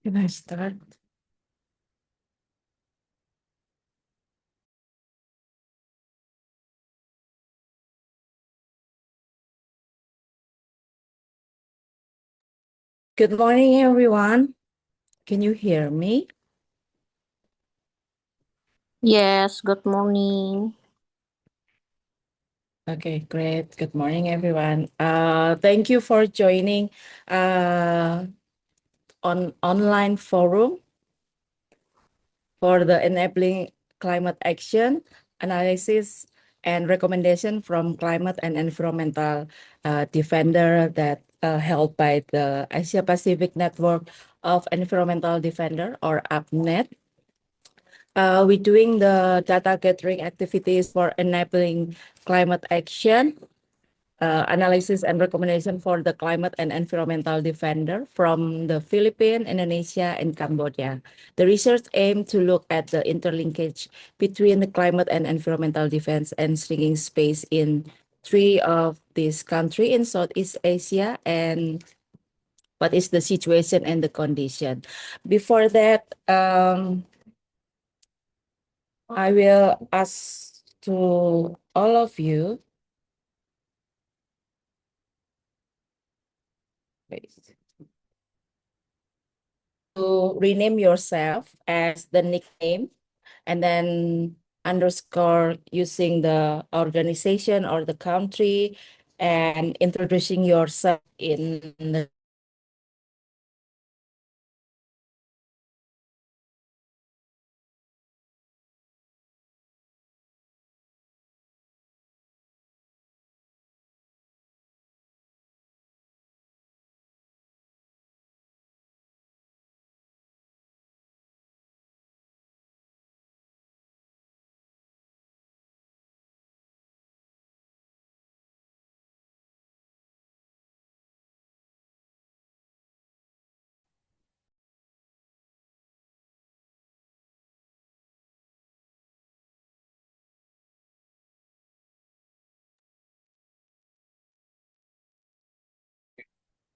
Can I start? Good morning, everyone. Can you hear me? Yes, good morning. Okay, great. Good morning, everyone. Thank you for joining on online forum for the enabling climate action analysis and recommendation from climate and environmental defender that held by the Asia Pacific Network of Environmental Defender, or APNED. We're doing the data gathering activities for enabling climate action, analysis and recommendation for the climate and environmental defender from the Philippines, Indonesia, and Cambodia. The research aimed to look at the interlinkage between the climate and environmental defense and shrinking space in three of these countries in Southeast Asia, and what is the situation and the condition. Before that, I will ask to all of you, to rename yourself as the nickname and then underscore using the organization or the country and introducing yourself in the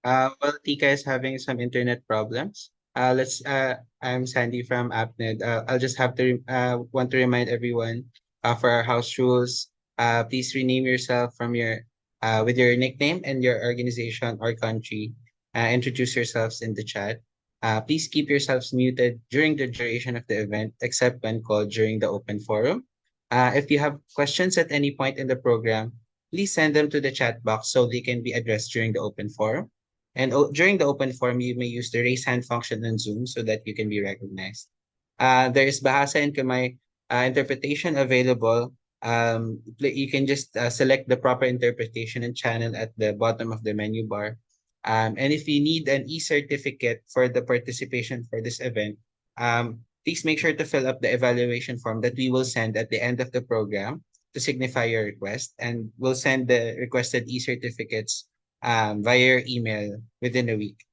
Well, Tika is having some internet problems. I'm Sandy from APNED. I'll just have to want to remind everyone for our house rules. Please rename yourself from your with your nickname and your organization or country. Introduce yourselves in the chat. Please keep yourselves muted during the duration of the event, except when called during the open forum. If you have questions at any point in the program, please send them to the chat box so they can be addressed during the open forum. And during the open forum, you may use the raise hand function on Zoom so that you can be recognized. There is Bahasa and Kamay interpretation available. You can just select the proper interpretation and channel at the bottom of the menu bar. And if you need an e-certificate for the participation for this event, please make sure to fill up the evaluation form that we will send at the end of the program to signify your request. And we'll send the requested e-certificates via your email within a week.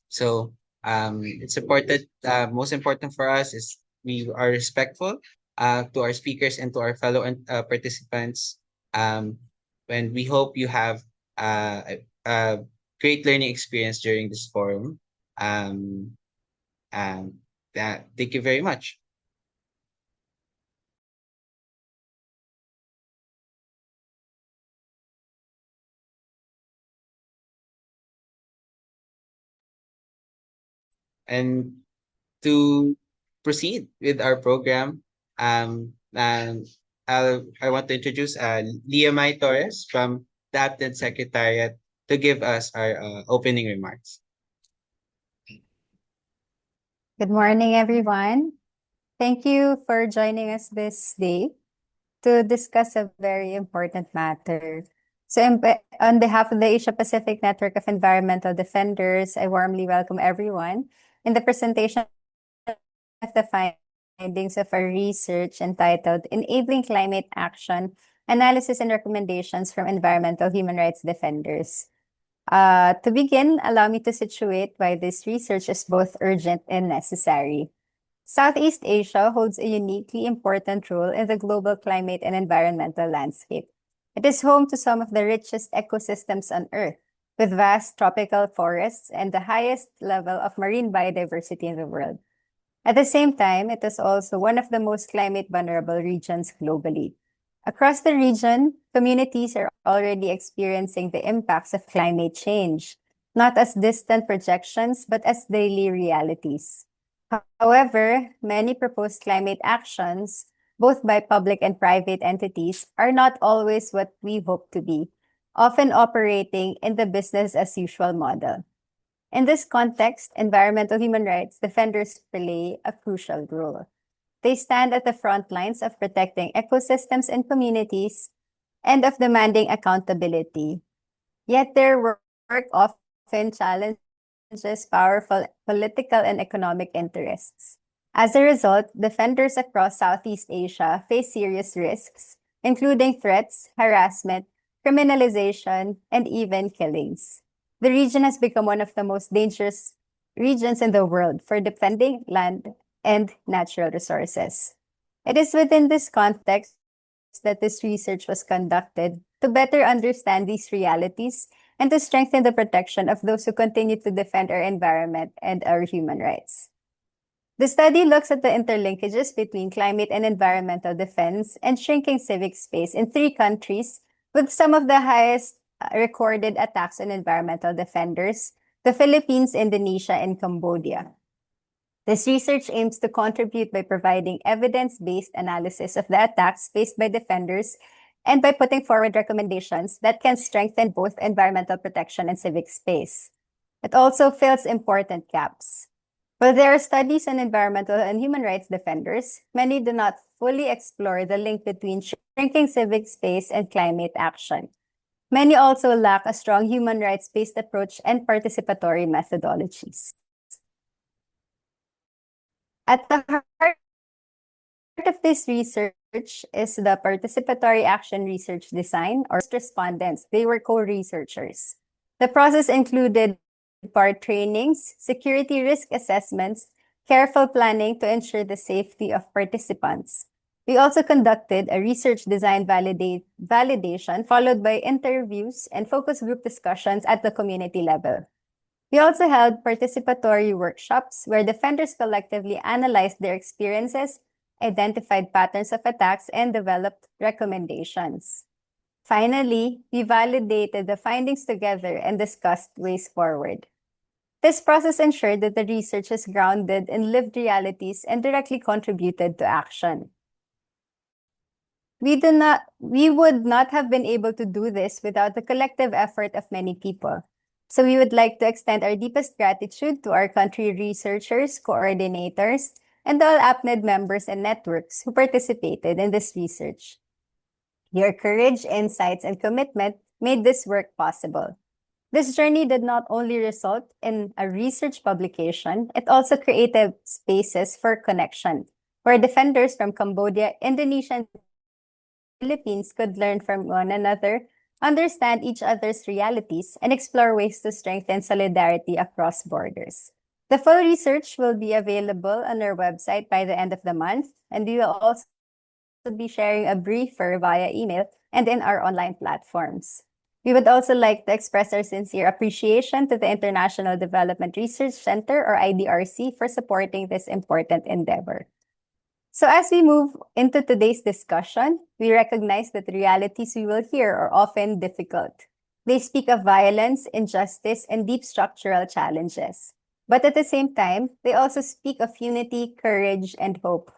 So it's important. Most important for us is we are respectful to our speakers and to our fellow participants. And we hope you have a great learning experience during this forum. Um, Thank you very much. And to proceed with our program, I want to introduce Leah Mai Torres from the APNED Secretariat to give us our opening remarks. Good morning, everyone. Thank you for joining us this day to discuss a very important matter. So, on behalf of the Asia Pacific Network of Environmental Defenders, I warmly welcome everyone in the presentation of the findings of our research entitled Enabling Climate Action, Analysis and Recommendations from Environmental Human Rights Defenders. To begin, allow me to situate why this research is both urgent and necessary. Southeast Asia holds a uniquely important role in the global climate and environmental landscape. It is home to some of the richest ecosystems on Earth, with vast tropical forests and the highest level of marine biodiversity in the world. At the same time, it is also one of the most climate vulnerable regions globally. Across the region, communities are already experiencing the impacts of climate change, not as distant projections, but as daily realities. However, many proposed climate actions, both by public and private entities, are not always what we hope to be, often operating in the business as usual model. In this context, environmental human rights defenders play a crucial role. They stand at the front lines of protecting ecosystems and communities and of demanding accountability. Yet their work often challenges powerful political and economic interests. As a result, defenders across Southeast Asia face serious risks, including threats, harassment, criminalization, and even killings. The region has become one of the most dangerous regions in the world for defending land and natural resources. It is within this context that this research was conducted to better understand these realities and to strengthen the protection of those who continue to defend our environment and our human rights. The study looks at the interlinkages between climate and environmental defense and shrinking civic space in 3 countries with some of the highest recorded attacks on environmental defenders: the Philippines, Indonesia, and Cambodia. This research aims to contribute by providing evidence-based analysis of the attacks faced by defenders and by putting forward recommendations that can strengthen both environmental protection and civic space. It also fills important gaps. While there are studies on environmental and human rights defenders, many do not fully explore the link between shrinking civic space and climate action. Many also lack a strong human rights-based approach and participatory methodologies. At the heart of this research is the Participatory Action Research Design, or respondents. They were co-researchers. The process included part trainings, security risk assessments, careful planning to ensure the safety of participants. We also conducted a research design validation, followed by interviews and focus group discussions at the community level. We also held participatory workshops where defenders collectively analyzed their experiences, identified patterns of attacks, and developed recommendations. Finally, we validated the findings together and discussed ways forward. This process ensured that the research is grounded in lived realities and directly contributed to action. We would not have been able to do this without the collective effort of many people. So we would like to extend our deepest gratitude to our country researchers, coordinators, and all APNED members and networks who participated in this research. Your courage, insights, and commitment made this work possible. This journey did not only result in a research publication, it also created spaces for connection, where defenders from Cambodia, Indonesia, and Philippines could learn from one another, understand each other's realities, and explore ways to strengthen solidarity across borders. The full research will be available on our website by the end of the month, and we will also be sharing a briefer via email and in our online platforms. We would also like to express our sincere appreciation to the International Development Research Center, or IDRC, for supporting this important endeavor. So as we move into today's discussion, we recognize that the realities we will hear are often difficult. They speak of violence, injustice, and deep structural challenges. But at the same time, they also speak of unity, courage, and hope.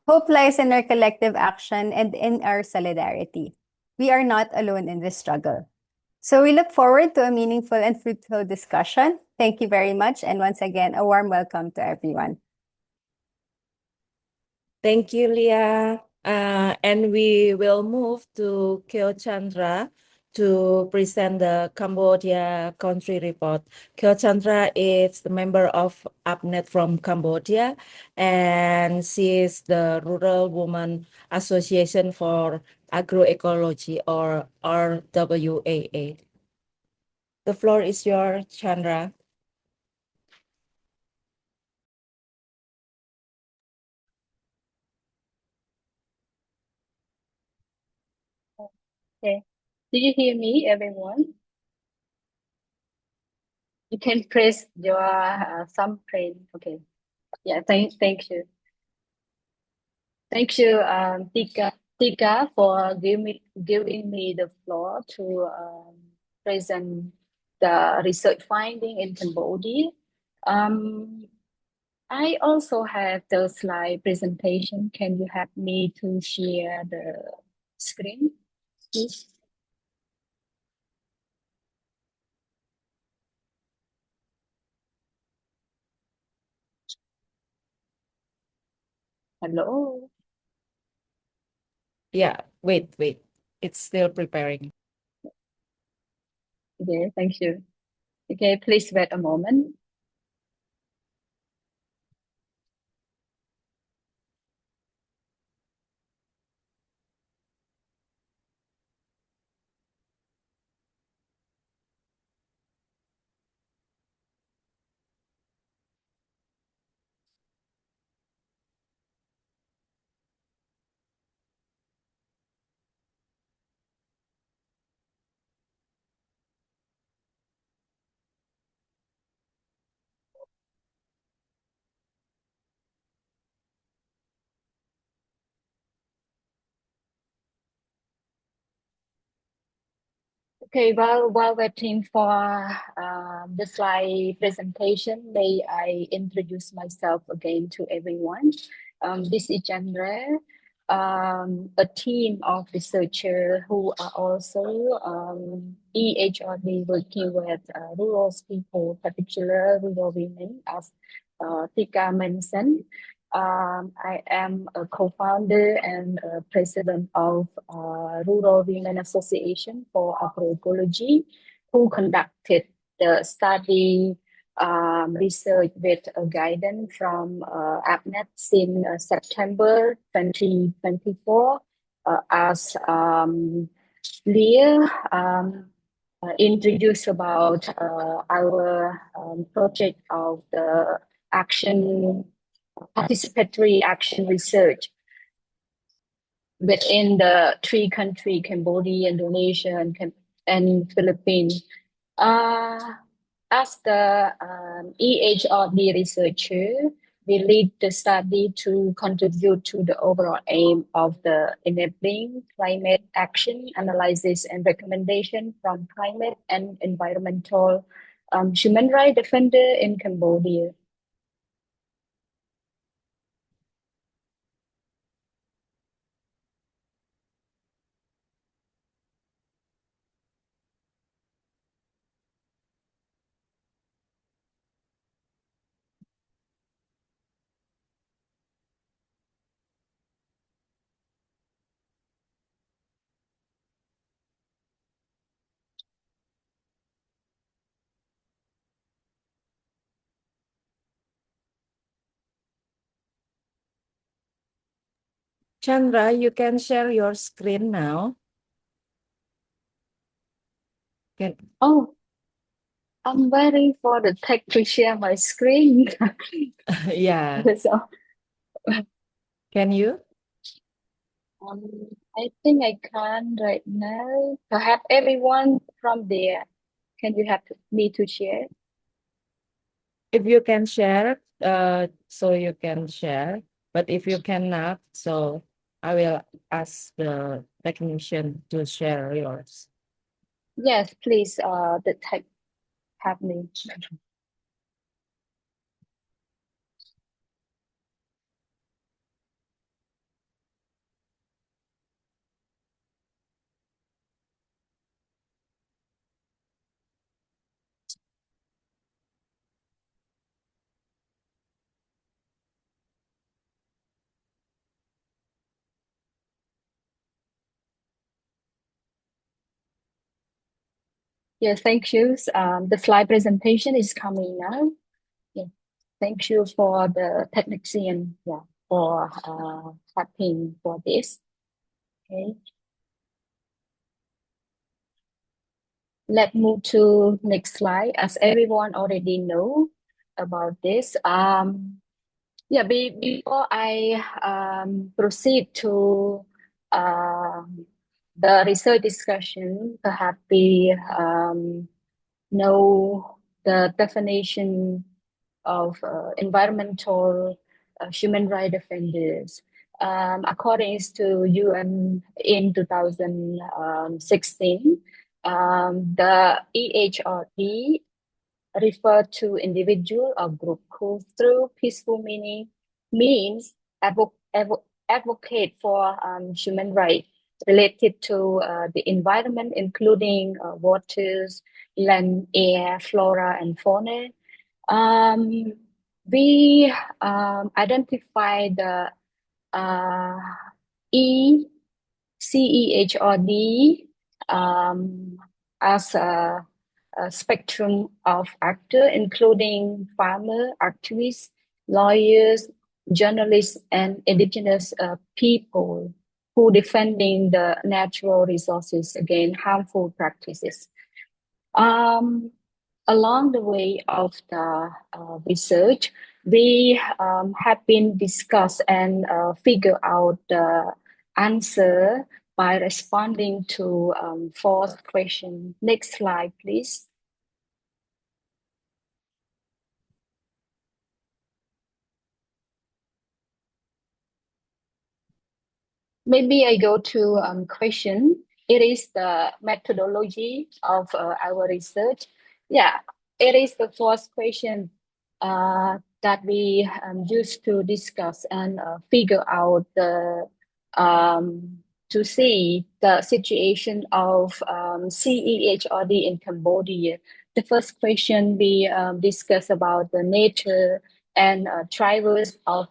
Hope lies in our collective action and in our solidarity. We are not alone in this struggle. So we look forward to a meaningful and fruitful discussion. Thank you very much. And once again, a warm welcome to everyone. Thank you, Leah. And we will move to Kyo Chandra to present the Cambodia country report. Kyo Chandra is the member of APNED from Cambodia, and she is the Rural Women Association for Agroecology, or RWAA. The floor is yours, Chandra. Okay. Do you hear me, everyone? You can press your thumbprint. Okay. Yeah, thank you. Thank you, Tika, for giving me the floor to present the research finding in Cambodia. Um, I also have the slide presentation. Can you help me to share the screen, please? Hello. Yeah, wait. It's still preparing. Okay, thank you. Okay, please wait a moment. Okay, while waiting for the slide presentation, may I introduce myself again to everyone. This is Chandra, a team of researchers who are also EHRD working with rural people, particular rural women, as Tika mentioned. I am a co-founder and president of Rural Women Association for Agroecology, who conducted the study research with guidance from APNED since September 2024 as Leah introduced about our project of the action participatory action research within the three countries, Cambodia, Indonesia, and Philippines. As the EHRD researcher, we lead the study to contribute to the overall aim of the enabling climate action analysis and recommendation from climate and environmental human rights defender in Cambodia. Chandra, you can share your screen now. Can Oh, I'm waiting for the tech to share my screen. yeah, So, can you? um, I think I can right now. Perhaps everyone from there, can you help me to share? If you can share, so you can share. But if you cannot, so I will ask the technician to share yours. Yes, please, the tech help me. Yeah, thank you. The slide presentation is coming now. Yeah, thank you for the technician, yeah, for helping for this. Okay. Let's move to next slide. As everyone already know about this, yeah, before I proceed to the research discussion, perhaps we know the definition of environmental human rights offenders. According to UN in 2016, the EHRD refer to individual or group who through peaceful means advocate for human rights related to the environment, including waters, land, air, flora, and fauna. We identify the CEHRD as a spectrum of actors, including farmers, activists, lawyers, journalists, and indigenous people who defending the natural resources against harmful practices. Along the way of the research, we have been discussed and figure out the answer by responding to fourth question. Next slide, please. Maybe I go to question. It is the methodology of our research. Yeah, it is the fourth question that we used to discuss and figure out the to see the situation of CEHRD in Cambodia. The first question we discussed about the nature and drivers of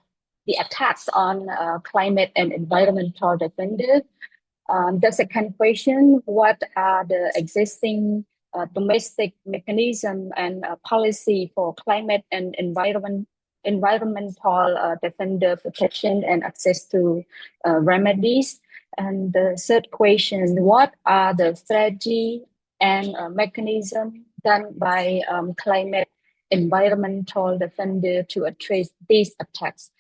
the attacks on climate and environmental defenders. The second question, what are the existing domestic mechanism and policy for climate and environmental defender protection and access to remedies? And the third question, what are the strategy and mechanism done by climate environmental defender to address these attacks?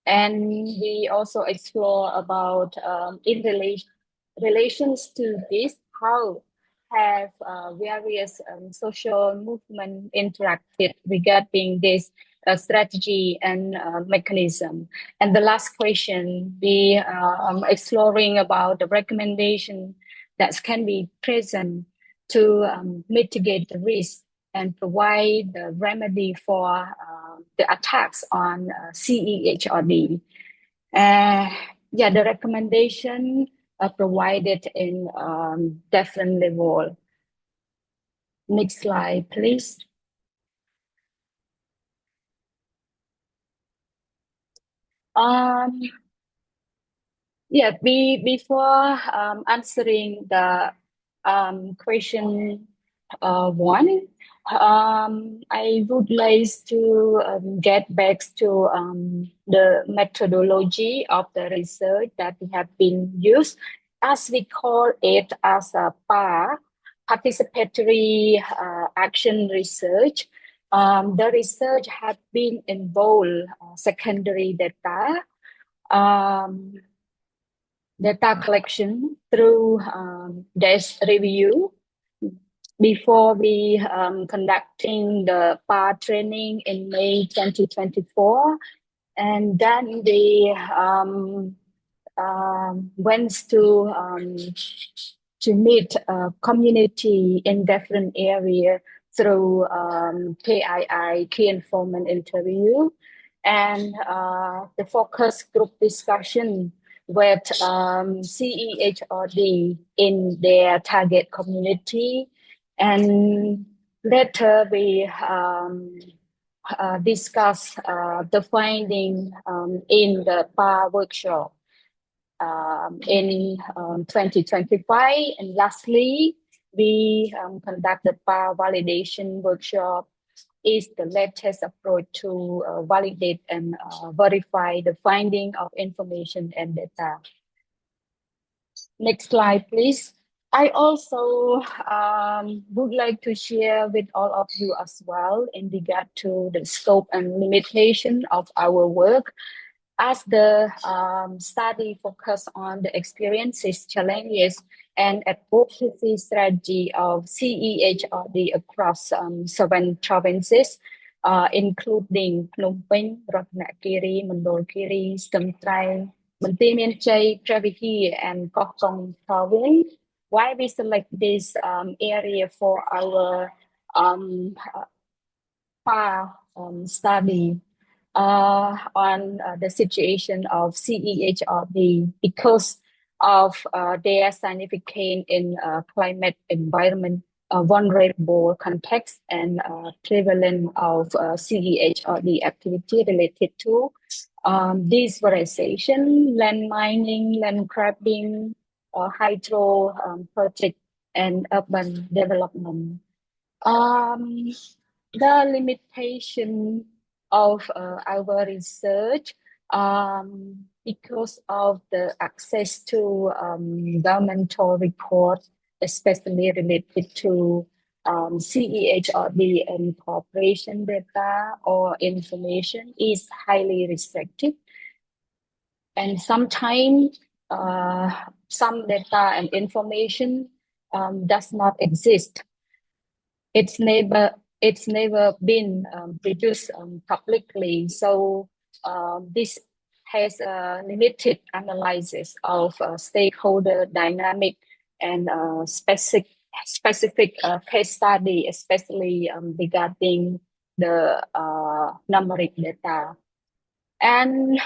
And we also explore about in relations to this, how have various social movement interacted regarding this strategy and mechanism. And the last question, we exploring about the recommendation that can be present to mitigate the risk and provide the remedy for the attacks on CEHRD. Yeah, the recommendation provided in different level. Next slide, please. Yeah, before answering the question one, I would like to get back to the methodology of the research that we have been used, as we call it as a PAR, participatory action research. The research has been involved secondary data, data collection through desk review before we conducting the PAR training in May 2024. And then we went to meet a community in different areas through KII, key informant interview, and the focus group discussion with CEHRD in their target community. And later we discuss the finding in the PAR workshop in 2025. And lastly, we conduct the PAR validation workshop. Is the latest approach to validate and verify the finding of information and data. Next slide, please. I also would like to share with all of you as well in regard to the scope and limitation of our work. as the study focus on the experiences, challenges, and advocacy strategy of CEHRD across 7 provinces, including Phnom Penh, Ratnakiri, Mandalkiri, Siem Trai, Banteay Mean Chey, Previhi, and Koh Tong province. Why we select this area for our FAR study on the situation of CEHRD because of their significance in climate environment vulnerable context and prevalence of CEHRD activity related to deforestation, land mining, land grabbing, hydro project, and urban development. The limitation of our research because of the access to governmental reports, especially related to CEHRD and corporation data or information, is highly restricted. And sometimes some data and information does not exist. It's never been produced publicly. So this has a limited analysis of stakeholder dynamic and specific case study, especially regarding the numeric data. And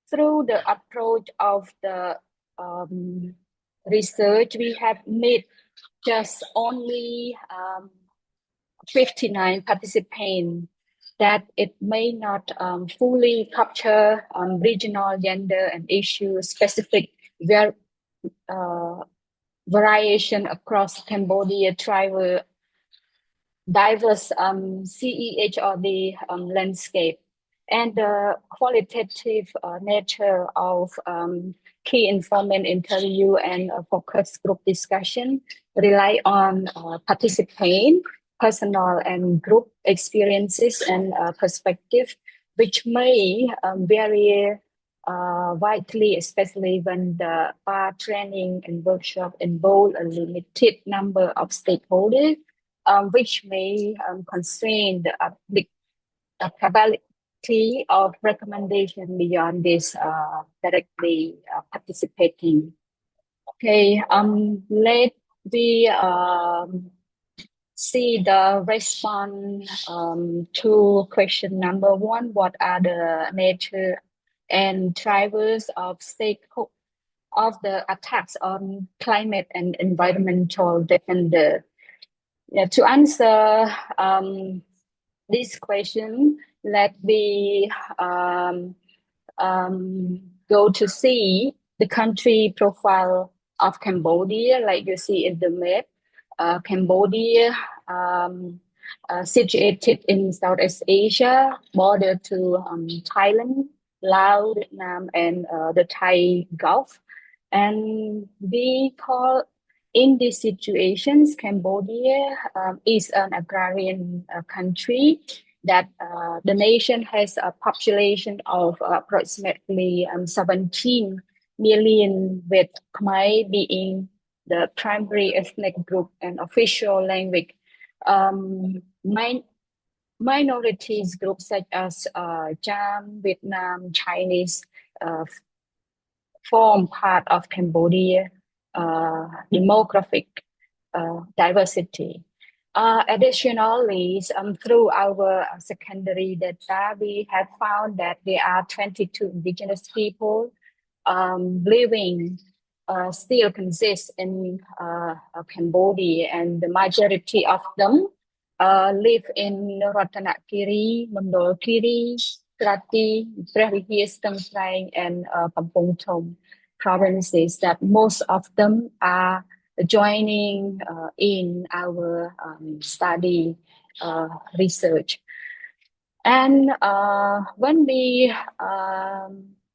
through the approach of the research, we have made just only 59 participants, that it may not fully capture regional, gender, and issue specific variation across Cambodia tribal diverse CEHRD landscape. And the qualitative nature of key informant interview and focus group discussion rely on participant, personal and group experiences and perspective, which may vary widely, especially when the training and workshop involve a limited number of stakeholders, which may constrain the applicability of recommendation beyond this directly participating. Okay, let we see the response to question number 1. What are the nature and drivers of of the attacks on climate and environmental defender? Yeah, to answer this question, let me go to see the country profile of Cambodia, like you see in the map. Cambodia, situated in Southeast Asia, border to Thailand, Laos, Vietnam, and the Thai Gulf. And we call in these situations, Cambodia is an agrarian country that the nation has a population of approximately 17 million, with Khmer being the primary ethnic group and official language. Minorities groups such as Cham, Vietnam, Chinese form part of Cambodia demographic diversity. Additionally, through our secondary data, we have found that there are 22 indigenous people living still consist in Cambodia, and the majority of them live in Ratnakiri, Mandalkiri, Krati, Previhi, Siem Trai, and Kampong Thom provinces, that most of them are joining in our study research. And when we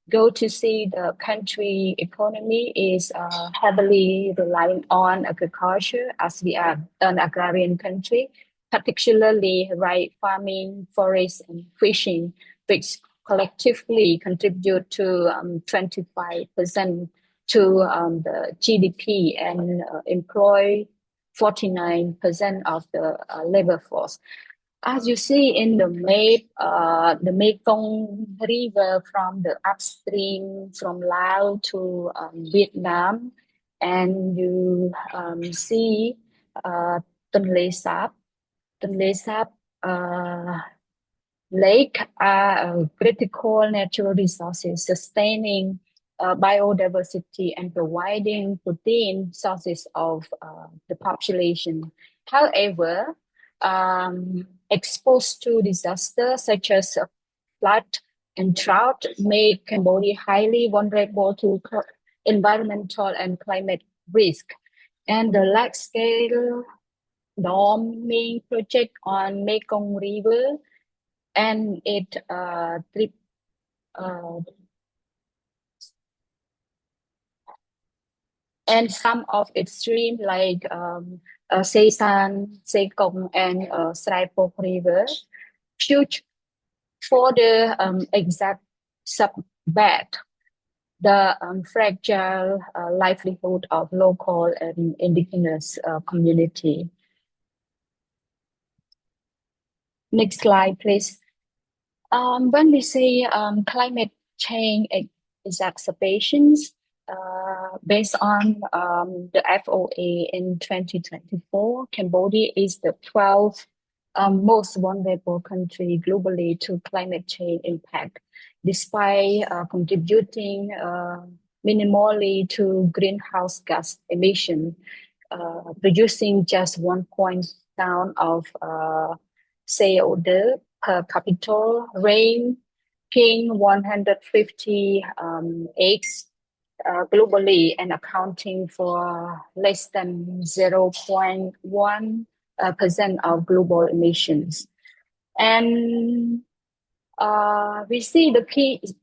go to see the country economy is heavily relying on agriculture, as we are an agrarian country, particularly rice farming, forest, and fishing, which collectively contribute to 25% to the GDP and employ 49% of the labor force. As you see in the map, the Mekong River from the upstream from Laos to Vietnam, and you see Tonle Sap. Tonle Sap lake are critical natural resources sustaining biodiversity and providing protein sources of the population. However, exposed to disasters such as flood and drought make Cambodia highly vulnerable to environmental and climate risk. And the large-scale damming project on Mekong River and and some of its streams like Se San, Se Kong, and Srai River should further exact subbat the fragile livelihood of local and indigenous community. Next slide, please. When we say climate change exacerbations, based on the FOA in 2024, Cambodia is the 12th most vulnerable country globally to climate change impact, despite contributing minimally to greenhouse gas emission, producing just 1 point down of CO2 per capita, ranking 158 globally and accounting for less than 0.1% of global emissions. And we see the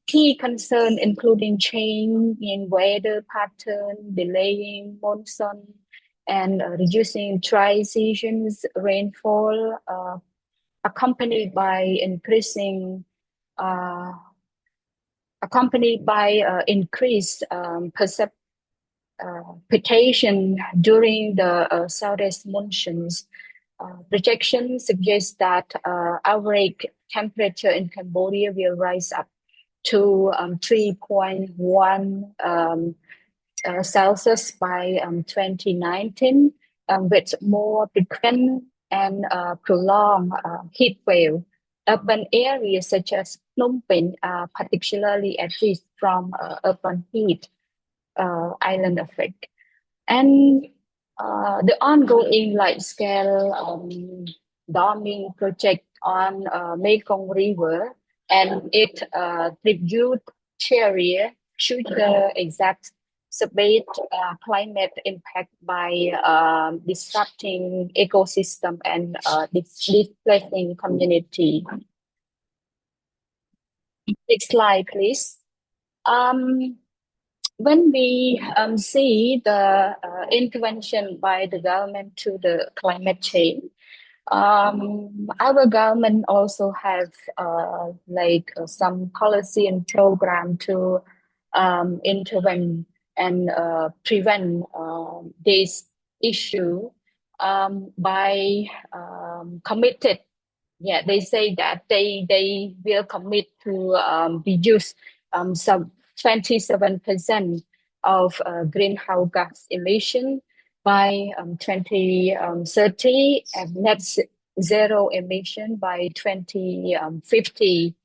key concern including change in weather pattern, delaying monsoon, and reducing dry seasons rainfall, accompanied by increased precipitation during the southeast monsoons. Projections suggest that average temperature in Cambodia will rise up to 3.1 Celsius by 2019, with more frequent and prolonged heat wave. Urban areas such as Phnom Penh are particularly at risk from urban heat island effect. And the ongoing large-scale damming project on Mekong River and its tributary should exacerbate climate impact by disrupting ecosystem and displacing community. Next slide, please. When we see the intervention by the government to the climate change, our government also have some policy and program to intervene and prevent this issue by committed. Yeah, they say that they will commit to reduce some 27% of greenhouse gas emission by 2030 and net zero emission by 2050.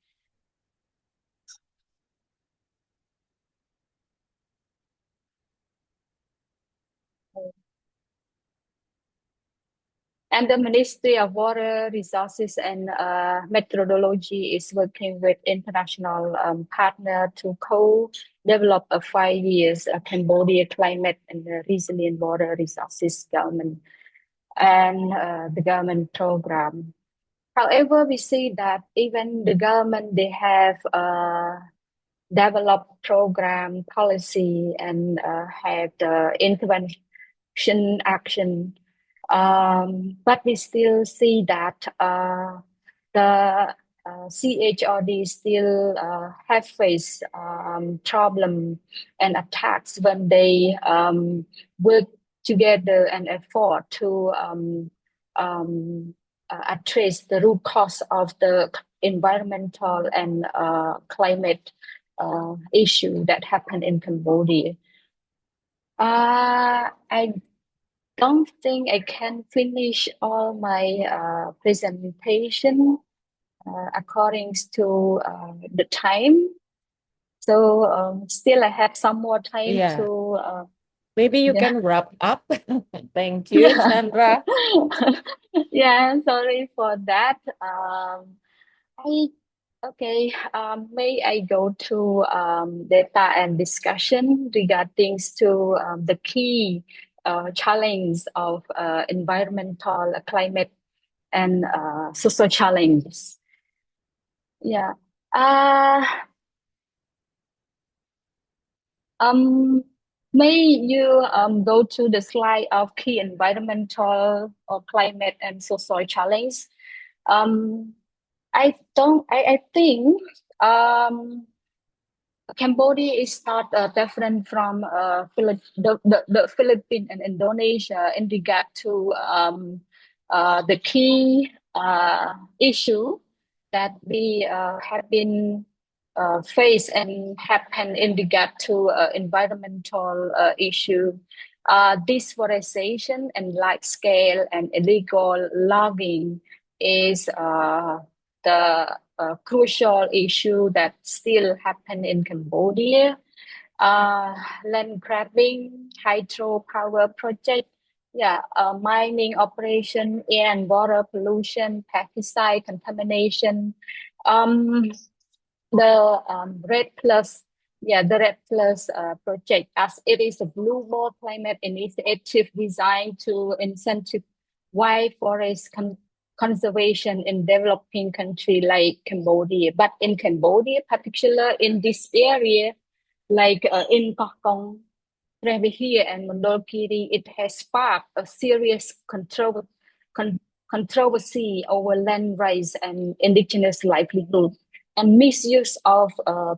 And the Ministry of Water Resources and Meteorology is working with international partner to co-develop a 5 years Cambodia climate and resilient water resources government and the government program. However, we see that even the government, they have developed program policy and have the intervention action. But we still see that the CHRD still have faced problem and attacks when they work together and effort to address the root cause of the environmental and climate issue that happened in Cambodia. I don't think I can finish all my presentation according to the time. So still I have some more time Yeah. to Maybe you yeah. can wrap up. Thank you, Sandra. Yeah, sorry for that. May I go to data and discussion regarding to the key challenge of environmental, climate, and social challenges. Yeah. May you go to the slide of key environmental or climate and social challenge. I think Cambodia is not different from the Philippines and Indonesia in regard to the key issue that we have been faced and happen in regard to environmental issue. Deforestation and large scale and illegal logging is the crucial issue that still happen in Cambodia. Land grabbing, hydropower project, mining operation, air and water pollution, pesticide contamination. The Red Plus project, as it is a global climate initiative designed to incentivize forest conservation in developing country like Cambodia. But in Cambodia, particular in this area, like in Kokong, Previhir and Mondulkiri, it has sparked a serious controversy over land rights and indigenous livelihood and misuse of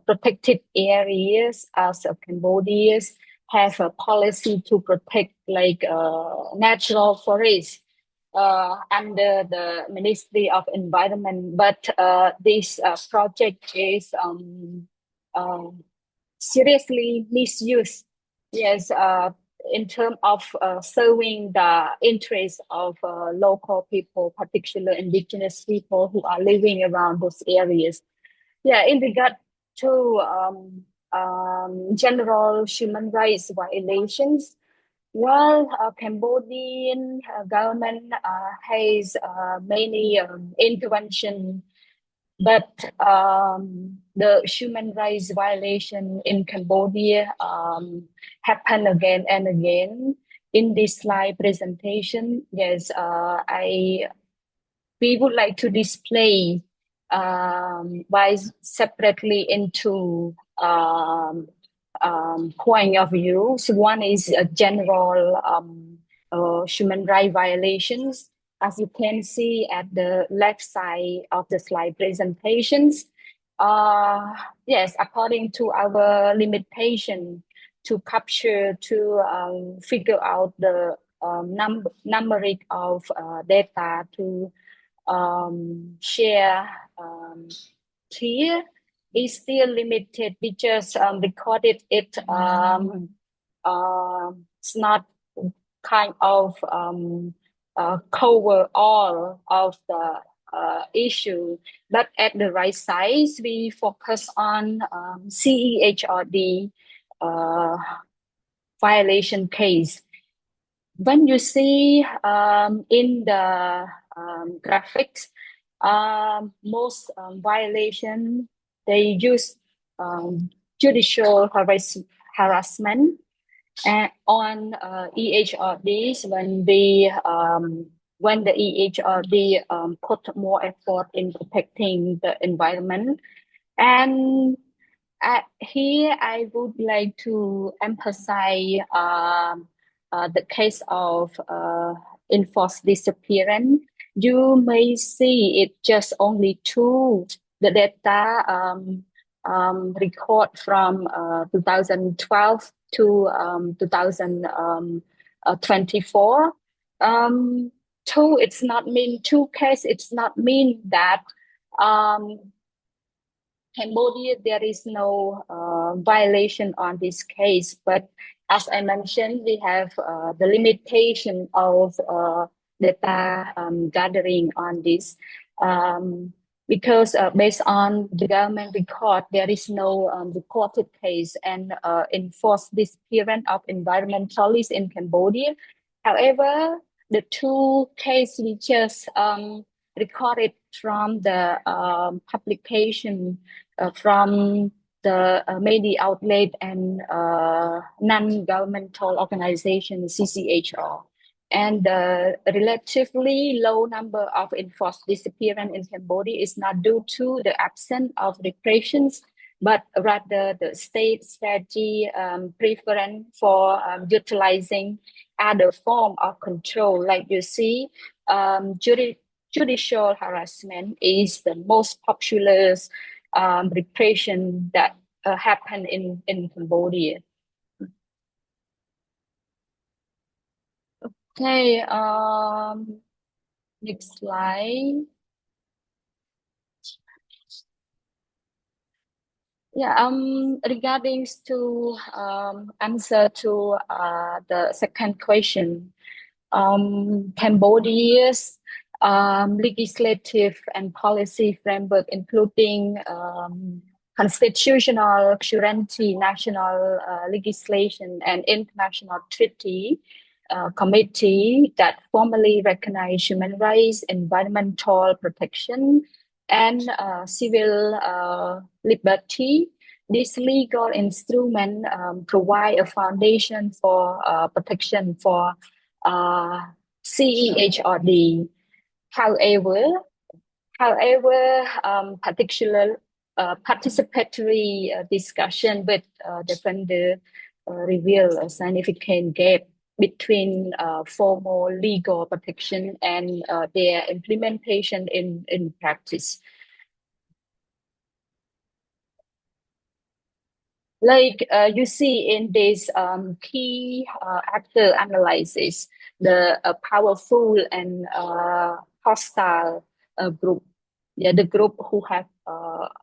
protected areas, as Cambodians have a policy to protect natural forests under the Ministry of Environment. But this project is seriously misused. Yes, in terms of serving the interests of local people, particularly indigenous people who are living around those areas. Yeah, in regard to general human rights violations, well, Cambodian government has many intervention, but the human rights violation in Cambodia happen again and again. In this slide presentation, yes, we would like to display by separately into point of view. So one is a general human rights violations. As you can see at the left side of the slide presentations, yes, according to our limitation to capture, to figure out the numeric of data to share here is still limited. We just recorded it. It's not kind of cover all of the issue, but at the right size, we focus on CEHRD violation case. When you see in the graphics, most violation, they use judicial harassment on EHRDs when the EHRD put more effort in protecting the environment. And here I would like to emphasize the case of enforced disappearance you may see it just only two, the data record from 2012 to 2024. Two, it's not mean two case, it's not mean that Cambodia, there is no violation on this case, but as I mentioned, we have the limitation of data gathering on this. Because based on the government record, there is no reported case and enforced disappearance of environmentalists in Cambodia. However, the two cases we just recorded from the publication from the media outlet and non-governmental organization, CCHR. And the relatively low number of enforced disappearance in Cambodia is not due to the absence of repressions, but rather the state strategy preference for utilizing other form of control. Like you see, judicial harassment is the most popular repression that happened in Cambodia. Okay, next slide. Yeah, regarding to answer to the second question, Cambodia's legislative and policy framework, including constitutional currency, national legislation, and international treaty committee that formally recognize human rights, environmental protection, and civil liberty. This legal instrument provide a foundation for protection for CEHRD. However, particular participatory discussion with defender reveal a significant gap between formal legal protection and their implementation in practice. Like you see in this key actor analysis, the powerful and hostile group, the group who have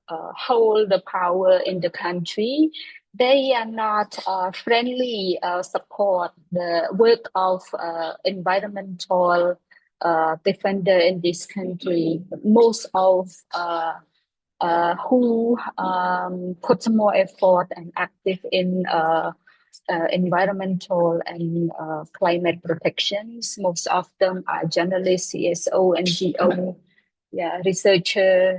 hold the power in the country, they are not friendly support the work of environmental defender in this country. Most of who put more effort and active in environmental and climate protections. Most of them are journalists, CSO, NGO, researcher,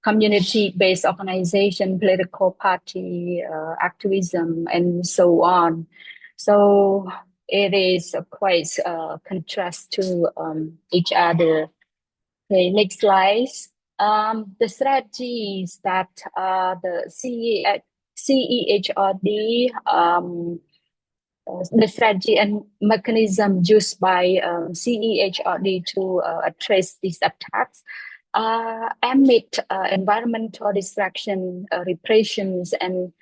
community-based organization, political party, activism, and so on. So it is quite contrast to each other. Okay, next slide. The strategies that the CEHRD, the strategy and mechanism used by CEHRD to address these attacks amid environmental distraction, repressions, and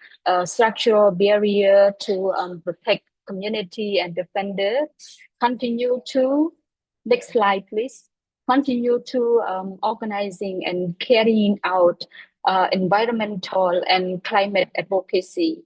structural barrier to protect community and defenders. Continue to, next slide please, continue to organizing and carrying out environmental and climate advocacy.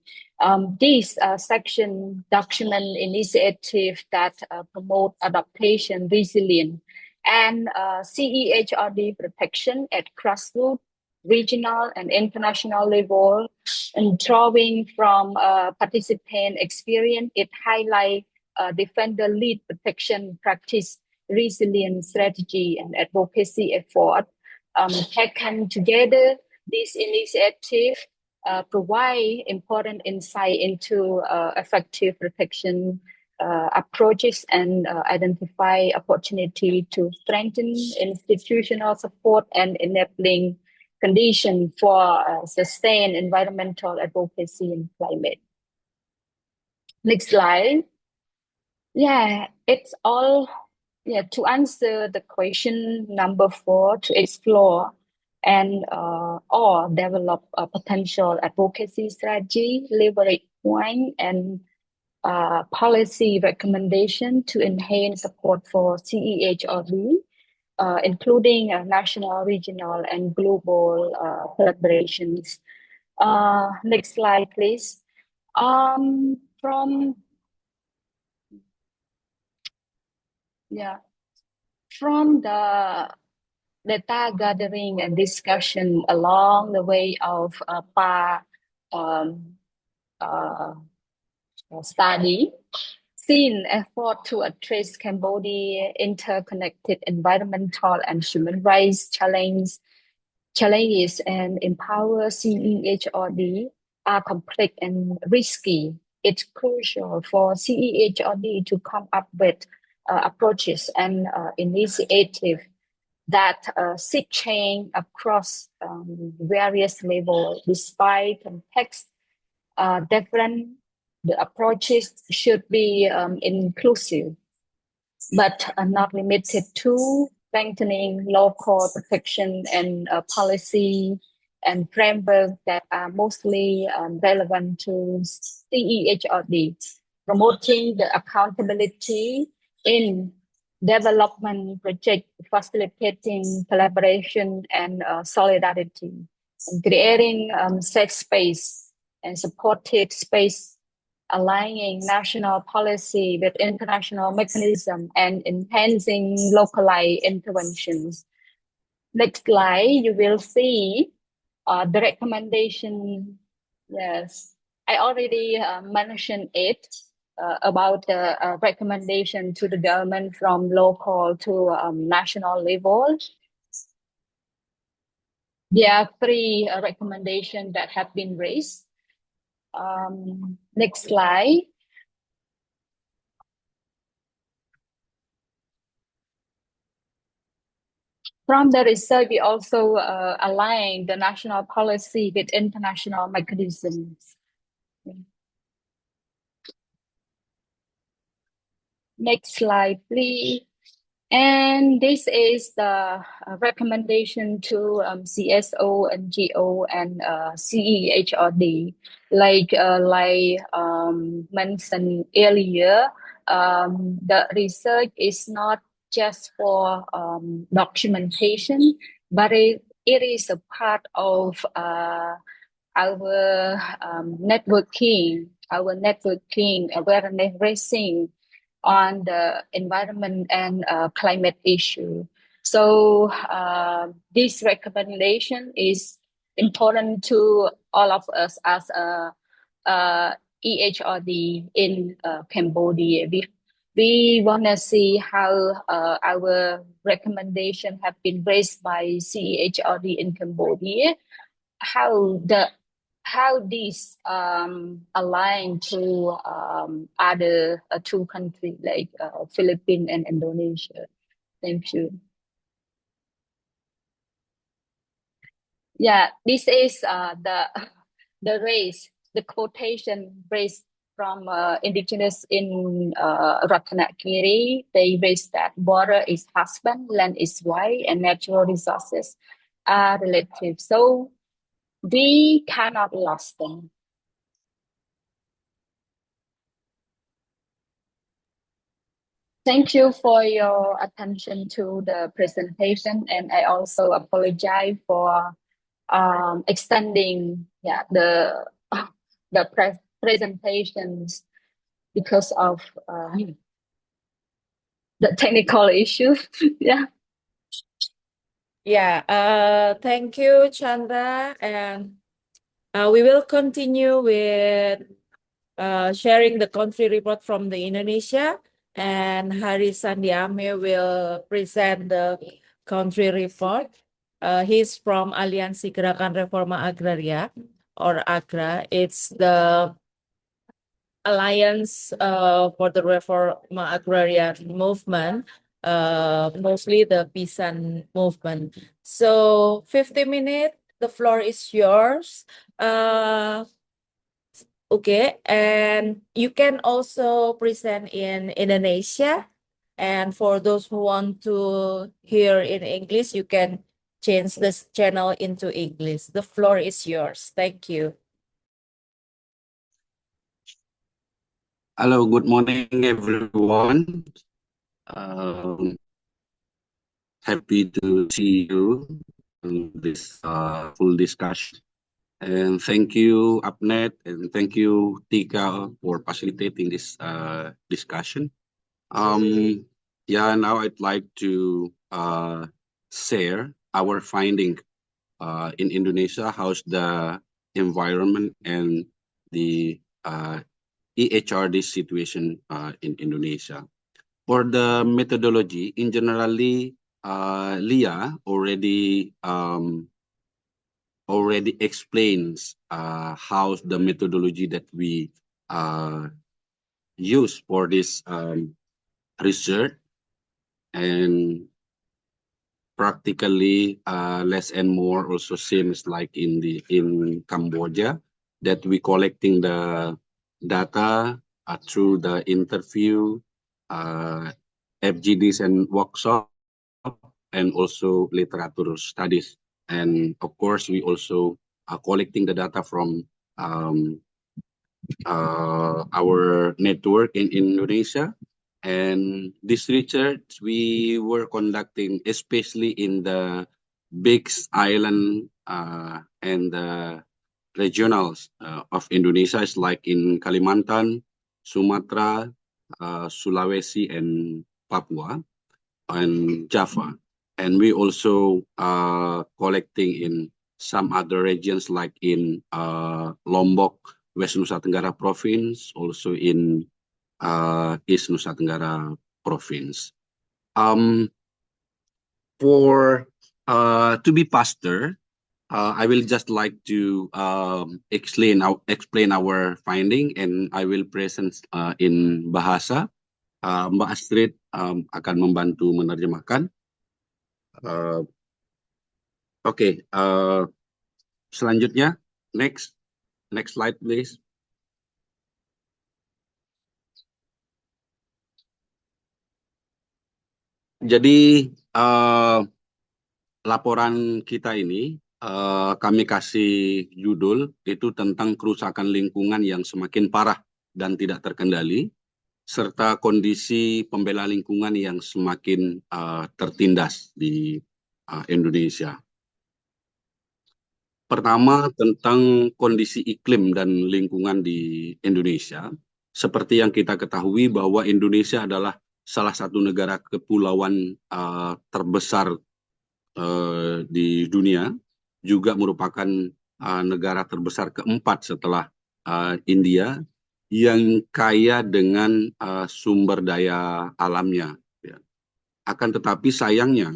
This section document initiative that promote adaptation, resilience, and CEHRD protection at grassroots, regional, and international level. And drawing from participant experience, it highlights defender lead protection practice, resilience strategy, and advocacy effort. Taken together, this initiative provide important insight into effective protection approaches and identify opportunity to strengthen institutional support and enabling condition for sustained environmental advocacy and climate. Next slide. Yeah, it's all Yeah, to answer the question number 4, to explore and or develop a potential advocacy strategy, leverage point, and policy recommendation to enhance support for CEHRD, including national, regional, and global collaborations. Next slide, please. From the data gathering and discussion along the way of PA study, seen effort to address Cambodia interconnected environmental and human rights challenges and empower CEHRD are complex and risky. It's crucial for CEHRD to come up with approaches and initiatives that seek change across various levels. Despite context different, the approaches should be inclusive, but not limited to strengthening local protection and policy and framework that are mostly relevant to CEHRD, promoting the accountability in development project, facilitating collaboration and solidarity, and creating safe space and supportive space, aligning national policy with international mechanism and enhancing localized interventions. Next slide, you will see the recommendation. Yes, I already mentioned it about the recommendation to the government from local to national level. There are 3 recommendations that have been raised. Next slide. From the research, we also align the national policy with international mechanisms. Next slide, please. And this is the recommendation to CSO, NGO, and CEHRD. Like mentioned earlier, the research is not just for documentation, but it is a part of our networking, awareness raising on the environment and climate issue. So this recommendation is important to all of us as a EHRD in Cambodia. We want to see how our recommendation have been raised by CEHRD in Cambodia, how these align to other 2 countries like Philippines and Indonesia. Thank you. Yeah, this is the quotation raised from indigenous in Ratanakiri. They raised that water is husband, land is wife, and natural resources are relative. So we cannot lose them. Thank you for your attention to the presentation, and I also apologize for extending the presentations because of the technical issues. Yeah. Yeah, thank you, Chandra. And we will continue with sharing the country report from the Indonesia. And Hari Sandiame will present the country report. He's from Aliansi Gerakan Reforma Agraria, or AGRA. It's the Alliance for the Reforma Agraria movement, mostly the Pisan movement. So 50 minutes, the floor is yours. Okay, and you can also present in Indonesia. And for those who want to hear in English, you can change this channel into English. The floor is yours. Thank you. Hello, good morning, everyone. Um, Happy to see you in this full discussion. And thank you, APNED, and thank you, Tika, for facilitating this discussion. Now I'd like to share our finding in Indonesia, how's the environment and the EHRD situation in Indonesia. For the methodology, in generally, Leah already explains how the methodology that we use for this research, and practically less and more also seems like in Cambodia, that we collecting the data through the interview, FGDs and workshop, and also literature studies. And of course, we also are collecting the data from our network in Indonesia. And this research we were conducting, especially in the big island and the regionals of Indonesia, is like in Kalimantan, Sumatra, Sulawesi, and Papua, and Java. And we also collecting in some other regions like in Lombok, West Nusa Tenggara Province, also in East Nusa Tenggara Province. For to be faster, I will just like to explain our finding, and I will present in bahasa. Mbak Astrid akan membantu menerjemahkan. Oke, selanjutnya next slide please. Jadi laporan kita ini kami kasih judul itu tentang kerusakan lingkungan yang semakin parah dan tidak terkendali, serta kondisi pembela lingkungan yang semakin tertindas di Indonesia. Pertama, tentang kondisi iklim dan lingkungan di Indonesia. Seperti yang kita ketahui bahwa Indonesia adalah salah satu negara kepulauan terbesar di dunia, juga merupakan negara terbesar keempat setelah India, yang kaya dengan sumber daya alamnya. Akan tetapi sayangnya,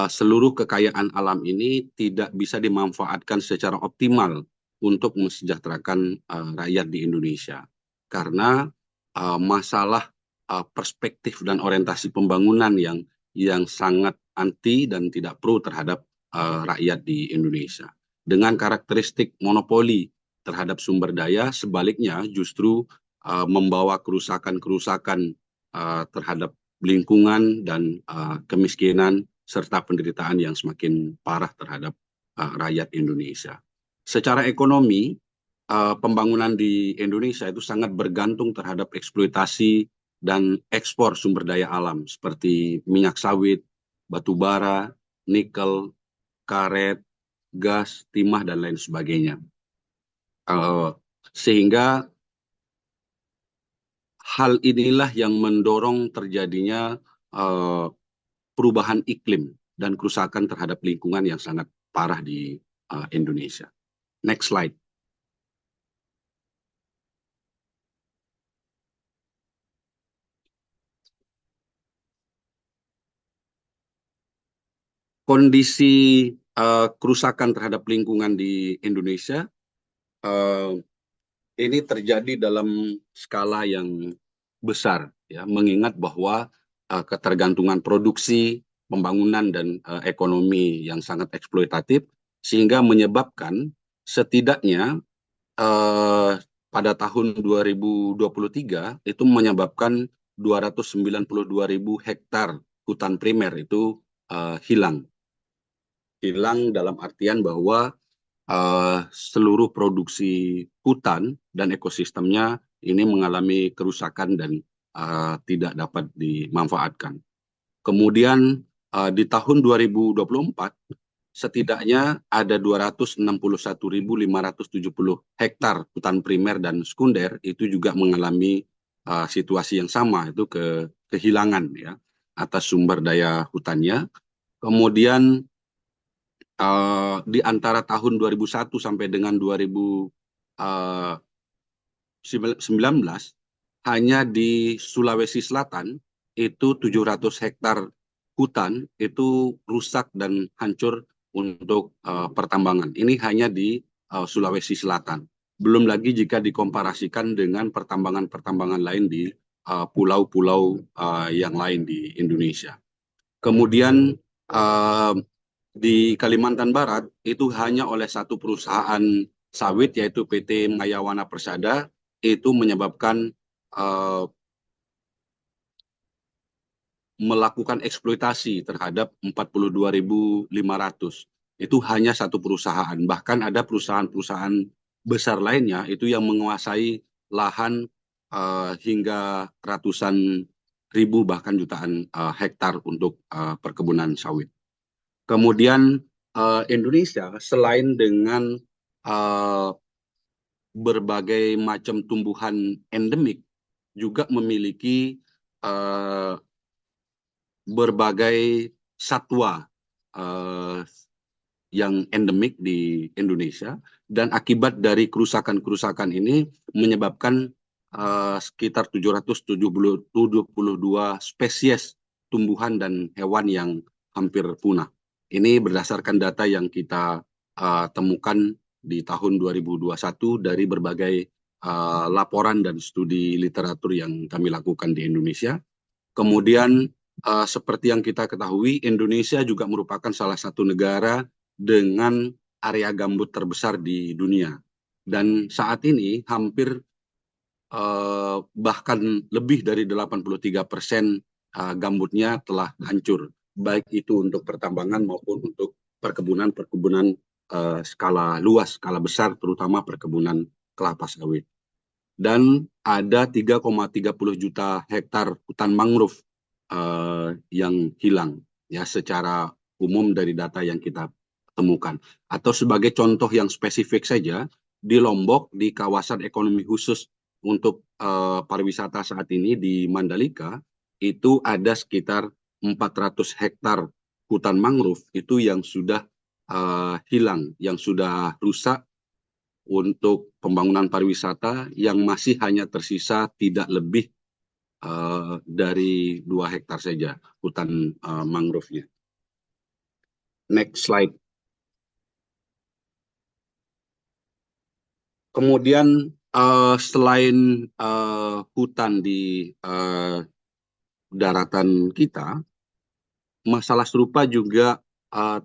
seluruh kekayaan alam ini tidak bisa dimanfaatkan secara optimal untuk mensejahterakan rakyat di Indonesia. Karena masalah perspektif dan orientasi pembangunan yang sangat anti dan tidak pro terhadap rakyat di Indonesia. Dengan karakteristik monopoli terhadap sumber daya, sebaliknya justru membawa kerusakan-kerusakan terhadap lingkungan dan kemiskinan serta penderitaan yang semakin parah terhadap rakyat Indonesia. Secara ekonomi, pembangunan di Indonesia itu sangat bergantung terhadap eksploitasi dan ekspor sumber daya alam seperti minyak sawit, batu bara, nikel, karet, gas, timah, dan lain sebagainya. Sehingga hal inilah yang mendorong terjadinya perubahan iklim dan kerusakan terhadap lingkungan yang sangat parah di Indonesia. Next slide. Kondisi kerusakan terhadap lingkungan di Indonesia ini terjadi dalam skala yang besar, ya, mengingat bahwa ketergantungan produksi, pembangunan, dan ekonomi yang sangat eksploitatif, sehingga menyebabkan setidaknya pada tahun 2023 itu menyebabkan 292.000 hektar hutan primer itu hilang. Hilang dalam artian bahwa seluruh produksi hutan dan ekosistemnya ini mengalami kerusakan dan tidak dapat dimanfaatkan. Kemudian di tahun 2024 setidaknya ada 261.570 hektar hutan primer dan sekunder itu juga mengalami situasi yang sama, itu kehilangan ya atas sumber daya hutannya. Kemudian di antara tahun 2001 sampai dengan 2019 hanya di Sulawesi Selatan itu 700 hektar hutan itu rusak dan hancur untuk pertambangan. Ini hanya di Sulawesi Selatan. Belum lagi jika dikomparasikan dengan pertambangan-pertambangan lain di pulau-pulau yang lain di Indonesia. Kemudian di Kalimantan Barat itu hanya oleh satu perusahaan sawit yaitu PT Mayawana Persada itu menyebabkan melakukan eksploitasi terhadap 42.500. Itu hanya satu perusahaan. Bahkan ada perusahaan-perusahaan besar lainnya itu yang menguasai lahan hingga ratusan ribu bahkan jutaan hektar untuk perkebunan sawit. Kemudian Indonesia selain dengan berbagai macam tumbuhan endemik juga memiliki berbagai satwa yang endemik di Indonesia, dan akibat dari kerusakan-kerusakan ini menyebabkan sekitar 772 spesies tumbuhan dan hewan yang hampir punah. Ini berdasarkan data yang kita temukan di tahun 2021 dari berbagai laporan dan studi literatur yang kami lakukan di Indonesia. Kemudian seperti yang kita ketahui, Indonesia juga merupakan salah satu negara dengan area gambut terbesar di dunia. Dan saat ini hampir bahkan lebih dari 83% gambutnya telah hancur, baik itu untuk pertambangan maupun untuk perkebunan skala luas, skala besar, terutama perkebunan kelapa sawit. Dan ada 3,30 juta hektar hutan mangrove yang hilang ya secara umum dari data yang kita temukan. Atau sebagai contoh yang spesifik saja, di Lombok, di kawasan ekonomi khusus untuk pariwisata saat ini di Mandalika, itu ada sekitar 400 hektar hutan mangrove itu yang sudah hilang, yang sudah rusak untuk pembangunan pariwisata, yang masih hanya tersisa tidak lebih dari 2 hektar saja hutan mangrove-nya. Next slide. Kemudian selain hutan di daratan kita, masalah serupa juga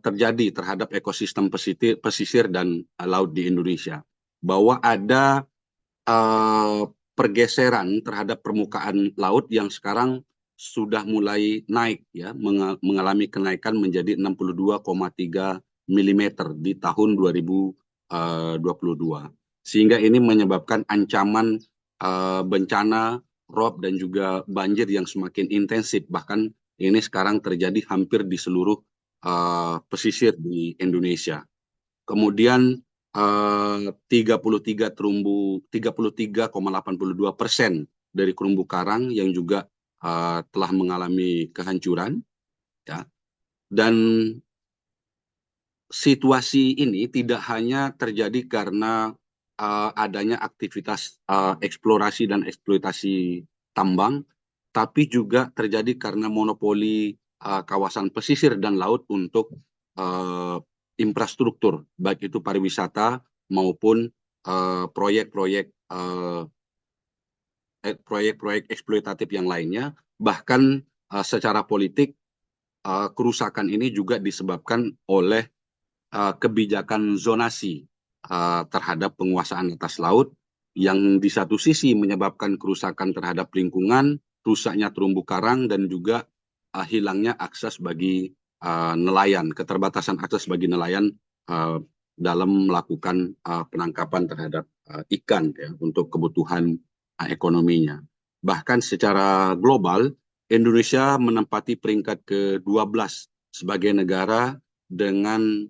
terjadi terhadap ekosistem pesisir dan laut di Indonesia. Bahwa ada pergeseran terhadap permukaan laut yang sekarang sudah mulai naik ya, mengalami kenaikan menjadi 62,3 mm di tahun 2022. Sehingga ini menyebabkan ancaman bencana rob dan juga banjir yang semakin intensif. Bahkan ini sekarang terjadi hampir di seluruh pesisir di Indonesia. Kemudian 33,82% dari terumbu karang yang juga telah mengalami kehancuran ya. Dan situasi ini tidak hanya terjadi karena adanya aktivitas eksplorasi dan eksploitasi tambang, tapi juga terjadi karena monopoli kawasan pesisir dan laut untuk infrastruktur, baik itu pariwisata maupun proyek-proyek eksploitatif yang lainnya. Bahkan secara politik, kerusakan ini juga disebabkan oleh kebijakan zonasi terhadap penguasaan atas laut, yang di satu sisi menyebabkan kerusakan terhadap lingkungan, rusaknya terumbu karang dan juga hilangnya akses bagi nelayan, keterbatasan akses bagi nelayan dalam melakukan penangkapan terhadap ikan ya, untuk kebutuhan ekonominya. Bahkan secara global, Indonesia menempati peringkat ke-12 sebagai negara dengan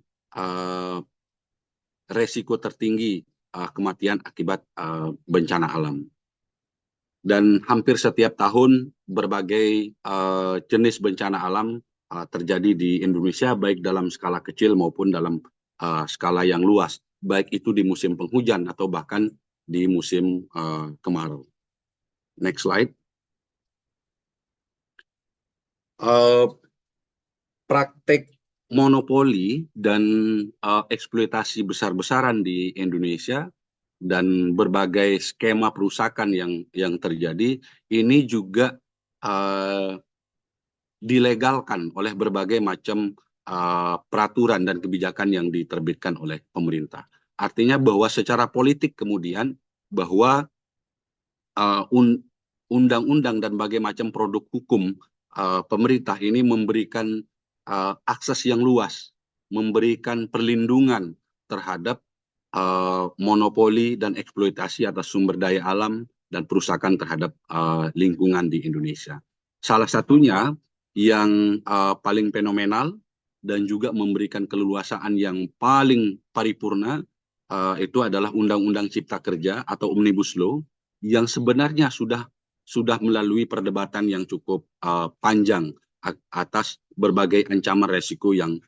resiko tertinggi kematian akibat bencana alam. Dan hampir setiap tahun berbagai jenis bencana alam terjadi di Indonesia, baik dalam skala kecil maupun dalam skala yang luas, baik itu di musim penghujan atau bahkan di musim kemarau. Next slide. Praktek monopoli dan eksploitasi besar-besaran di Indonesia dan berbagai skema perusakan yang terjadi ini juga dilegalkan oleh berbagai macam peraturan dan kebijakan yang diterbitkan oleh pemerintah. Artinya bahwa secara politik kemudian bahwa undang-undang dan berbagai macam produk hukum pemerintah ini memberikan akses yang luas, memberikan perlindungan terhadap monopoli dan eksploitasi atas sumber daya alam dan perusakan terhadap lingkungan di Indonesia. Salah satunya yang paling fenomenal dan juga memberikan keleluasaan yang paling paripurna itu adalah Undang-Undang Cipta Kerja atau Omnibus Law yang sebenarnya sudah melalui perdebatan yang cukup panjang atas berbagai ancaman resiko yang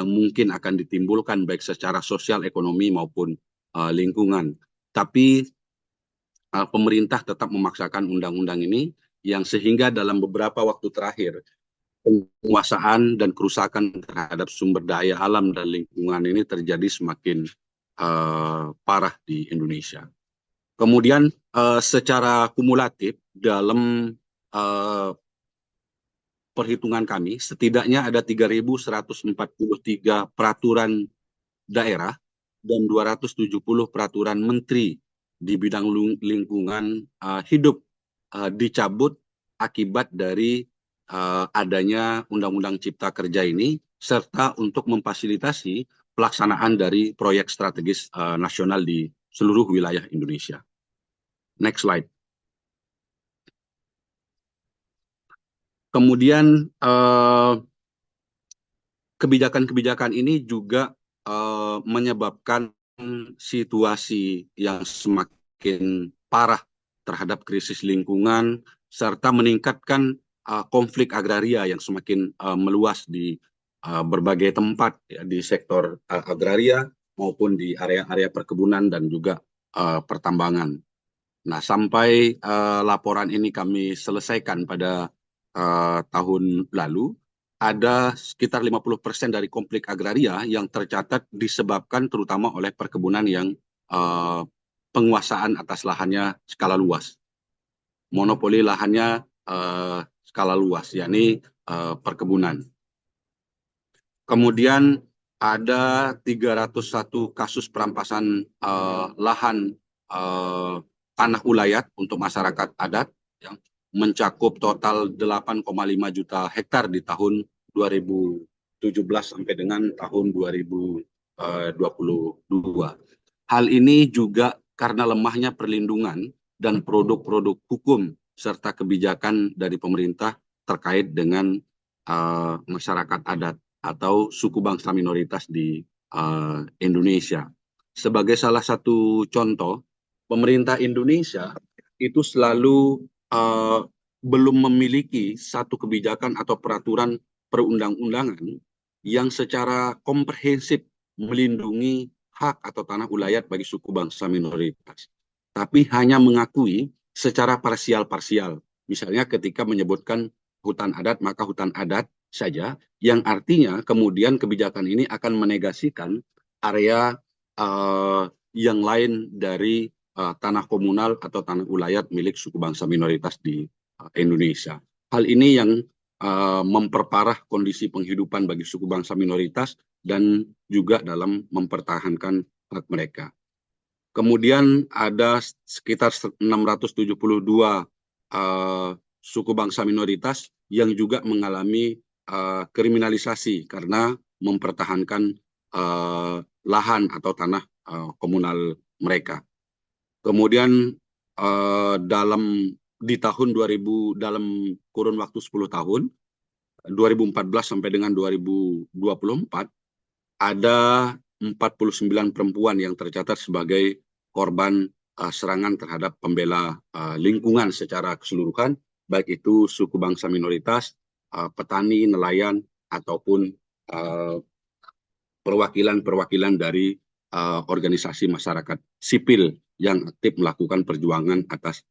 mungkin akan ditimbulkan baik secara sosial, ekonomi maupun lingkungan. Tapi pemerintah tetap memaksakan undang-undang ini yang sehingga dalam beberapa waktu terakhir penguasaan dan kerusakan terhadap sumber daya alam dan lingkungan ini terjadi semakin parah di Indonesia. Kemudian secara kumulatif dalam perhitungan kami setidaknya ada 3.143 peraturan daerah dan 270 peraturan menteri di bidang lingkungan hidup dicabut akibat dari adanya Undang-Undang Cipta Kerja ini serta untuk memfasilitasi pelaksanaan dari proyek strategis nasional di seluruh wilayah Indonesia. Next slide. Kemudian kebijakan-kebijakan ini juga menyebabkan situasi yang semakin parah terhadap krisis lingkungan serta meningkatkan konflik agraria yang semakin meluas di berbagai tempat ya, di sektor agraria maupun di area-area perkebunan dan juga pertambangan. Nah, sampai laporan ini kami selesaikan pada tahun lalu, ada sekitar 50% dari konflik agraria yang tercatat disebabkan terutama oleh perkebunan yang penguasaan atas lahannya skala luas. Monopoli lahannya skala luas, yakni perkebunan. Kemudian ada 301 kasus perampasan lahan tanah ulayat untuk masyarakat adat yang mencakup total 8,5 juta hektar di tahun 2017 sampai dengan tahun 2022. Hal ini juga karena lemahnya perlindungan dan produk-produk hukum serta kebijakan dari pemerintah terkait dengan masyarakat adat atau suku bangsa minoritas di Indonesia. Sebagai salah satu contoh, pemerintah Indonesia itu selalu belum memiliki satu kebijakan atau peraturan perundang-undangan yang secara komprehensif melindungi hak atau tanah ulayat bagi suku bangsa minoritas. Tapi hanya mengakui secara parsial-parsial. Misalnya ketika menyebutkan hutan adat, maka hutan adat saja, yang artinya kemudian kebijakan ini akan menegasikan area yang lain dari tanah komunal atau tanah ulayat milik suku bangsa minoritas di Indonesia. Hal ini yang memperparah kondisi penghidupan bagi suku bangsa minoritas dan juga dalam mempertahankan hak mereka. Kemudian ada sekitar 672 suku bangsa minoritas yang juga mengalami kriminalisasi karena mempertahankan lahan atau tanah komunal mereka. Kemudian di tahun 2000 dalam kurun waktu 10 tahun 2014 sampai dengan 2024 ada 49 perempuan yang tercatat sebagai korban serangan terhadap pembela lingkungan secara keseluruhan, baik itu suku bangsa minoritas, petani, nelayan, ataupun perwakilan-perwakilan dari organisasi masyarakat sipil yang aktif melakukan perjuangan atas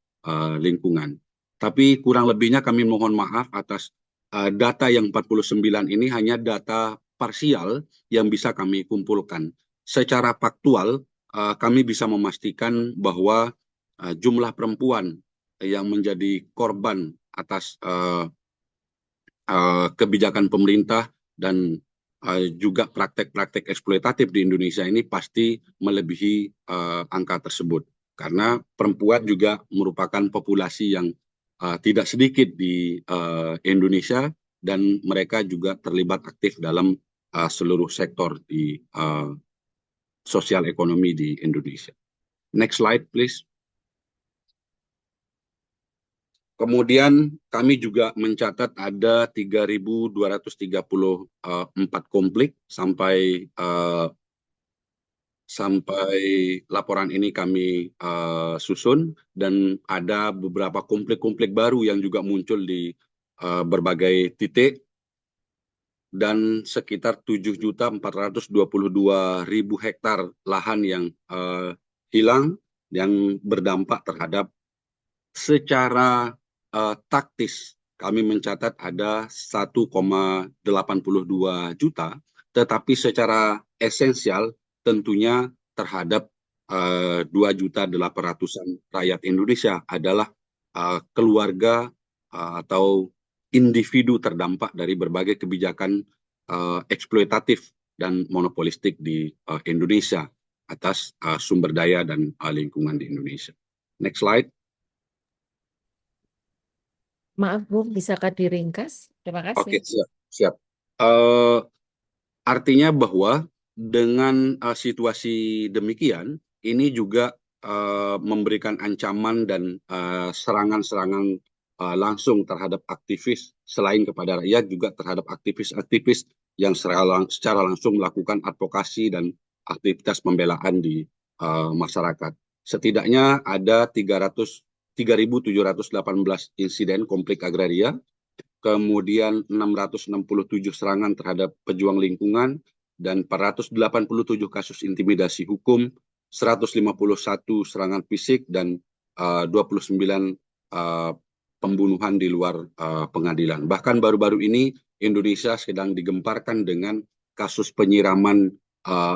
lingkungan. Tapi kurang lebihnya kami mohon maaf atas data yang 49 ini hanya data parsial yang bisa kami kumpulkan. Secara faktual, kami bisa memastikan bahwa jumlah perempuan yang menjadi korban atas kebijakan pemerintah dan juga praktek-praktek eksploitatif di Indonesia ini pasti melebihi angka tersebut. Karena perempuan juga merupakan populasi yang tidak sedikit di Indonesia dan mereka juga terlibat aktif dalam seluruh sektor di sosial ekonomi di Indonesia. Next slide, please. Kemudian kami juga mencatat ada 3.234 konflik sampai laporan ini kami susun, dan ada beberapa konflik-konflik baru yang juga muncul di berbagai titik, dan sekitar 7.422.000 hektar lahan yang hilang yang berdampak terhadap secara taktis. Kami mencatat ada 1,82 juta, tetapi secara esensial tentunya terhadap 2.800.000 rakyat Indonesia adalah keluarga atau individu terdampak dari berbagai kebijakan eksploitatif dan monopolistik di Indonesia atas sumber daya dan lingkungan di Indonesia. Next slide. Maaf, Bung, bisakah diringkas? Terima Oke, kasih. siap. Artinya bahwa dengan situasi demikian, ini juga memberikan ancaman dan serangan-serangan langsung terhadap aktivis, selain kepada rakyat juga terhadap aktivis-aktivis yang secara langsung melakukan advokasi dan aktivitas pembelaan di masyarakat. Setidaknya ada 3.718 insiden konflik agraria, kemudian 667 serangan terhadap pejuang lingkungan, dan 487 kasus intimidasi hukum, 151 serangan fisik, dan 29 pembunuhan di luar pengadilan. Bahkan baru-baru ini Indonesia sedang digemparkan dengan kasus penyiraman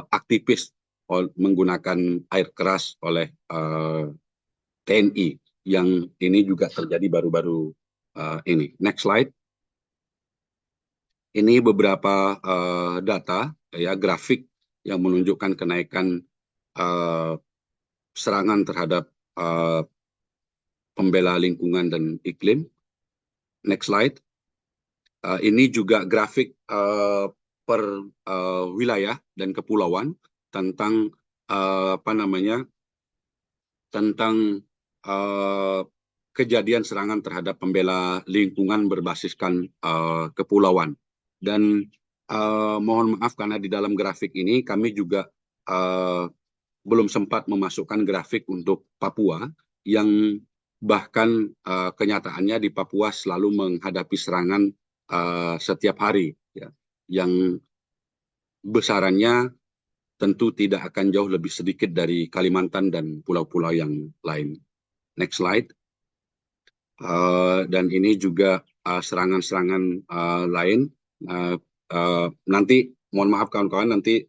aktivis menggunakan air keras oleh TNI, yang ini juga terjadi baru-baru ini. Next slide. Ini beberapa data, ya, grafik yang menunjukkan kenaikan serangan terhadap pembela lingkungan dan iklim. Next slide. Ini juga grafik per wilayah dan kepulauan tentang tentang kejadian serangan terhadap pembela lingkungan berbasiskan kepulauan. Dan mohon maaf karena di dalam grafik ini kami juga belum sempat memasukkan grafik untuk Papua, yang bahkan kenyataannya di Papua selalu menghadapi serangan setiap hari, ya, yang besarannya tentu tidak akan jauh lebih sedikit dari Kalimantan dan pulau-pulau yang lain. Next slide. Dan ini juga serangan-serangan lain. Nanti mohon maaf kawan-kawan, nanti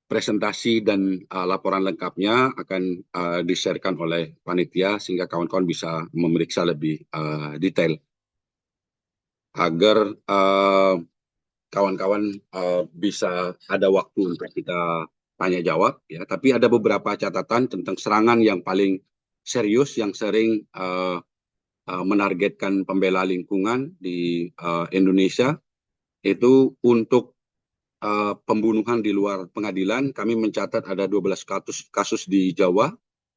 presentasi dan laporan lengkapnya akan di-sharekan oleh panitia sehingga kawan-kawan bisa memeriksa lebih detail agar kawan-kawan bisa ada waktu untuk kita tanya jawab, ya. Tapi ada beberapa catatan tentang serangan yang paling serius yang sering menargetkan pembela lingkungan di Indonesia itu untuk pembunuhan di luar pengadilan. Kami mencatat ada 12 kasus di Jawa,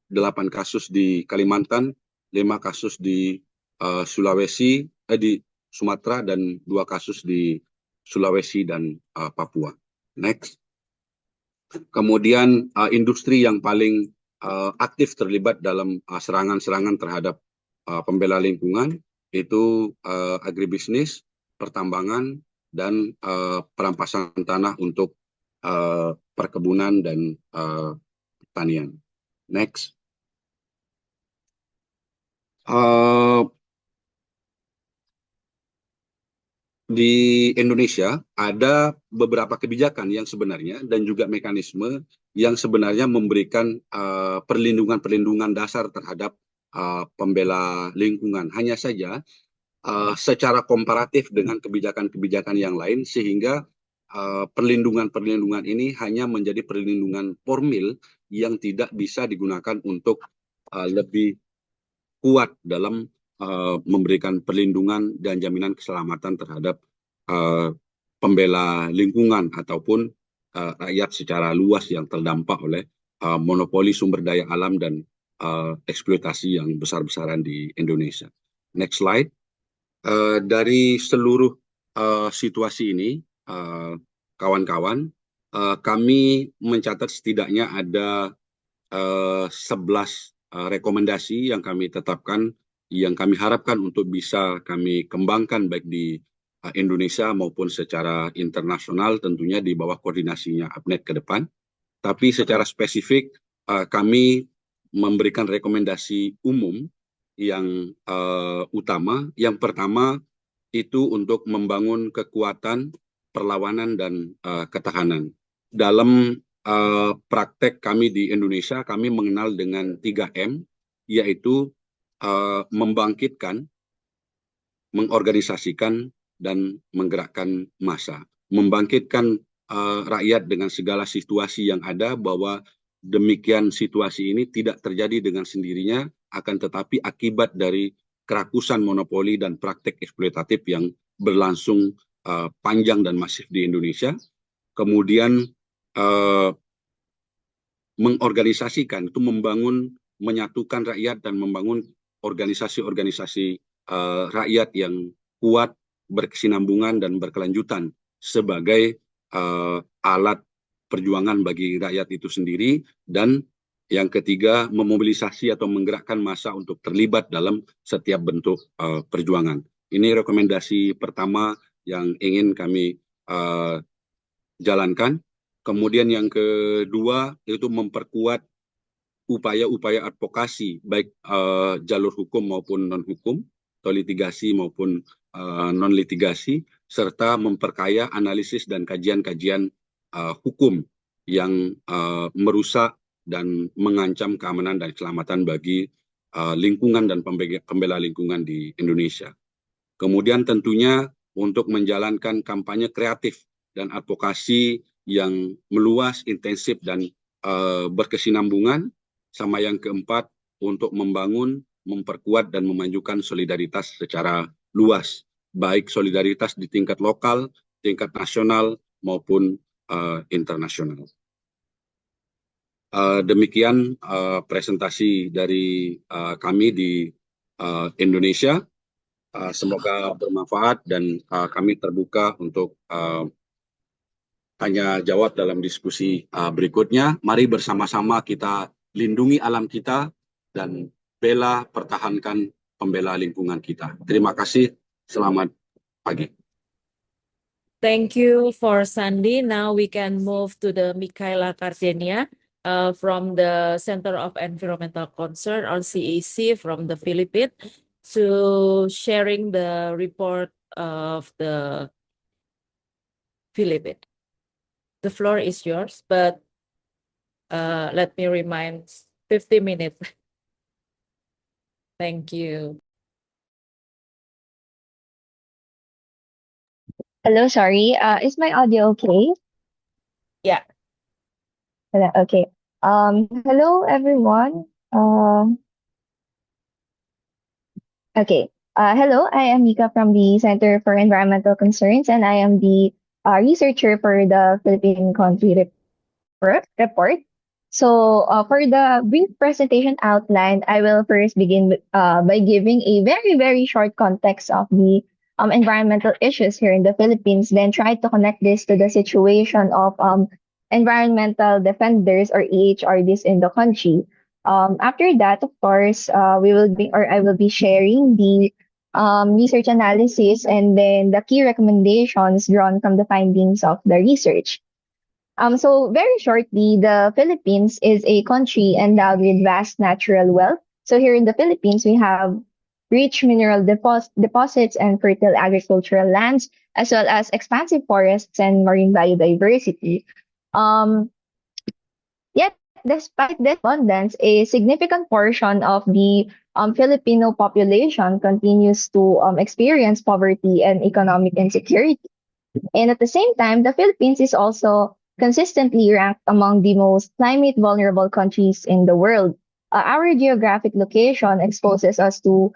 8 kasus di Kalimantan, 5 kasus di Sulawesi, di Sumatera, dan 2 kasus di Sulawesi dan Papua. Next. Kemudian industri yang paling aktif terlibat dalam serangan-serangan terhadap pembela lingkungan itu agribisnis, pertambangan, dan perampasan tanah untuk perkebunan dan pertanian. Next. Di Indonesia ada beberapa kebijakan yang sebenarnya dan juga mekanisme yang sebenarnya memberikan perlindungan-perlindungan dasar terhadap pembela lingkungan. Hanya saja secara komparatif dengan kebijakan-kebijakan yang lain, sehingga perlindungan-perlindungan ini hanya menjadi perlindungan formil yang tidak bisa digunakan untuk lebih kuat dalam memberikan perlindungan dan jaminan keselamatan terhadap pembela lingkungan ataupun rakyat secara luas yang terdampak oleh monopoli sumber daya alam dan eksploitasi yang besar-besaran di Indonesia. Next slide. Dari seluruh situasi ini, kawan-kawan, kami mencatat setidaknya ada 11 rekomendasi yang kami tetapkan, yang kami harapkan untuk bisa kami kembangkan baik di Indonesia maupun secara internasional, tentunya di bawah koordinasinya APNED ke depan. Tapi secara spesifik kami memberikan rekomendasi umum yang utama. Yang pertama itu untuk membangun kekuatan perlawanan dan ketahanan. Dalam praktek kami di Indonesia, kami mengenal dengan 3M, yaitu membangkitkan, mengorganisasikan, dan menggerakkan massa. Membangkitkan rakyat dengan segala situasi yang ada, bahwa demikian situasi ini tidak terjadi dengan sendirinya, akan tetapi akibat dari kerakusan monopoli dan praktek eksploitatif yang berlangsung panjang dan masif di Indonesia. Kemudian mengorganisasikan, itu membangun, menyatukan rakyat dan membangun organisasi-organisasi rakyat yang kuat, berkesinambungan dan berkelanjutan sebagai alat perjuangan bagi rakyat itu sendiri. Dan yang ketiga, memobilisasi atau menggerakkan massa untuk terlibat dalam setiap bentuk perjuangan. Ini rekomendasi pertama yang ingin kami jalankan. Kemudian yang kedua itu memperkuat upaya-upaya advokasi, baik jalur hukum maupun non-hukum, atau litigasi maupun non-litigasi, serta memperkaya analisis dan kajian-kajian hukum yang merusak dan mengancam keamanan dan keselamatan bagi lingkungan dan pembela lingkungan di Indonesia. Kemudian tentunya untuk menjalankan kampanye kreatif dan advokasi yang meluas, intensif, dan berkesinambungan. Sama yang keempat, untuk membangun, memperkuat, dan memajukan solidaritas secara luas, baik solidaritas di tingkat lokal, tingkat nasional, maupun internasional. Demikian presentasi dari kami di Indonesia. Semoga bermanfaat dan kami terbuka untuk tanya jawab dalam diskusi berikutnya. Mari bersama-sama kita lindungi alam kita dan bela, pertahankan pembela lingkungan kita. Terima kasih. Selamat pagi. Thank you for Sandy. Now we can move to the Michaela Cardenia from the Center of Environmental Concern, or CAC, from the Philippines, to sharing the report of the Philippines. The floor is yours, but let me remind 50 minutes. Thank you. Hello, sorry. Is my audio okay? Yeah. Okay. Hello everyone. Okay. Hello, I am Mika from the Center for Environmental Concerns, and I am the researcher for the Philippine Country report. So, for the brief presentation outline, I will first begin by giving a very, very short context of the environmental issues here in the Philippines, then try to connect this to the situation of environmental defenders or EHRDs in the country. After that, of course, I will be sharing the research analysis and then the key recommendations drawn from the findings of the research. So very shortly, the Philippines is a country endowed with vast natural wealth. So here in the Philippines, we have rich mineral deposits and fertile agricultural lands, as well as expansive forests and marine biodiversity. Um, Yet, despite this abundance, a significant portion of the Filipino population continues to experience poverty and economic insecurity. And at the same time, the Philippines is also consistently ranked among the most climate vulnerable countries in the world. Our geographic location exposes us to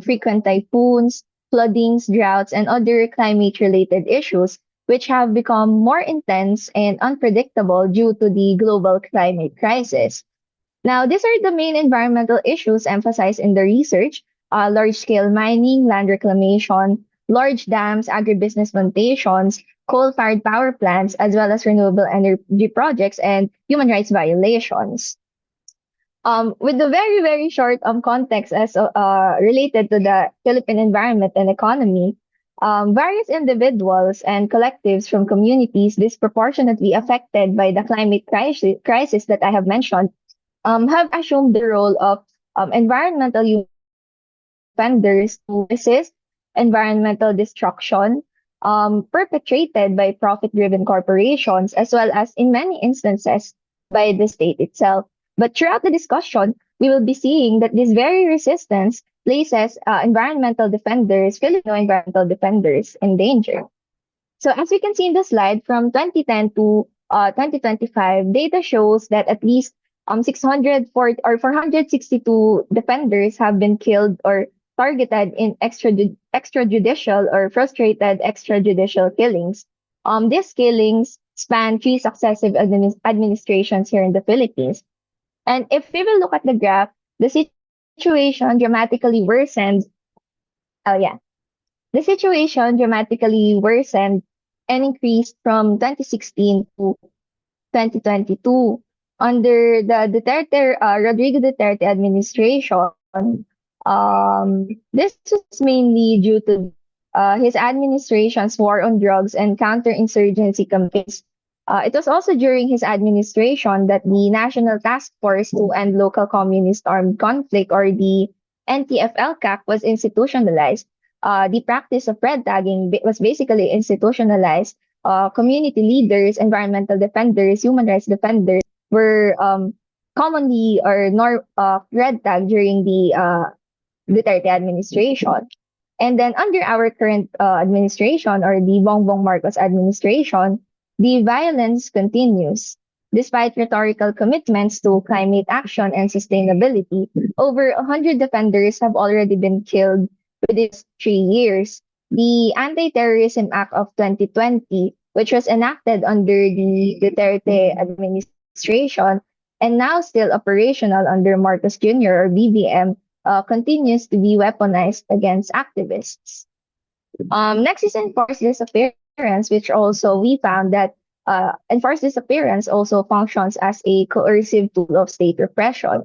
frequent typhoons, floodings, droughts, and other climate related issues, which have become more intense and unpredictable due to the global climate crisis. Now, these are the main environmental issues emphasized in the research: large scale mining, land reclamation, large dams, agribusiness plantations, coal fired power plants, as well as renewable energy projects and human rights violations. With the very, very short context as related to the Philippine environment and economy, various individuals and collectives from communities disproportionately affected by the climate crisis that I have mentioned have assumed the role of environmental human rights defenders to resist environmental destruction perpetrated by profit driven corporations, as well as, in many instances, by the state itself. But throughout the discussion, we will be seeing that this very resistance places Filipino environmental defenders, in danger. So as we can see in the slide, from 2010 to 2025, data shows that at least 640 or 462 defenders have been killed or targeted in extrajudicial or frustrated extrajudicial killings. These killings span three successive administrations here in the Philippines. And if we will look at the graph, the situation dramatically worsened. Oh yeah, the situation dramatically worsened and increased from 2016 to 2022 under the Rodrigo Duterte administration. This was mainly due to his administration's war on drugs and counterinsurgency campaigns. It was also during his administration that the National Task Force to End Local Communist Armed Conflict, or the NTFL-CAC, was institutionalized. The practice of red tagging was basically institutionalized. Community leaders, environmental defenders, human rights defenders were commonly red tagged during the Duterte administration. And then under our current administration, or the Bongbong Marcos administration, the violence continues. Despite rhetorical commitments to climate action and sustainability, over 100 defenders have already been killed within 3 years. The Anti-Terrorism Act of 2020, which was enacted under the Duterte administration and now still operational under Marcos Jr. or BBM, continues to be weaponized against activists. Next is enforced disappearance, which also we found that enforced disappearance also functions as a coercive tool of state repression.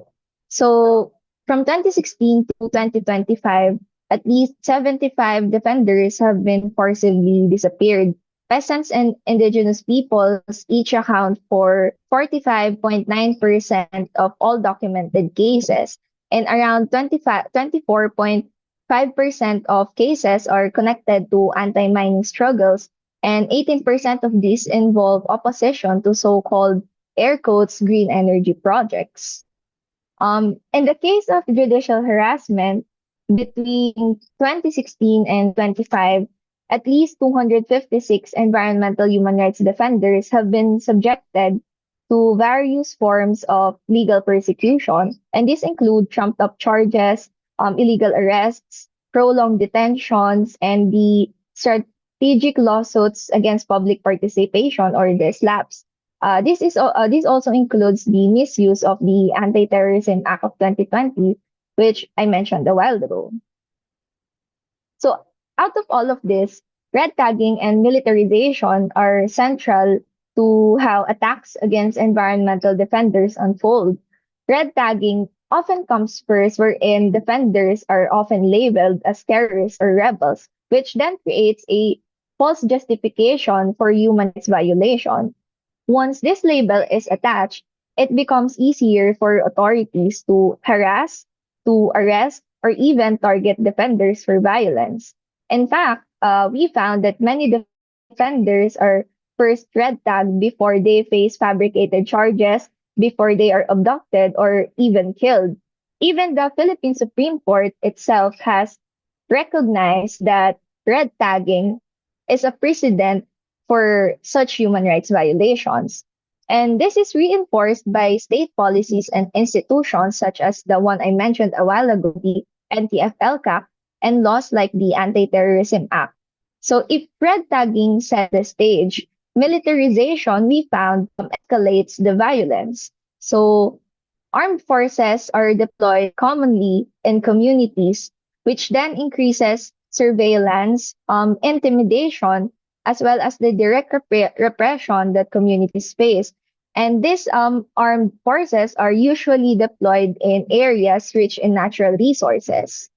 So from 2016 to 2025, at least 75 defenders have been forcibly disappeared. Peasants and indigenous peoples each account for 45.9% of all documented cases, and around 24.5% of cases are connected to anti-mining struggles, and 18% of these involve opposition to so-called air quotes green energy projects. In the case of judicial harassment, between 2016 and 25, at least 256 environmental human rights defenders have been subjected to various forms of legal persecution, and these include trumped up charges, illegal arrests, prolonged detentions, and the strategic lawsuits against public participation or the SLAPs. This also includes the misuse of the Anti-Terrorism Act of 2020, which I mentioned a while ago. So, out of all of this, red tagging and militarization are central to how attacks against environmental defenders unfold. Red tagging often comes first, wherein defenders are often labeled as terrorists or rebels, which then creates a false justification for human rights violation. Once this label is attached, it becomes easier for authorities to harass, to arrest, or even target defenders for violence. In fact, we found that many defenders are first red tagged before they face fabricated charges, before they are abducted or even killed. Even the Philippine Supreme Court itself has recognized that red tagging is a precedent for such human rights violations. And this is reinforced by state policies and institutions such as the one I mentioned a while ago, the NTF-LCAC, and laws like the Anti-Terrorism Act. So if red tagging set the stage, militarization, we found, escalates the violence. So armed forces are deployed commonly in communities, which then increases surveillance, intimidation, as well as the direct repression that communities face. And these armed forces are usually deployed in areas rich in natural resources.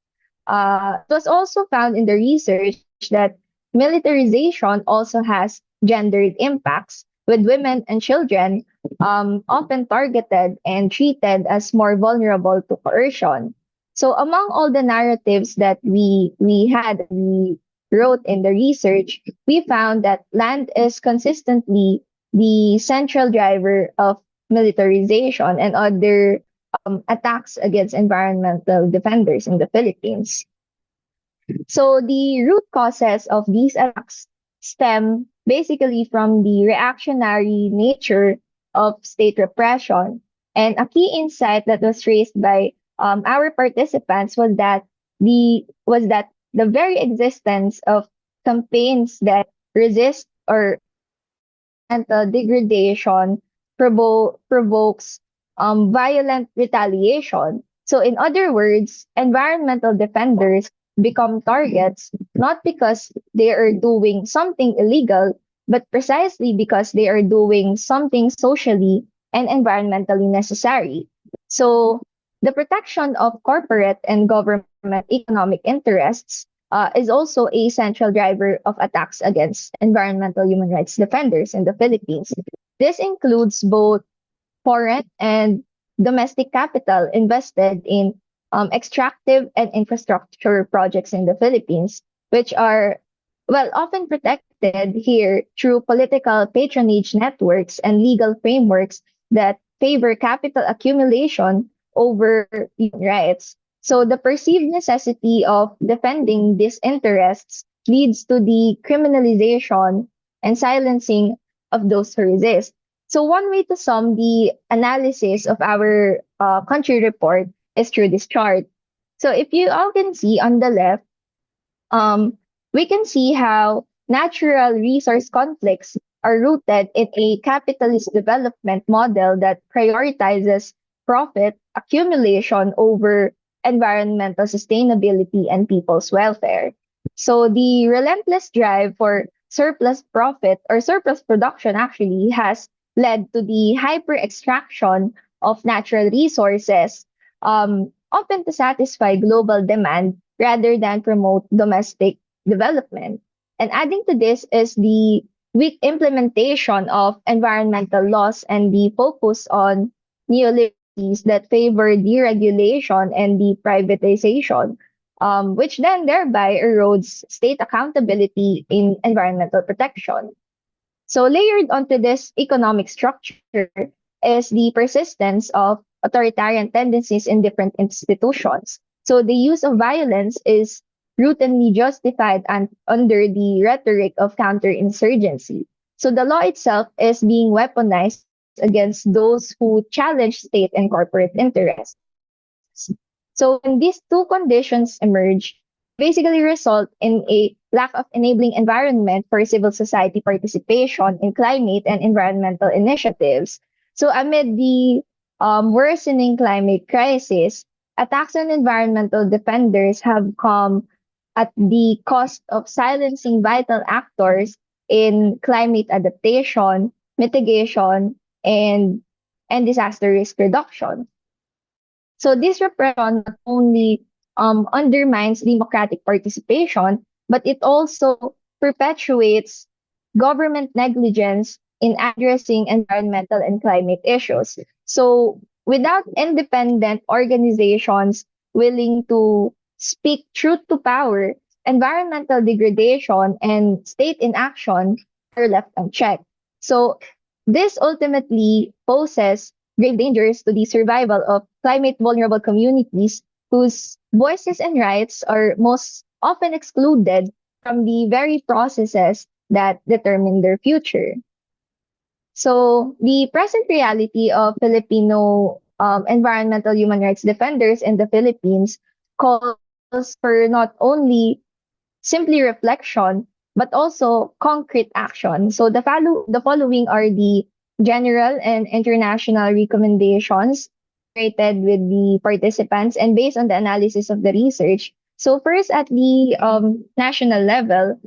It was also found in the research that militarization also has gendered impacts, with women and children often targeted and treated as more vulnerable to coercion. So among all the narratives that we wrote in the research, we found that land is consistently the central driver of militarization and other attacks against environmental defenders in the Philippines. So the root causes of these attacks stem basically from the reactionary nature of state repression. And a key insight that was raised by our participants was that the very existence of campaigns that resist or environmental degradation provokes violent retaliation. So, in other words, environmental defenders become targets not because they are doing something illegal, but precisely because they are doing something socially and environmentally necessary. So, the protection of corporate and government economic interests is also a central driver of attacks against environmental human rights defenders in the Philippines. This includes both foreign and domestic capital invested in extractive and infrastructure projects in the Philippines, which are, well, often protected here through political patronage networks and legal frameworks that favor capital accumulation over human rights. So the perceived necessity of defending these interests leads to the criminalization and silencing of those who resist. So one way to sum the analysis of our country report is through this chart. So if you all can see on the left, we can see how natural resource conflicts are rooted in a capitalist development model that prioritizes profit accumulation over environmental sustainability and people's welfare. So the relentless drive for surplus profit or surplus production actually has led to the hyper extraction of natural resources, often to satisfy global demand rather than promote domestic development. And adding to this is the weak implementation of environmental laws and the focus on neoliberalism that favor deregulation and the privatization, which then thereby erodes state accountability in environmental protection. So layered onto this economic structure is the persistence of authoritarian tendencies in different institutions. So the use of violence is routinely justified and under the rhetoric of counterinsurgency. So the law itself is being weaponized against those who challenge state and corporate interests. So when these two conditions emerge, basically result in a lack of enabling environment for civil society participation in climate and environmental initiatives. So amid the worsening climate crisis, attacks on environmental defenders have come at the cost of silencing vital actors in climate adaptation, mitigation, and disaster risk reduction. So this repression not only undermines democratic participation, but it also perpetuates government negligence in addressing environmental and climate issues. So without independent organizations willing to speak truth to power, environmental degradation and state inaction are left unchecked. So this ultimately poses grave dangers to the survival of climate vulnerable communities whose voices and rights are most often excluded from the very processes that determine their future. So, the present reality of Filipino environmental human rights defenders in the Philippines calls for not only simply reflection, but also concrete action. So the following are the general and international recommendations rated with the participants and based on the analysis of the research. So first at the national level,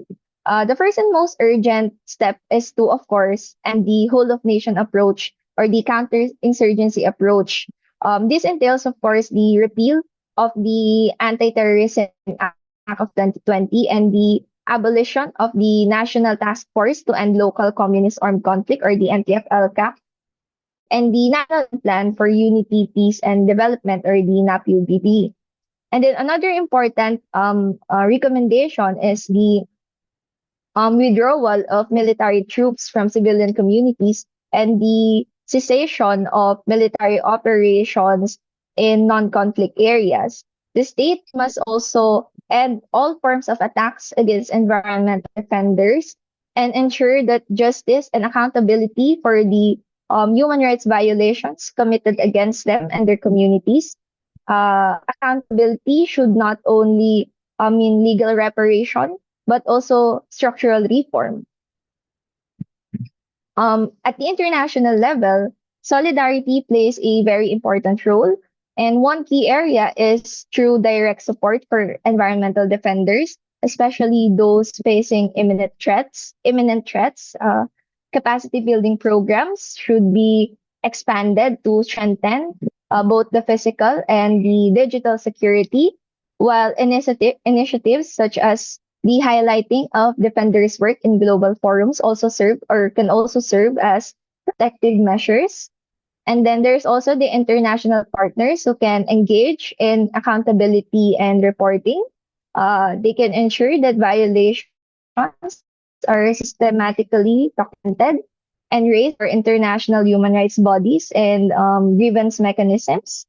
the first and most urgent step is to, of course, end the whole of nation approach or the counterinsurgency approach. This entails, of course, the repeal of the Anti-Terrorism Act of 2020 and the abolition of the National Task Force to End Local Communist Armed Conflict or the NTF-LCAC and the National Plan for Unity, Peace and Development or the NAPUBD. And then another important recommendation is the withdrawal of military troops from civilian communities and the cessation of military operations in non-conflict areas. The state must also end all forms of attacks against environmental defenders and ensure that justice and accountability for the human rights violations committed against them and their communities. Accountability should not only mean legal reparation, but also structural reform. At the international level, solidarity plays a very important role. And one key area is through direct support for environmental defenders, especially those facing imminent threats. Capacity building programs should be expanded to strengthen both the physical and the digital security, while initiatives such as the highlighting of defenders' work in global forums also serve or can also serve as protective measures. And then there's also the international partners who can engage in accountability and reporting. They can ensure that violations are systematically documented and raised for international human rights bodies and grievance mechanisms.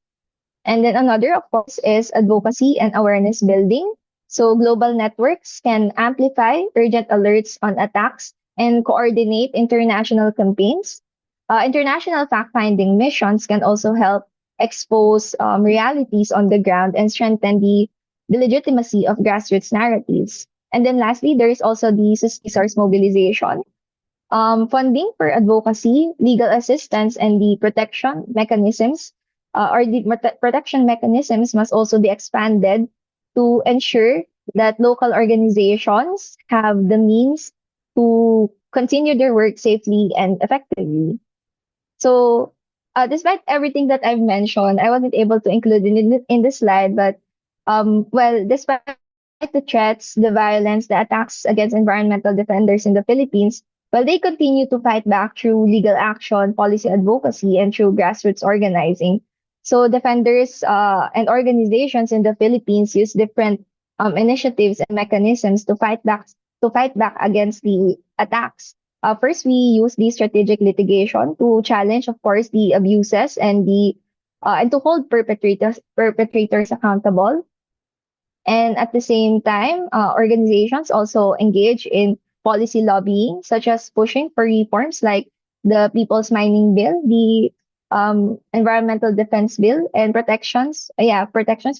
And then another, of course, is advocacy and awareness building. So global networks can amplify urgent alerts on attacks and coordinate international campaigns. International fact-finding missions can also help expose realities on the ground and strengthen the legitimacy of grassroots narratives. And then lastly, there is also the resource mobilization. Funding for advocacy, legal assistance, and the protection mechanisms protection mechanisms must also be expanded to ensure that local organizations have the means to continue their work safely and effectively. So, despite everything that I've mentioned, I wasn't able to include in the slide, but despite the threats, the violence, the attacks against environmental defenders in the Philippines, they continue to fight back through legal action, policy advocacy, and through grassroots organizing. So defenders and organizations in the Philippines use different initiatives and mechanisms to fight back against the attacks. First, we use the strategic litigation to challenge, of course, the abuses and to hold perpetrators accountable. And at the same time, organizations also engage in policy lobbying, such as pushing for reforms like the People's Mining Bill, the Environmental Defense Bill, and protections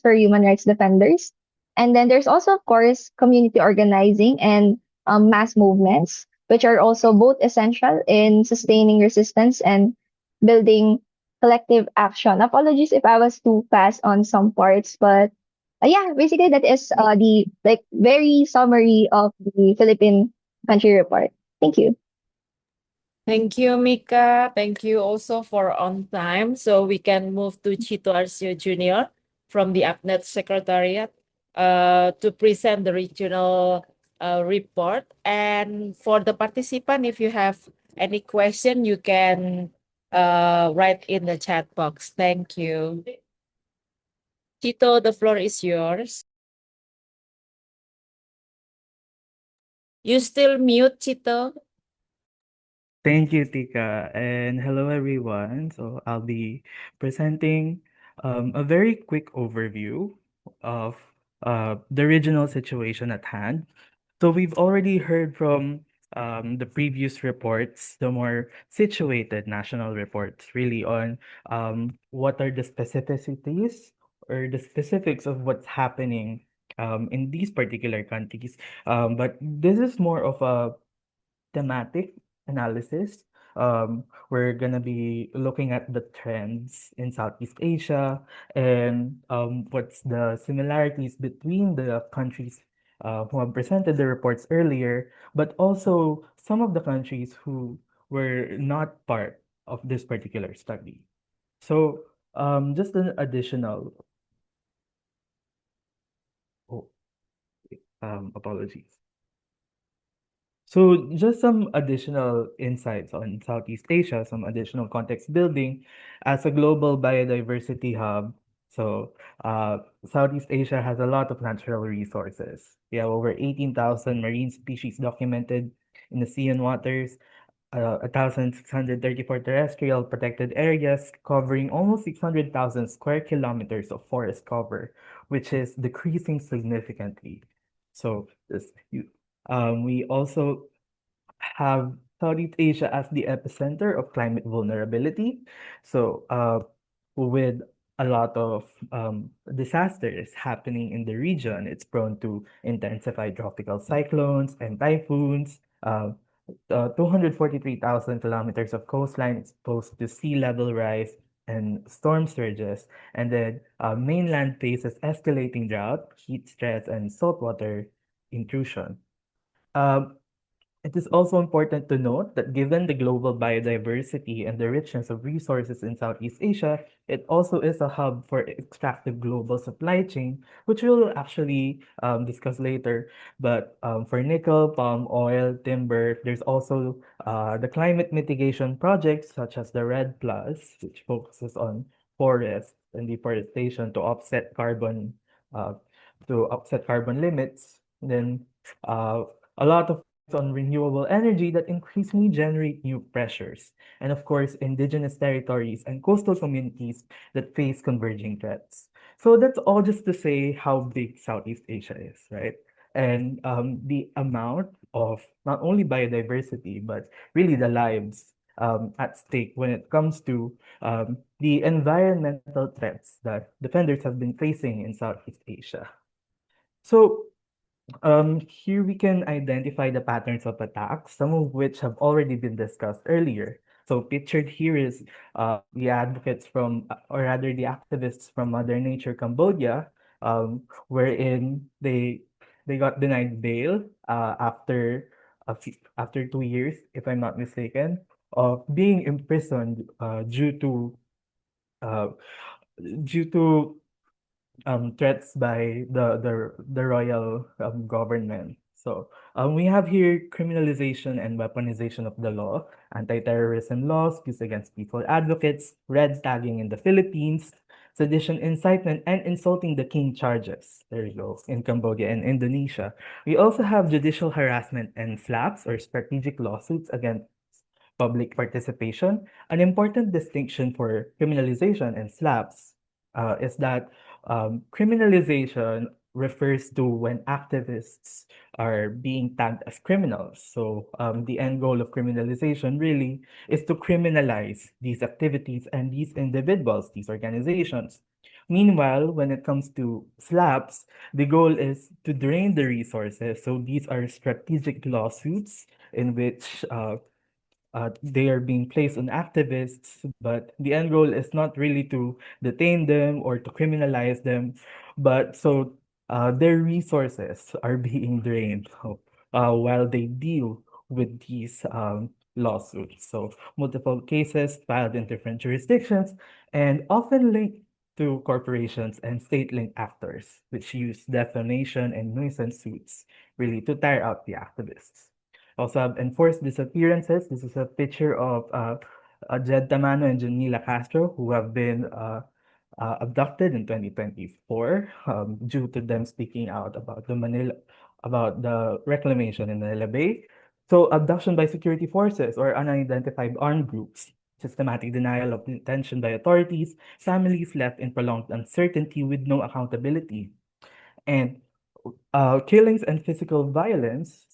for human rights defenders. And then there's also, of course, community organizing and mass movements, which are also both essential in sustaining resistance and building collective action. Apologies if I was too fast on some parts, but yeah, basically that is the like very summary of the Philippine country report. Thank you. Thank you, Mika. Thank you also for on time. So we can move to Chito Arcio Jr. from the APNED Secretariat to present the regional report. And for the participant, if you have any question, you can write in the chat box. Thank you. Chito, the floor is yours. You still mute, Chito? Thank you, Tika, and hello everyone. So I'll be presenting a very quick overview of the regional situation at hand. So we've already heard from the previous reports, the more situated national reports, really on what are the specificities or the specifics of what's happening in these particular countries. But this is more of a thematic analysis. We're gonna be looking at the trends in Southeast Asia and what's the similarities between the countries who have presented the reports earlier, but also some of the countries who were not part of this particular study. So just an additional, oh, apologies. So just some additional insights on Southeast Asia, some additional context building as a global biodiversity hub. So Southeast Asia has a lot of natural resources. We have over 18,000 marine species documented in the sea and waters, 1,634 terrestrial protected areas covering almost 600,000 square kilometers of forest cover, which is decreasing significantly. So we also have Southeast Asia as the epicenter of climate vulnerability. So, with a lot of disasters happening in the region, it's prone to intensified tropical cyclones and typhoons. 243,000 kilometers of coastline exposed to sea level rise and storm surges. And then mainland faces escalating drought, heat stress, and saltwater intrusion. Um, it is also important to note that given the global biodiversity and the richness of resources in Southeast Asia, it also is a hub for extractive global supply chain, which we'll actually discuss later. But for nickel, palm oil, timber, there's also the climate mitigation projects such as the RED Plus, which focuses on forests and deforestation uh, to offset carbon limits. Then a lot of on renewable energy that increasingly generate new pressures, and of course, indigenous territories and coastal communities that face converging threats. So that's all just to say how big Southeast Asia is, right? And the amount of not only biodiversity, but really the lives at stake when it comes to the environmental threats that defenders have been facing in Southeast Asia. So here we can identify the patterns of attacks, some of which have already been discussed earlier. So pictured here is the advocates from, or rather the activists from Mother Nature Cambodia, wherein they got denied bail after 2 years, if I'm not mistaken, of being imprisoned uh, due to threats by the royal government. So we have here criminalization and weaponization of the law, anti-terrorism laws used against peaceful advocates, red tagging in the Philippines, sedition incitement, and insulting the king charges. There you go, in Cambodia and Indonesia. We also have judicial harassment and slaps or strategic lawsuits against public participation. An important distinction for criminalization and slaps is that criminalization refers to when activists are being tagged as criminals. So the end goal of criminalization really is to criminalize these activities and these individuals, these organizations. Meanwhile, when it comes to SLAPs, the goal is to drain the resources. So these are strategic lawsuits in which they are being placed on activists, but the end goal is not really to detain them or to criminalize them, but so their resources are being drained while they deal with these lawsuits. So multiple cases filed in different jurisdictions and often linked to corporations and state-linked actors, which use defamation and nuisance suits really to tire out the activists. Also have enforced disappearances. This is a picture of Jed Tamano and Janila Castro, who have been abducted in 2024 due to them speaking out about about the reclamation in Manila Bay. So abduction by security forces or unidentified armed groups, systematic denial of detention by authorities, families left in prolonged uncertainty with no accountability. And killings and physical violence,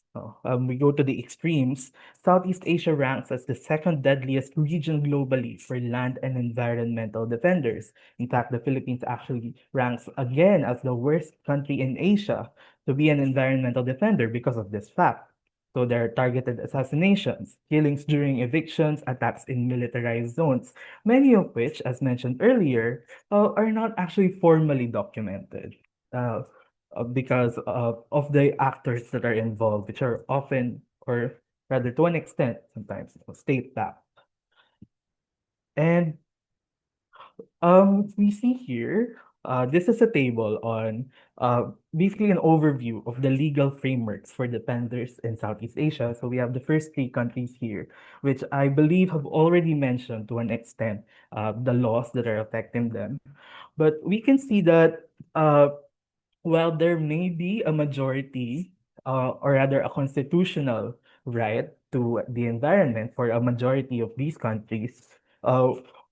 we go to the extremes. Southeast Asia ranks as the second deadliest region globally for land and environmental defenders. In fact, the Philippines actually ranks again as the worst country in Asia to be an environmental defender because of this fact. So there are targeted assassinations, killings during evictions, attacks in militarized zones, many of which, as mentioned earlier, are not actually formally documented. Because of the actors that are involved, which are often, or rather to an extent, sometimes state-backed. And we see here, this is a table on basically an overview of the legal frameworks for defenders in Southeast Asia. So we have the first three countries here, which I believe have already mentioned to an extent the laws that are affecting them. But we can see that while there may be a majority, or rather a constitutional right to the environment for a majority of these countries,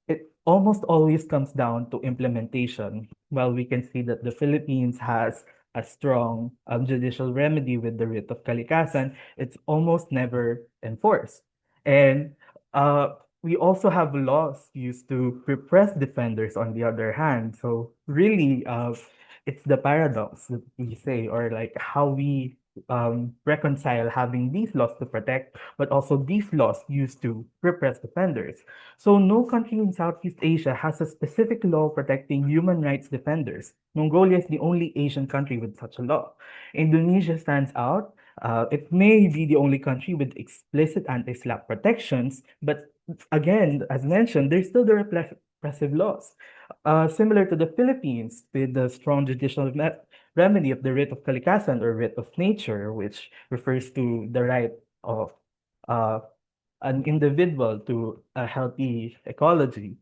it almost always comes down to implementation. While we can see that the Philippines has a strong judicial remedy with the writ of kalikasan, it's almost never enforced. And we also have laws used to repress defenders on the other hand. So really, it's the paradox that we say, or like how we reconcile having these laws to protect, but also these laws used to repress defenders. So no country in Southeast Asia has a specific law protecting human rights defenders. Mongolia is the only Asian country with such a law. Indonesia stands out. It may be the only country with explicit anti-SLAPP protections, but again, as mentioned, there's still the repressive laws. Similar to the Philippines, with the strong judicial remedy of the writ of kalikasan or writ of nature, which refers to the right of uh, an individual to a healthy ecology,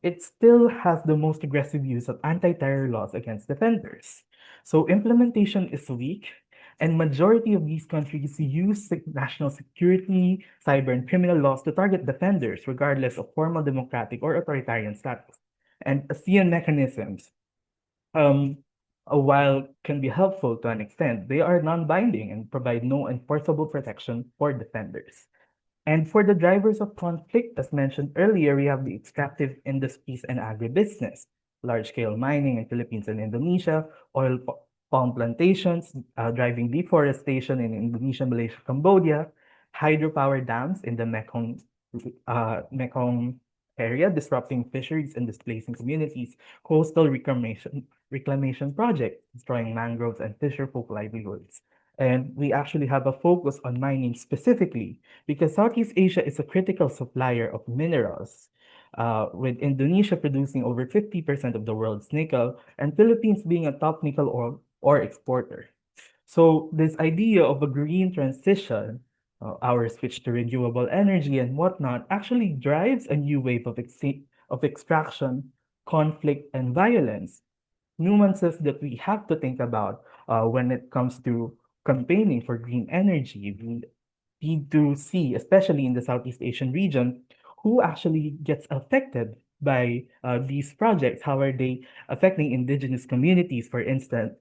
it still has the most aggressive use of anti-terror laws against defenders. So implementation is weak, and majority of these countries use national security, cyber, and criminal laws to target defenders, regardless of formal democratic or authoritarian status. And ASEAN mechanisms, while can be helpful to an extent, they are non-binding and provide no enforceable protection for defenders. And for the drivers of conflict, as mentioned earlier, we have the extractive industries and agribusiness, large-scale mining in Philippines and Indonesia, oil palm plantations, driving deforestation in Indonesia, Malaysia, Cambodia, hydropower dams in the Mekong area, disrupting fisheries and displacing communities, coastal reclamation projects, destroying mangroves and fisherfolk livelihoods. And we actually have a focus on mining specifically because Southeast Asia is a critical supplier of minerals, with Indonesia producing over 50% of the world's nickel and Philippines being a top nickel ore exporter. So this idea of a green transition, our switch to renewable energy and whatnot, actually drives a new wave of extraction, conflict, and violence. Nuances that we have to think about when it comes to campaigning for green energy. We need to see, especially in the Southeast Asian region, who actually gets affected by these projects. How are they affecting indigenous communities, for instance?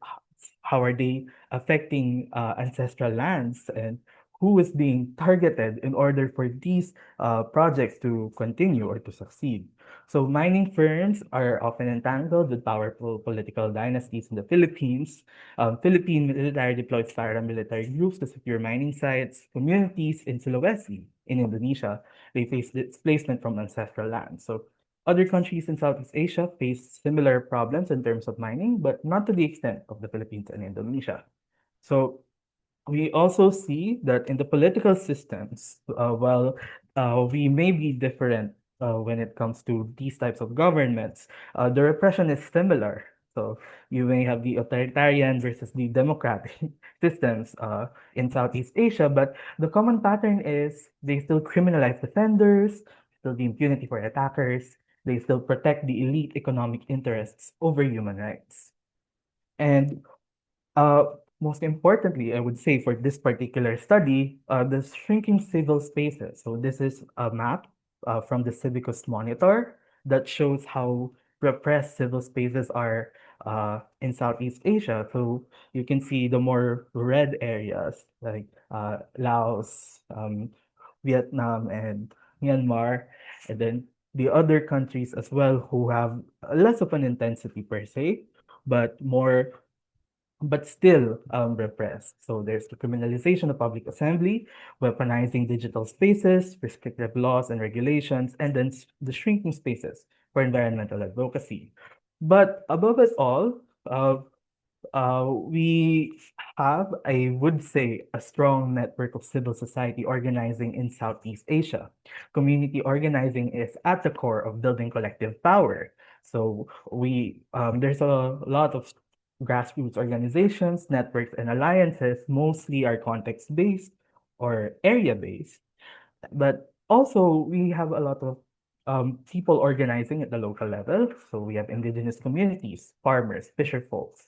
How are they affecting ancestral lands? And who is being targeted in order for these projects to continue or to succeed. So mining firms are often entangled with powerful political dynasties in the Philippines. Philippine military deploys paramilitary groups to secure mining sites. Communities in Sulawesi, in Indonesia, they face displacement from ancestral lands. So other countries in Southeast Asia face similar problems in terms of mining, but not to the extent of the Philippines and Indonesia. So we also see that in the political systems, while we may be different when it comes to these types of governments, the repression is similar. So you may have the authoritarian versus the democratic systems in Southeast Asia, but the common pattern is they still criminalize defenders, still the impunity for attackers, they still protect the elite economic interests over human rights. And most importantly, I would say for this particular study, the shrinking civil spaces. So this is a map from the Civicus Monitor that shows how repressed civil spaces are in Southeast Asia. So you can see the more red areas like Laos, Vietnam, and Myanmar, and then the other countries as well who have less of an intensity per se, but more but still repressed. So there's the criminalization of public assembly, weaponizing digital spaces, restrictive laws and regulations, and then the shrinking spaces for environmental advocacy. But above it all, we have, I would say, a strong network of civil society organizing in Southeast Asia. Community organizing is at the core of building collective power. So there's a lot of grassroots organizations, networks, and alliances. Mostly are context-based or area-based, but also we have a lot of people organizing at the local level. So we have indigenous communities, farmers, fisher folks,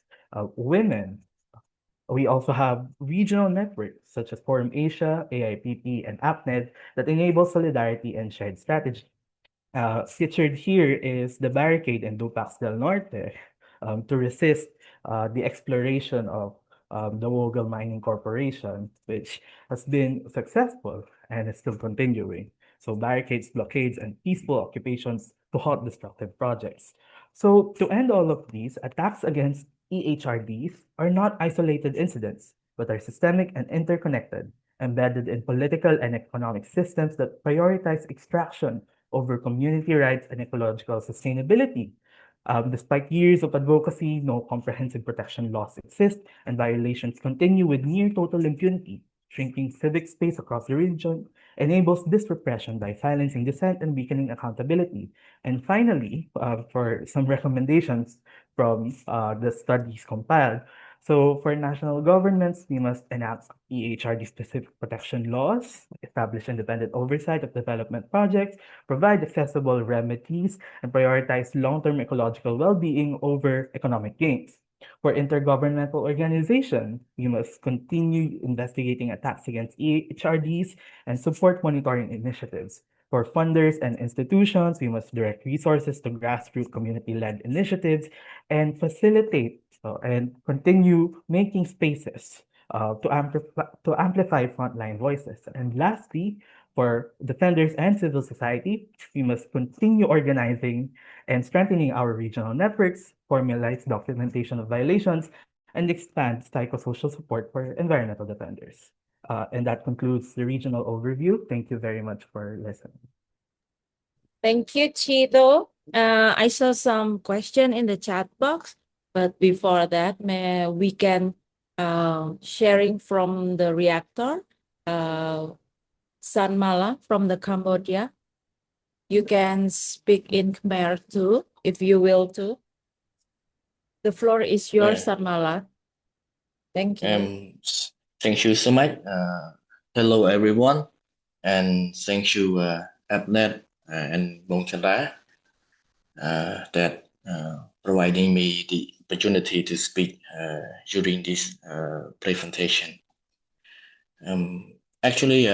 women. We also have regional networks such as Forum Asia, AIPP, and APNED that enable solidarity and shared strategy. Featured here is the barricade in Dupax del Norte to resist the exploration of the Vogel Mining Corporation, which has been successful and is still continuing. So barricades, blockades, and peaceful occupations to halt destructive projects. So to end all of these, attacks against EHRDs are not isolated incidents, but are systemic and interconnected, embedded in political and economic systems that prioritize extraction over community rights and ecological sustainability. Despite years of advocacy, no comprehensive protection laws exist, and violations continue with near total impunity. Shrinking civic space across the region enables this repression by silencing dissent and weakening accountability. And finally, for some recommendations from the studies compiled, so for national governments, we must enact EHRD-specific protection laws, establish independent oversight of development projects, provide accessible remedies, and prioritize long-term ecological well-being over economic gains. For intergovernmental organization, we must continue investigating attacks against EHRDs and support monitoring initiatives. For funders and institutions, we must direct resources to grassroots community-led initiatives and facilitate and continue making spaces to amplify frontline voices. And lastly, for defenders and civil society, we must continue organizing and strengthening our regional networks, formalize documentation of violations, and expand psychosocial support for environmental defenders. And that concludes the regional overview. Thank you very much for listening. Thank you, Chito. I saw some question in the chat box, but before that, we can sharing from the reactor, San Mala from the Cambodia. You can speak in Khmer too, if you will too. The floor is yours, San Mala. Thank you. Thank you so much. Hello, everyone, and thank you, APNED and Bong Chandra, that providing me the opportunity to speak during this presentation. Actually,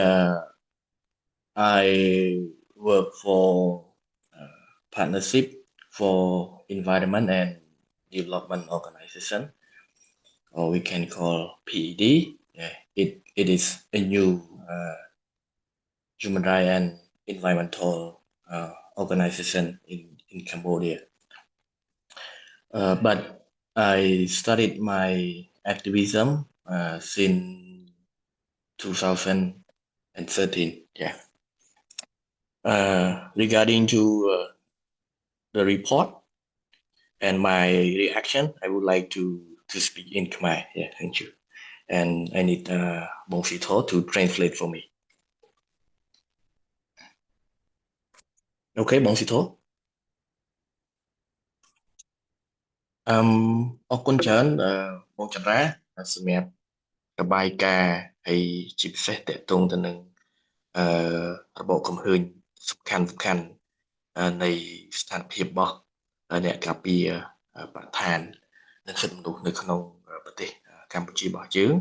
I work for Partnership for Environment and Development Organization, or we can call PED. it is a new human rights and environmental organization in Cambodia. But I started my activism since 2013. Yeah. Regarding to the report and my reaction, I would like to speak in Khmer. Yeah, thank you. And I need Bong Sitho to translate for me. Okay, Bong Sitho. អរគុណច្រើនបងចន្ទរាសម្រាប់របាយការណ៍ហើយជាពិសេសតកតងទៅនឹងរបបកំហើញសំខាន់នៃស្ថានភាពរបស់អ្នកការពារបរិស្ថាននិងសិទ្ធិមនុស្សនៅក្នុងប្រទេសកម្ពុជារបស់យើង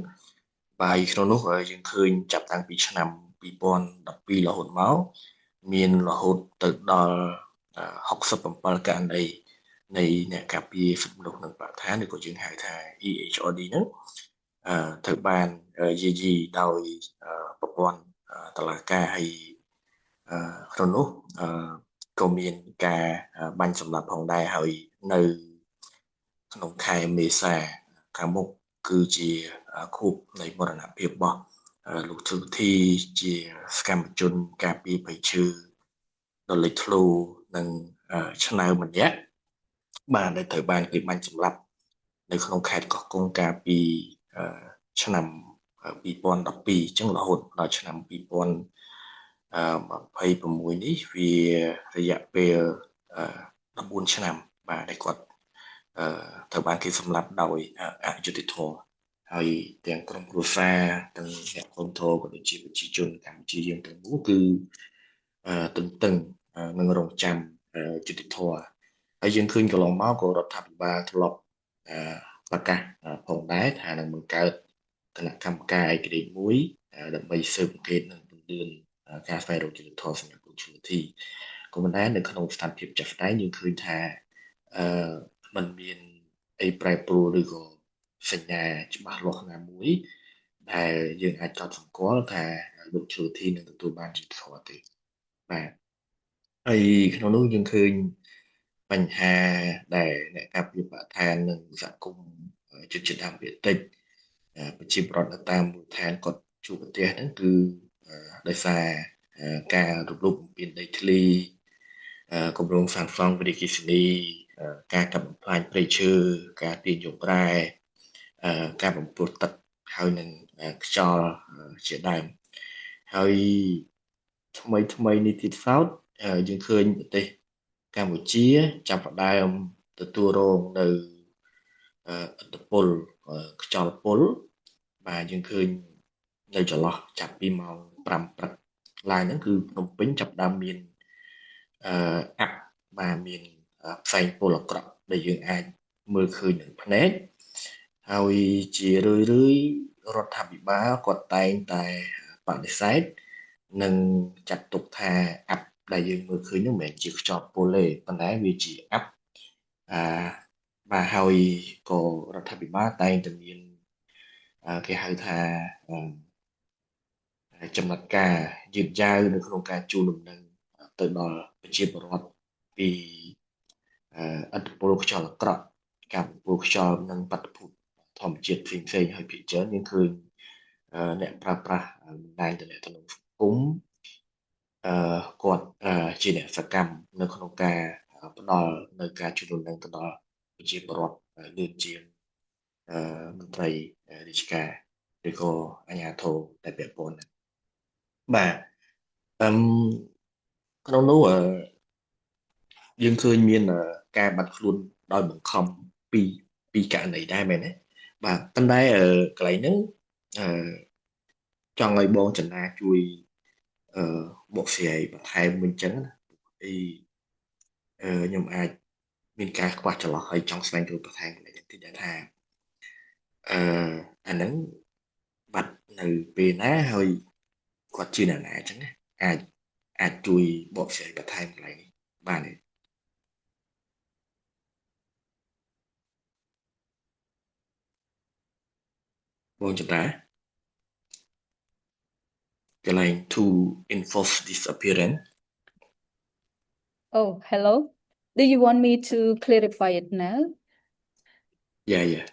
បាទក្នុងនោះយើងឃើញចាប់តាំងពីឆ្នាំ2012រហូតមកមានរហូតទៅដល់67ករណីនៃអ្នកការពារសិទ្ធិមនុស្សនិងបរិស្ថានឬក៏យើងហៅថា EHRD ហ្នឹងត្រូវបានយាយីដោយប្រព័ន្ធតុលាការហើយក្នុងនោះក៏មានការបាញ់សម្លាប់ផងដែរហើយនៅក្នុងខែមេសាខាងមុខគឺជាខួបនៃមរណភាពរបស់លោកធុធីជាសកម្មជនការពារព្រៃឈើដ៏លេចធ្លោនិងឆ្នើមម្នាក់បានដែលត្រូវបានគេបាញ់សម្លាប់នៅក្នុងខេត្តកោះកុងកាលពីឆ្នាំ2012អញ្ចឹងរហូតដល់ឆ្នាំ2026នេះវារយៈពេល14ឆ្នាំបាទដែលគាត់ត្រូវបានគេសម្លាប់ដោយអយុត្តិធម៌ហើយទាំងក្រុមគ្រួសារទាំងអ្នកគ្រប់គ្រងក៏ដូចជាប្រជាជនកម្ពុជាយើងទាំងមូលគឺទន្ទឹងនឹងរងចាំយុត្តិធម៌ហើយយើងឃើញកន្លងមកក៏រដ្ឋាភិបាលធ្លាប់ប្រកាសផងដែរថានឹងបង្កើតគណៈកម្មការឯករាជ្យមួយដើម្បីស៊ើបអង្កេតនិងពន្យល់ការស្វែងរកយុត្តិធម៌សម្រាប់លោកឈុនធីក៏ប៉ុន្តែនៅក្នុងស្ថានភាពចាស់ស្ដែងយើងឃើញថាมันមានអីប្រែប្រួលឬក៏សញ្ញាច្បាស់លាស់ណាមួយដែលយើងអាចកត់សម្គាល់ថាលោកឈុនធីនឹងទទួលបានយុត្តិធម៌ទេបាទហើយក្នុងនោះយើងឃើញបញ្ហាដែលអ្នកការពារបរិស្ថាននិងសហគមន៍ជាតិដើមភាគតិចប្រជាពលរដ្ឋនៅតាមមូលដ្ឋានគាត់ជួបប្រទះហ្នឹងគឺដោយសារការរំលោភបំពានដីធ្លីគម្រោងសាងសង់វិទ្យាស្នីការកាប់បំផ្លាញព្រៃឈើការទាញយករ៉ែការបំពុលទឹកហើយនឹងខ្យល់ជាដើមហើយថ្មីនេះទៀតសោតយើងឃើញប្រទេសកម្ពុជាចាប់ផ្ដើមទទួលរងនៅឥទ្ធិពលខ្យល់ពុលបាទយើងឃើញនៅចន្លោះចាប់ពីម៉ោង5ព្រឹកឡើងហ្នឹងគឺភ្នំពេញចាប់ផ្ដើមមានអាប់បាទមានផ្សែងពុលអាក្រក់ដែលយើងអាចមើលឃើញនឹងភ្នែកហើយជារឿយរដ្ឋាភិបាលគាត់តែងតែបដិសេធនិងចាត់ទុកថាអាប់ដែលយើងមើលឃើញនោះមិនមែនជាខ្យល់ពុលទេប៉ុន្តែវាជាអាប់បាទហើយក៏រដ្ឋាភិបាលតែងតែមានគេហៅថាចំណាត់ការយឺតយ៉ាវនៅក្នុងការជួលដំណឹងទៅដល់ប្រជាពលរដ្ឋពីឥទ្ធិពលខ្យល់អាក្រក់ការបំពុលខ្យល់និងបាតុភូតធម្មជាតិផ្សេងហើយភាគច្រើនយើងឃើញអ្នកប្រើប្រាស់បណ្ដាញទំនាក់ទំនងសង្គមគាត់ជាអ្នកសកម្មនៅក្នុងការផ្ដល់នៅការជួលដំណឹងទៅដល់ប្រជាពលរដ្ឋលឿនជាងមន្ត្រីរាជការឬក៏អាជ្ញាធរដែលពាក់ព័ន្ធបាទក្នុងនោះយើងឃើញមានការបាត់ខ្លួនដោយបង្ខំពីករណីដែរមែនទេបាទប៉ុន្តែកន្លែងហ្នឹងចង់ឲ្យបងចន្ទរាជួយបកស្រាយបន្ថែមវិញចឹងណាខ្ញុំអាចមានការខ្វះចន្លោះហើយចង់ស្វែងយល់បន្ថែមបន្តិចដែរថាអាហ្នឹងបាត់នៅពេលណាហើយគាត់ជាអ្នកណាអញ្ចឹងណាអាចជួយបកស្រាយបន្ថែមកន្លែងនេះបានទេបងចន្ទរា to enforce disappearance. Oh, hello. Do you want me to clarify it now? Yeah.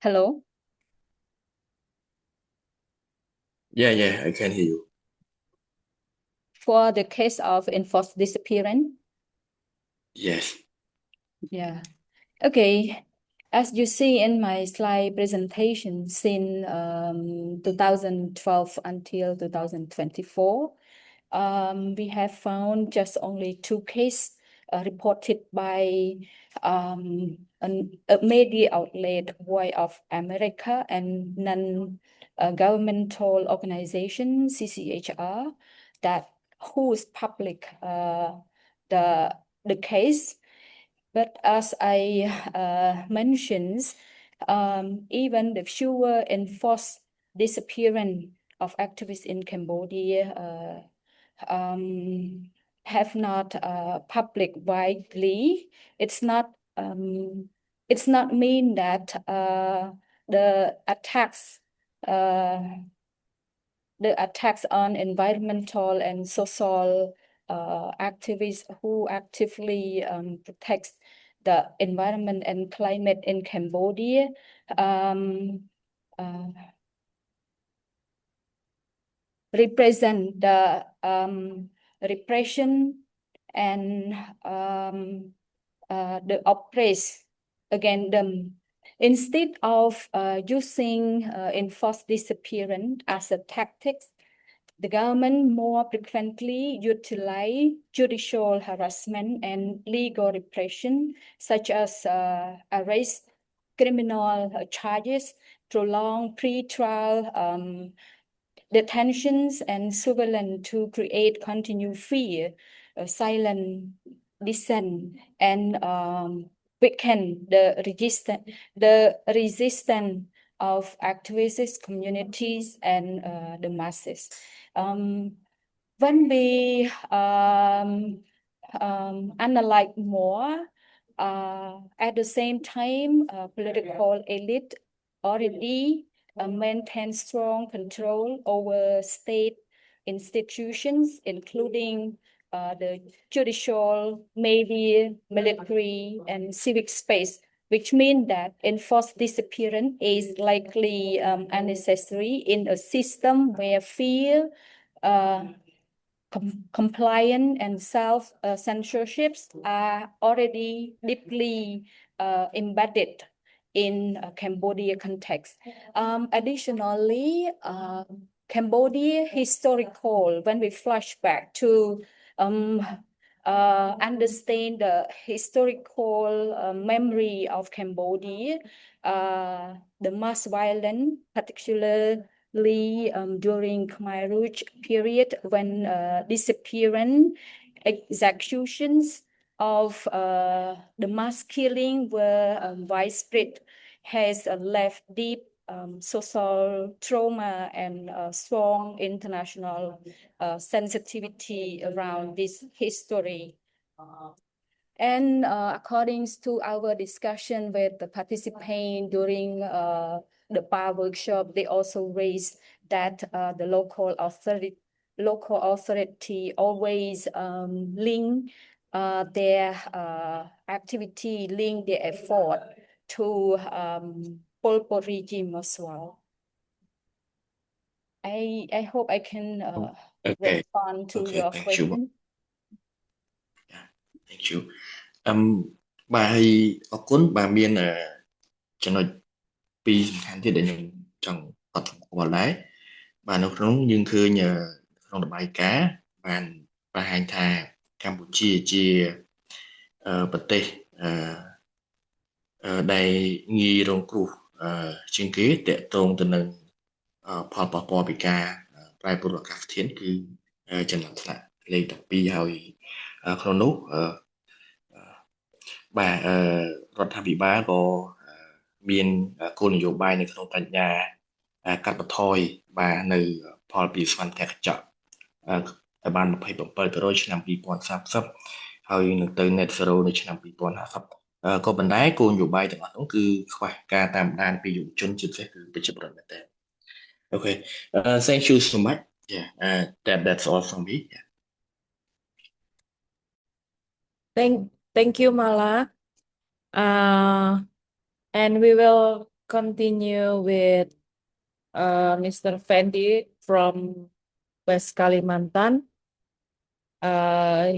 Hello? Yeah, I can hear you. For the case of enforced disappearance? Yes. Yeah. Okay. As you see in my slide presentation, since 2012 until 2024, we have found just only 2 cases reported by a media outlet, Voice of America, and non-governmental organization, CCHR, that whose public the case. But as I mentioned, even the fewer enforced disappearance of activists in Cambodia have not public widely. It's not mean that the attacks on environmental and social activists who actively protect the environment and climate in Cambodia represent the repression and the oppressed against them. Instead of using enforced disappearance as a tactic, the government more frequently utilize judicial harassment and legal repression, such as arrest, criminal charges, prolonged pre-trial detentions, and surveillance to create continued fear, silent dissent, and weaken the resistance of activist communities and the masses. When we analyze more, at the same time, political elite already maintain strong control over state institutions, including the judicial, media, military, and civic space, which means that enforced disappearance is likely unnecessary in a system where fear, compliance, and self-censorships are already deeply embedded in Cambodia context. Additionally, Cambodia historical, when we flash back to understand the historical memory of Cambodia, the mass violence, particularly during Khmer Rouge period, when disappearance, executions of the mass killing were widespread, has left deep social trauma and strong international sensitivity around this history. And according to our discussion with the participants during the PAR workshop, they also raised that the local authority always link their activity, link their effort to Pol Pot regime as well. I hope I can Okay. respond to your Thank you. question. Thank you. បាទហើយអរគុណបាទមានចំណុចពីរសំខាន់ទៀតដែលខ្ញុំចង់កត់សម្គាល់ដែរបាទនៅក្នុងយើងឃើញក្នុងរបាយការណ៍បានបង្ហាញថាកម្ពុជាជាប្រទេសដែលងាយរងគ្រោះជាងគេតកតងទៅនឹងផលប៉ះពាល់ពីការប្រែប្រួលអាកាសធាតុគឺចំណាត់ថ្នាក់លេខ12ហើយក្នុងនោះបាទរដ្ឋាភិបាលក៏មានគោលនយោបាយនៅក្នុងបញ្ញាកាត់បន្ថយបាទនៅផលពីស្វ័នធកញ្ចក់ឲ្យបាន 27% ឆ្នាំ 2030 ហើយនឹងទៅ net zero នៅឆ្នាំ 2050 ក៏ប៉ុន្តែគោលនយោបាយទាំងអស់នោះគឺខ្វះការតាមដានពីយុវជនជាពិសេសគឺប្រជាពលរដ្ឋមែនទែន Okay. Thank you so much. Yeah. That's all from me. Yeah. Thank you, Mala. And we will continue with Mr. Fendi from West Kalimantan.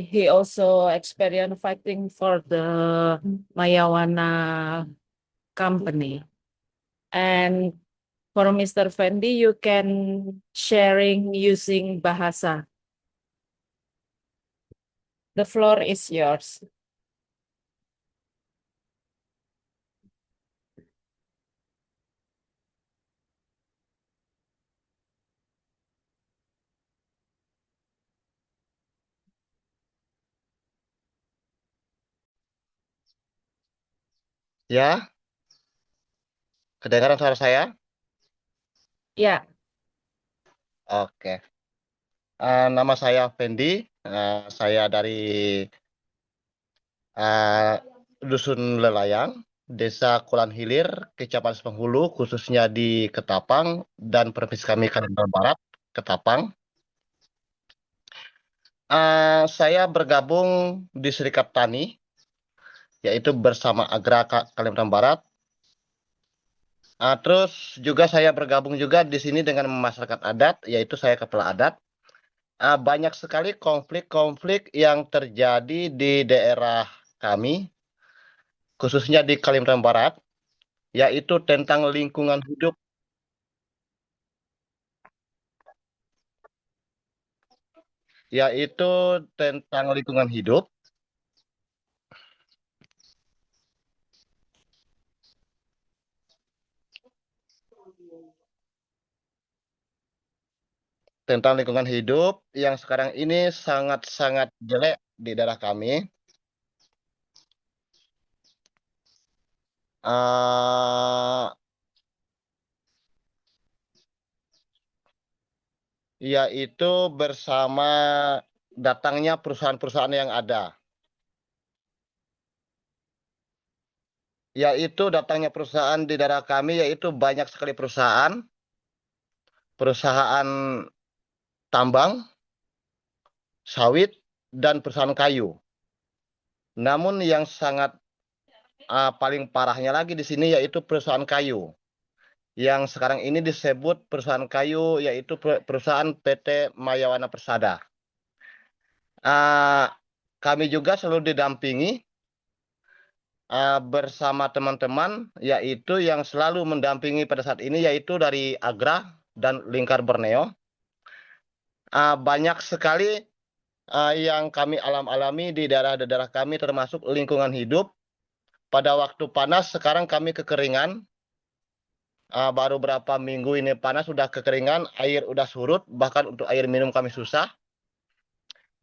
He also experienced fighting for the Mayawana company. And for Mr. Fendi, you can sharing using bahasa. The floor is yours. Ya, kedengaran suara saya? Ya, Oke. Nama saya Fendi. Saya dari eh, Dusun Lelayang, Desa Kulan Hilir, Kecamatan Penghulu, khususnya di Ketapang dan Provinsi kami Kalimantan Barat, Ketapang. Saya bergabung di Serikat Tani, yaitu bersama Kalimantan Barat. Terus juga saya bergabung juga di sini dengan masyarakat adat, yaitu saya kepala adat. Banyak sekali konflik-konflik yang terjadi di daerah kami, khususnya di Kalimantan Barat, yaitu tentang lingkungan hidup. Yaitu tentang lingkungan hidup, yang sekarang ini sangat-sangat jelek di daerah kami. Eh, Yaitu bersama datangnya perusahaan-perusahaan yang ada. Yaitu datangnya perusahaan di daerah kami, yaitu banyak sekali perusahaan tambang, sawit, dan perusahaan kayu. Namun yang sangat paling parahnya lagi di sini yaitu perusahaan kayu. Yang sekarang ini disebut perusahaan kayu, yaitu perusahaan PT Mayawana Persada. Kami juga selalu didampingi bersama teman-teman, yaitu yang selalu mendampingi pada saat ini, yaitu dari Agra dan Lingkar Borneo. Banyak sekali yang kami alami di daerah-daerah kami, termasuk lingkungan hidup. Pada waktu panas, sekarang kami kekeringan. Baru berapa minggu ini panas, sudah kekeringan, air udah surut, bahkan untuk air minum kami susah.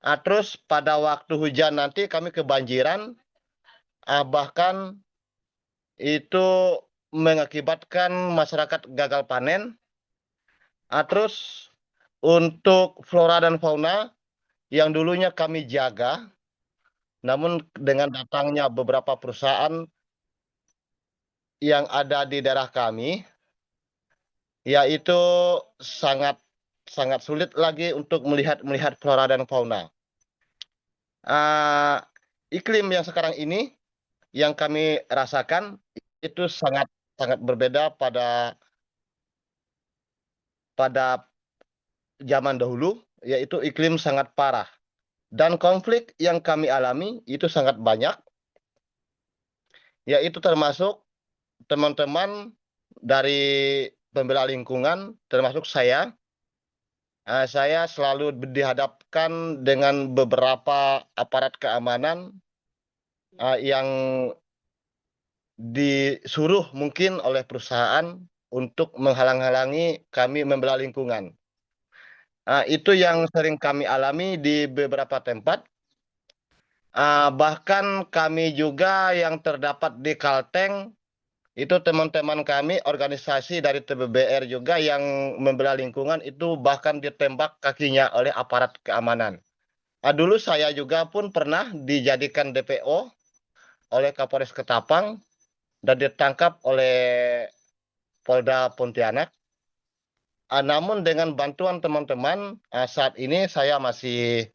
Terus pada waktu hujan nanti kami kebanjiran, bahkan itu mengakibatkan masyarakat gagal panen. Terus untuk flora dan fauna yang dulunya kami jaga, namun dengan datangnya beberapa perusahaan yang ada di daerah kami, yaitu sangat sulit lagi untuk melihat flora dan fauna. Iklim yang sekarang ini yang kami rasakan itu sangat berbeda pada zaman dahulu, yaitu iklim sangat parah. Dan konflik yang kami alami itu sangat banyak, yaitu termasuk teman-teman dari pembela lingkungan, termasuk saya. Saya selalu dihadapkan dengan beberapa aparat keamanan yang disuruh mungkin oleh perusahaan untuk menghalang-halangi kami membela lingkungan. Itu yang sering kami alami di beberapa tempat. Bahkan kami juga yang terdapat di Kalteng, itu teman-teman kami, organisasi dari TBBR juga yang membela lingkungan, itu bahkan ditembak kakinya oleh aparat keamanan. Dulu saya juga pun pernah dijadikan DPO oleh Kapolres Ketapang dan ditangkap oleh Polda Pontianak. Namun dengan bantuan teman-teman, saat ini saya masih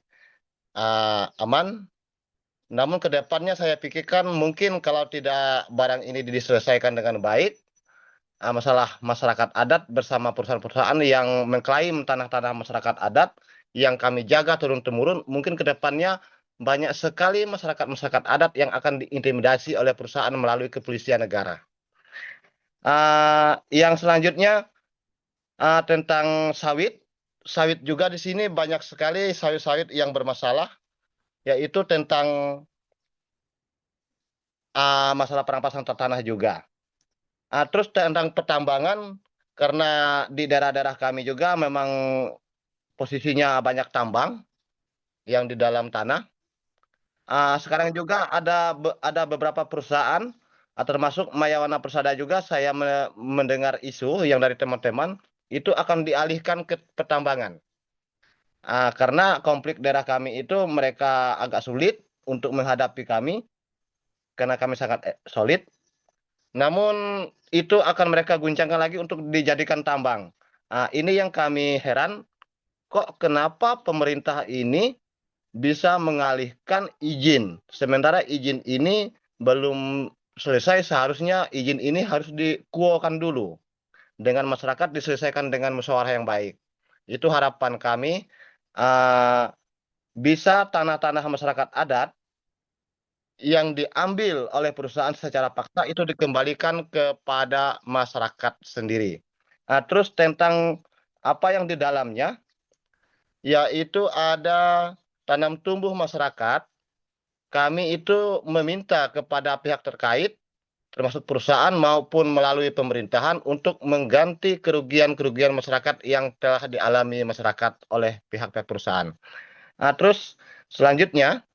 aman. Namun ke depannya saya pikirkan mungkin kalau tidak barang ini diselesaikan dengan baik, masalah masyarakat adat bersama perusahaan-perusahaan yang mengklaim tanah-tanah masyarakat adat yang kami jaga turun-temurun, mungkin ke depannya banyak sekali masyarakat-masyarakat adat yang akan diintimidasi oleh perusahaan melalui kepolisian negara. Yang selanjutnya tentang sawit. Sawit juga di sini banyak sekali sawit-sawit yang bermasalah, yaitu tentang masalah perampasan tanah juga. Terus tentang pertambangan, karena di daerah-daerah kami juga memang posisinya banyak tambang yang di dalam tanah. Sekarang juga ada beberapa perusahaan, termasuk Mayawana Persada juga, saya mendengar isu yang dari teman-teman, itu akan dialihkan ke pertambangan. Karena konflik daerah kami itu mereka agak sulit untuk menghadapi kami, karena kami sangat solid. Namun itu akan mereka guncangkan lagi untuk dijadikan tambang. Ini yang kami heran, kok kenapa pemerintah ini bisa mengalihkan izin, sementara izin ini belum selesai, seharusnya izin ini harus dikuokan dulu dengan masyarakat, diselesaikan dengan musyawarah yang baik. Itu harapan kami, bisa tanah-tanah masyarakat adat yang diambil oleh perusahaan secara paksa itu dikembalikan kepada masyarakat sendiri. Terus tentang apa yang di dalamnya, yaitu ada tanam tumbuh masyarakat, kami itu meminta kepada pihak terkait, termasuk perusahaan maupun melalui pemerintahan, untuk mengganti kerugian-kerugian masyarakat yang telah dialami masyarakat oleh pihak-pihak perusahaan. Terus selanjutnya,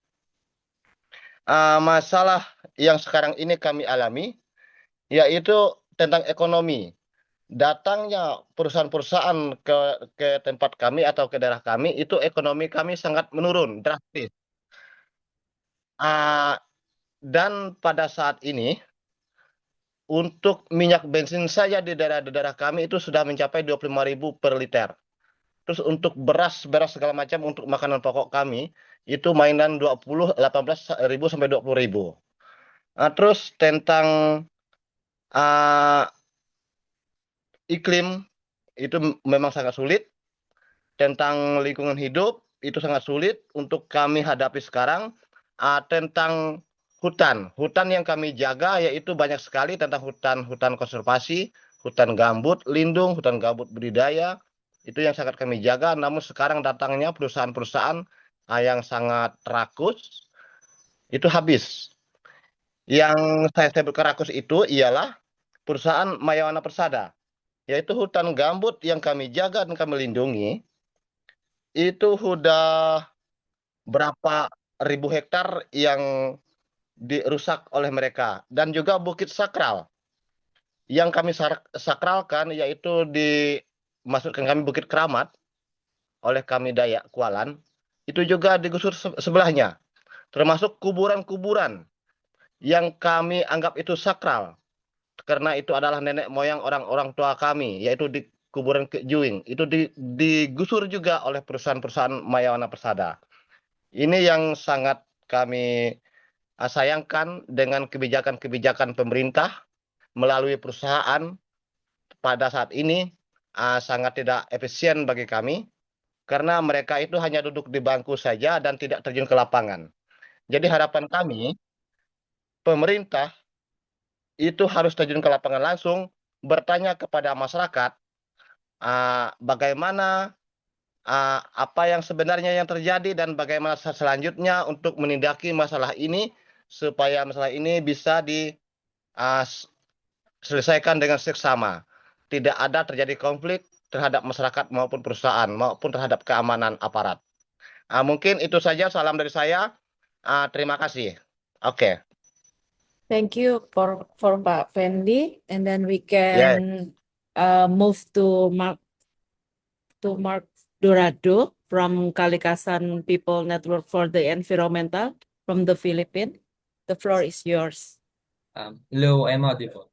masalah yang sekarang ini kami alami, yaitu tentang ekonomi. Datangnya perusahaan-perusahaan ke tempat kami atau ke daerah kami, itu ekonomi kami sangat menurun drastis. Dan pada saat ini, untuk minyak bensin saja di daerah-daerah kami itu sudah mencapai 25.000 per liter. Terus untuk beras segala macam untuk makanan pokok kami, itu mainan 18.000 sampai 20.000. Terus tentang iklim, itu memang sangat sulit. Tentang lingkungan hidup, itu sangat sulit untuk kami hadapi sekarang. Tentang hutan yang kami jaga, yaitu banyak sekali, tentang hutan konservasi, hutan gambut lindung, hutan gambut budidaya, itu yang sangat kami jaga. Namun sekarang datangnya perusahaan-perusahaan yang sangat rakus, itu habis. Yang saya sebut rakus itu ialah perusahaan Mayawana Persada, yaitu hutan gambut yang kami jaga dan kami lindungi, itu sudah berapa ribu hektar yang dirusak oleh mereka. Dan juga bukit sakral yang kami sakralkan, yaitu dimasukkan kami Bukit Keramat oleh kami Dayak Kualan, itu juga digusur sebelahnya, termasuk kuburan-kuburan yang kami anggap itu sakral, karena itu adalah nenek moyang orang-orang tua kami, yaitu di kuburan Kejuing, itu digusur juga oleh perusahaan-perusahaan Mayawana Persada. Ini yang sangat kami sayangkan dengan kebijakan-kebijakan pemerintah melalui perusahaan pada saat ini sangat tidak efisien bagi kami, karena mereka itu hanya duduk di bangku saja dan tidak terjun ke lapangan. Jadi harapan kami, pemerintah itu harus terjun ke lapangan langsung, bertanya kepada masyarakat bagaimana apa yang sebenarnya yang terjadi dan bagaimana selanjutnya untuk menindaki masalah ini, supaya masalah ini bisa diselesaikan dengan seksama. Tidak ada terjadi konflik terhadap masyarakat maupun perusahaan maupun terhadap keamanan aparat. Mungkin itu saja, salam dari saya. Terima kasih. Oke. Thank you for Pak Fendi, and then we Yes. can move to Mark Dorado from Kalikasan People Network for the Environmental from the Philippines. The floor is yours. Hello, I'm audible.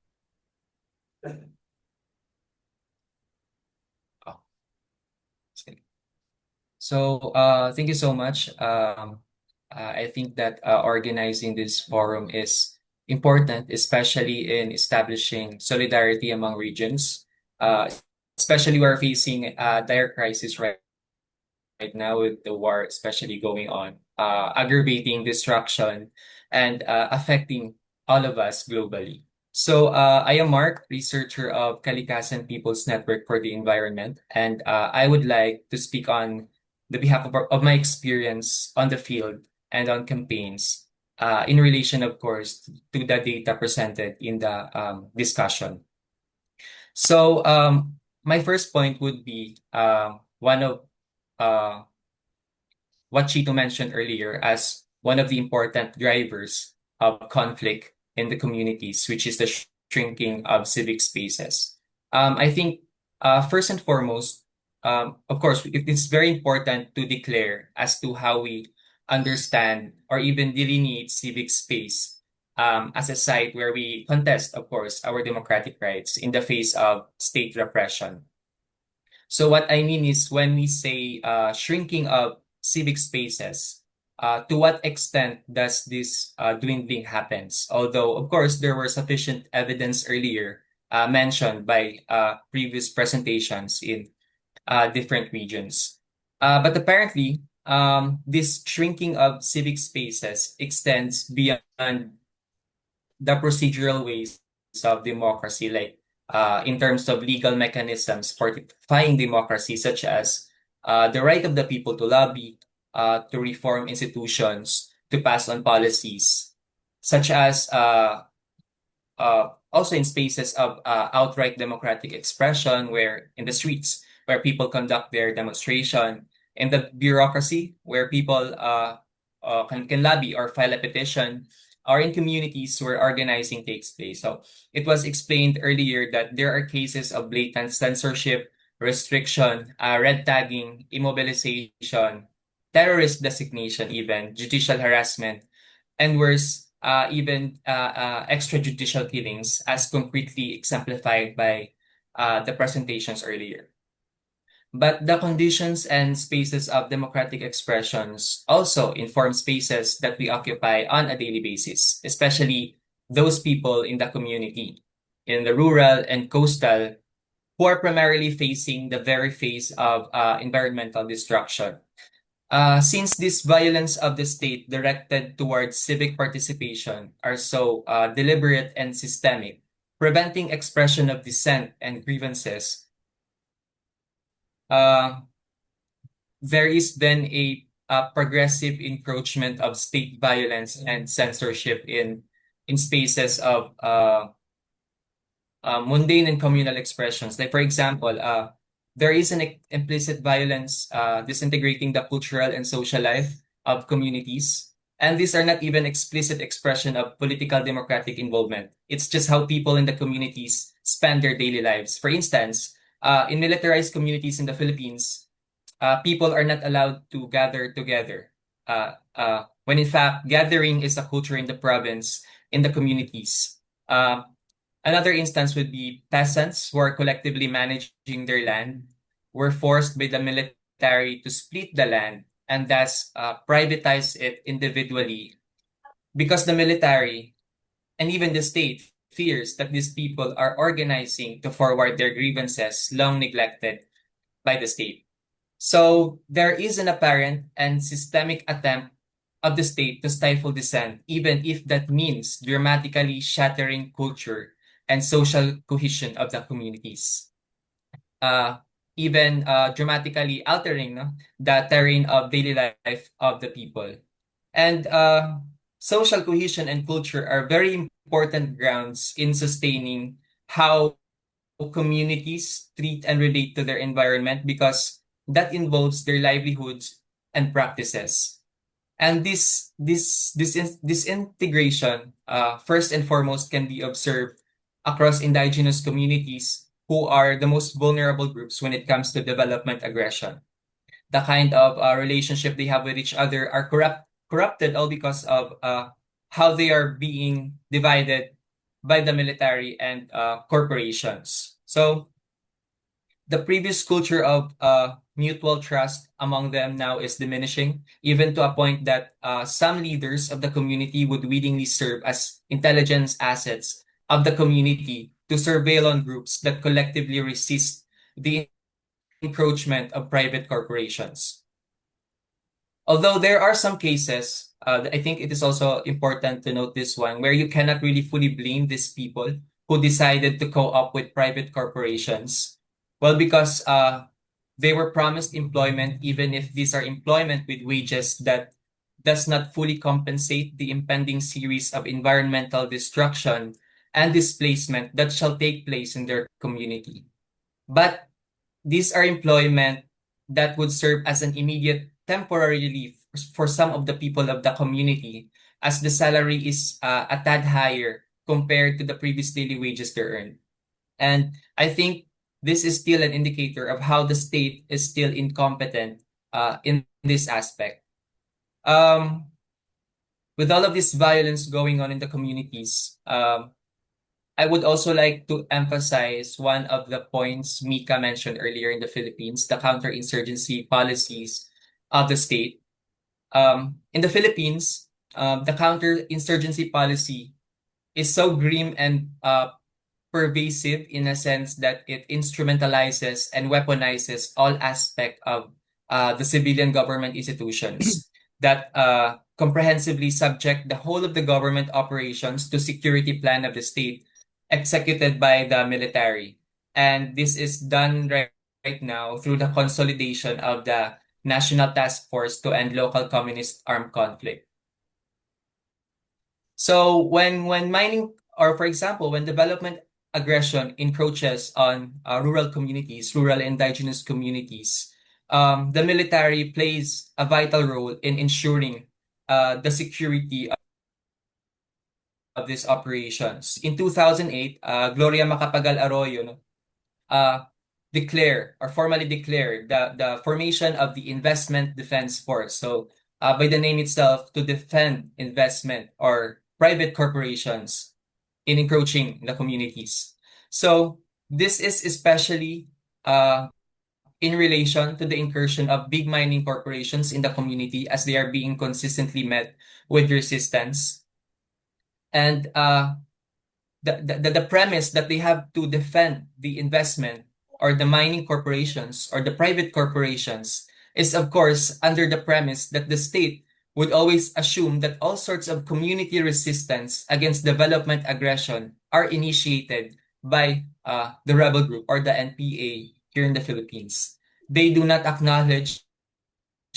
Thank you so much. I think that organizing this forum is important, especially in establishing solidarity among regions. Especially we're facing dire crisis right now with the war, especially going on, aggravating destruction and affecting all of us globally. I am Mark, researcher of Kalikasan People's Network for the Environment, and I would like to speak on the behalf of my experience on the field and on campaigns in relation, of course, to the data presented in the discussion. My first point would be one of uh, what Chito mentioned earlier as one of the important drivers of conflict in the communities, which is the shrinking of civic spaces. I think first and foremost, of course, it is very important to declare as to how we understand or even delineate civic space as a site where we contest, of course, our democratic rights in the face of state repression. So what I mean is when we say shrinking of civic spaces, to what extent does this dwindling happens? Although, of course, there were sufficient evidence earlier mentioned by previous presentations in different regions. But apparently, this shrinking of civic spaces extends beyond the procedural ways of democracy, like in terms of legal mechanisms fortifying democracy, such as the right of the people to lobby, to reform institutions, to pass on policies, such as also in spaces of outright democratic expression, where in the streets, where people conduct their demonstration, in the bureaucracy, where people can lobby or file a petition, or in communities where organizing takes place. So it was explained earlier that there are cases of blatant censorship, restriction, red tagging, immobilization, terrorist designation, even judicial harassment, and worse, even extrajudicial killings, as concretely exemplified by the presentations earlier. But the conditions and spaces of democratic expressions also inform spaces that we occupy on a daily basis, especially those people in the community, in the rural and coastal, who are primarily facing the very face of environmental destruction. Since this violence of the state directed towards civic participation are so deliberate and systemic, preventing expression of dissent and grievances, there is then a progressive encroachment of state violence and censorship in spaces of mundane and communal expressions. Like, for example, there is an implicit violence disintegrating the cultural and social life of communities. And these are not even explicit expression of political democratic involvement. It's just how people in the communities spend their daily lives. For instance, in militarized communities in the Philippines, people are not allowed to gather together. When in fact, gathering is a culture in the province, in the communities. Another instance would be peasants who are collectively managing their land were forced by the military to split the land and thus privatize it individually, because the military and even the state fears that these people are organizing to forward their grievances long neglected by the state. So there is an apparent and systemic attempt of the state to stifle dissent, even if that means dramatically shattering culture and social cohesion of the communities. Even dramatically altering the terrain of daily life of the people. And social cohesion and culture are very important grounds in sustaining how communities treat and relate to their environment, because that involves their livelihoods and practices. And this integration, first and foremost, can be observed across indigenous communities, who are the most vulnerable groups when it comes to development aggression. The kind of relationship they have with each other are corrupted, all because of how they are being divided by the military and corporations. So the previous culture of mutual trust among them now is diminishing, even to a point that some leaders of the community would willingly serve as intelligence assets of the community to surveil on groups that collectively resist the encroachment of private corporations. Although there are some cases, I think it is also important to note this one, where you cannot really fully blame these people who decided to co-op with private corporations. Well, because they were promised employment, even if these are employment with wages that does not fully compensate the impending series of environmental destruction and displacement that shall take place in their community. But these are employment that would serve as an immediate temporary relief for some of the people of the community, as the salary is a tad higher compared to the previous daily wages they earned. And I think this is still an indicator of how the state is still incompetent in this aspect. With all of this violence going on in the communities, I would also like to emphasize one of the points Mika mentioned earlier in the Philippines, the counterinsurgency policies of the state. In the Philippines, the counterinsurgency policy is so grim and pervasive in a sense that it instrumentalizes and weaponizes all aspects of the civilian government institutions that comprehensively subject the whole of the government operations to security plan of the state executed by the military. And this is done right now through the consolidation of the National Task Force to End Local Communist Armed Conflict. So when mining, or for example, when development aggression encroaches on rural communities, rural indigenous communities, the military plays a vital role in ensuring the security of these operations. In 2008, Gloria Macapagal Arroyo formally declared the formation of the Investment Defense Force. So by the name itself, to defend investment or private corporations in encroaching the communities. So this is especially in relation to the incursion of big mining corporations in the community, as they are being consistently met with resistance. And the premise that they have to defend the investment or the mining corporations or the private corporations is, of course, under the premise that the state would always assume that all sorts of community resistance against development aggression are initiated by the rebel group or the NPA here in the Philippines. They do not acknowledge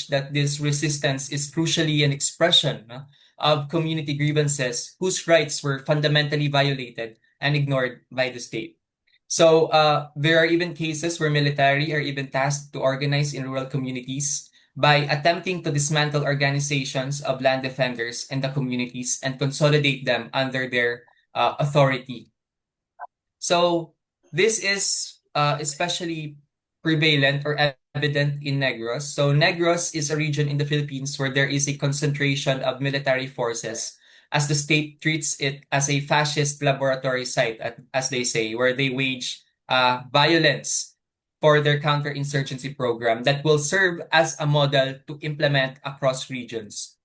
that this resistance is crucially an expression of community grievances whose rights were fundamentally violated and ignored by the state. So there are even cases where military are even tasked to organize in rural communities by attempting to dismantle organizations of land defenders in the communities and consolidate them under their authority. So this is especially prevalent or evident in Negros. So Negros is a region in the Philippines where there is a concentration of military forces, as the state treats it as a fascist laboratory site, as they say, where they wage violence for their counterinsurgency program that will serve as a model to implement across regions.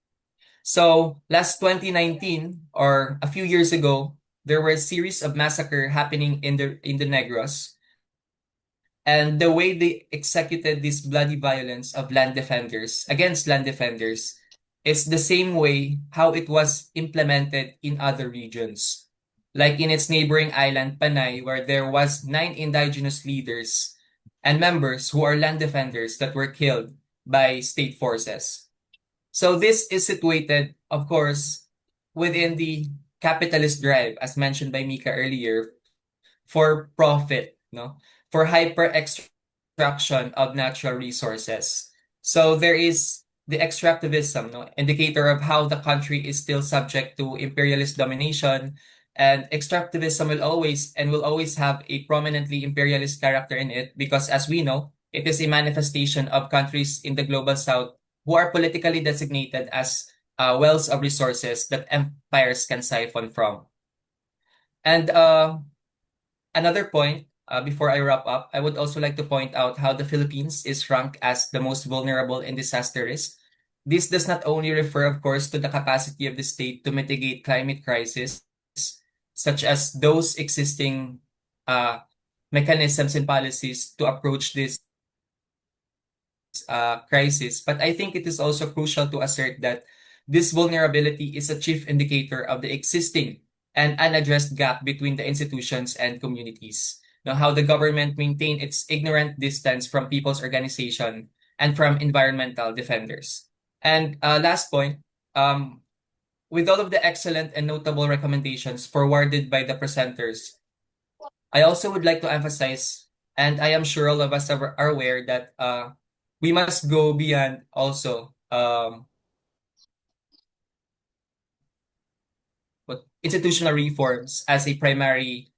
So last 2019, or a few years ago, there were a series of massacre happening in the Negros. And the way they executed this bloody violence of land defenders against land defenders is the same way how it was implemented in other regions. Like in its neighboring island, Panay, where there was 9 indigenous leaders and members who are land defenders that were killed by state forces. So this is situated, of course, within the capitalist drive, as mentioned by Mika earlier, for profit, for hyper extraction of natural resources. So there is the extractivism, indicator of how the country is still subject to imperialist domination. And extractivism will always have a prominently imperialist character in it, because as we know, it is a manifestation of countries in the global south who are politically designated as wells of resources that empires can siphon from. And another point, before I wrap up, I would also like to point out how the Philippines is ranked as the most vulnerable in disaster risk. This does not only refer, of course, to the capacity of the state to mitigate climate crisis, such as those existing mechanisms and policies to approach this crisis, but I think it is also crucial to assert that this vulnerability is a chief indicator of the existing and unaddressed gap between the institutions and communities. Now, how the government maintain its ignorant distance from people's organization and from environmental defenders. And last point, with all of the excellent and notable recommendations forwarded by the presenters, I also would like to emphasize, and I am sure all of us are aware that we must go beyond also institutional reforms as a primary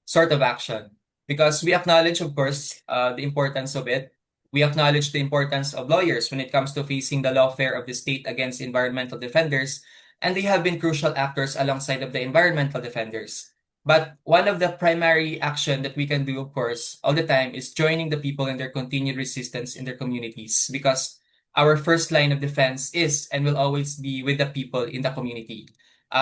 sort of action. Because we acknowledge, of course, the importance of it. We acknowledge the importance of lawyers when it comes to facing the lawfare of the state against environmental defenders, and they have been crucial actors alongside of the environmental defenders. But one of the primary action that we can do, of course, all the time is joining the people in their continued resistance in their communities, because our first line of defense is and will always be with the people in the community.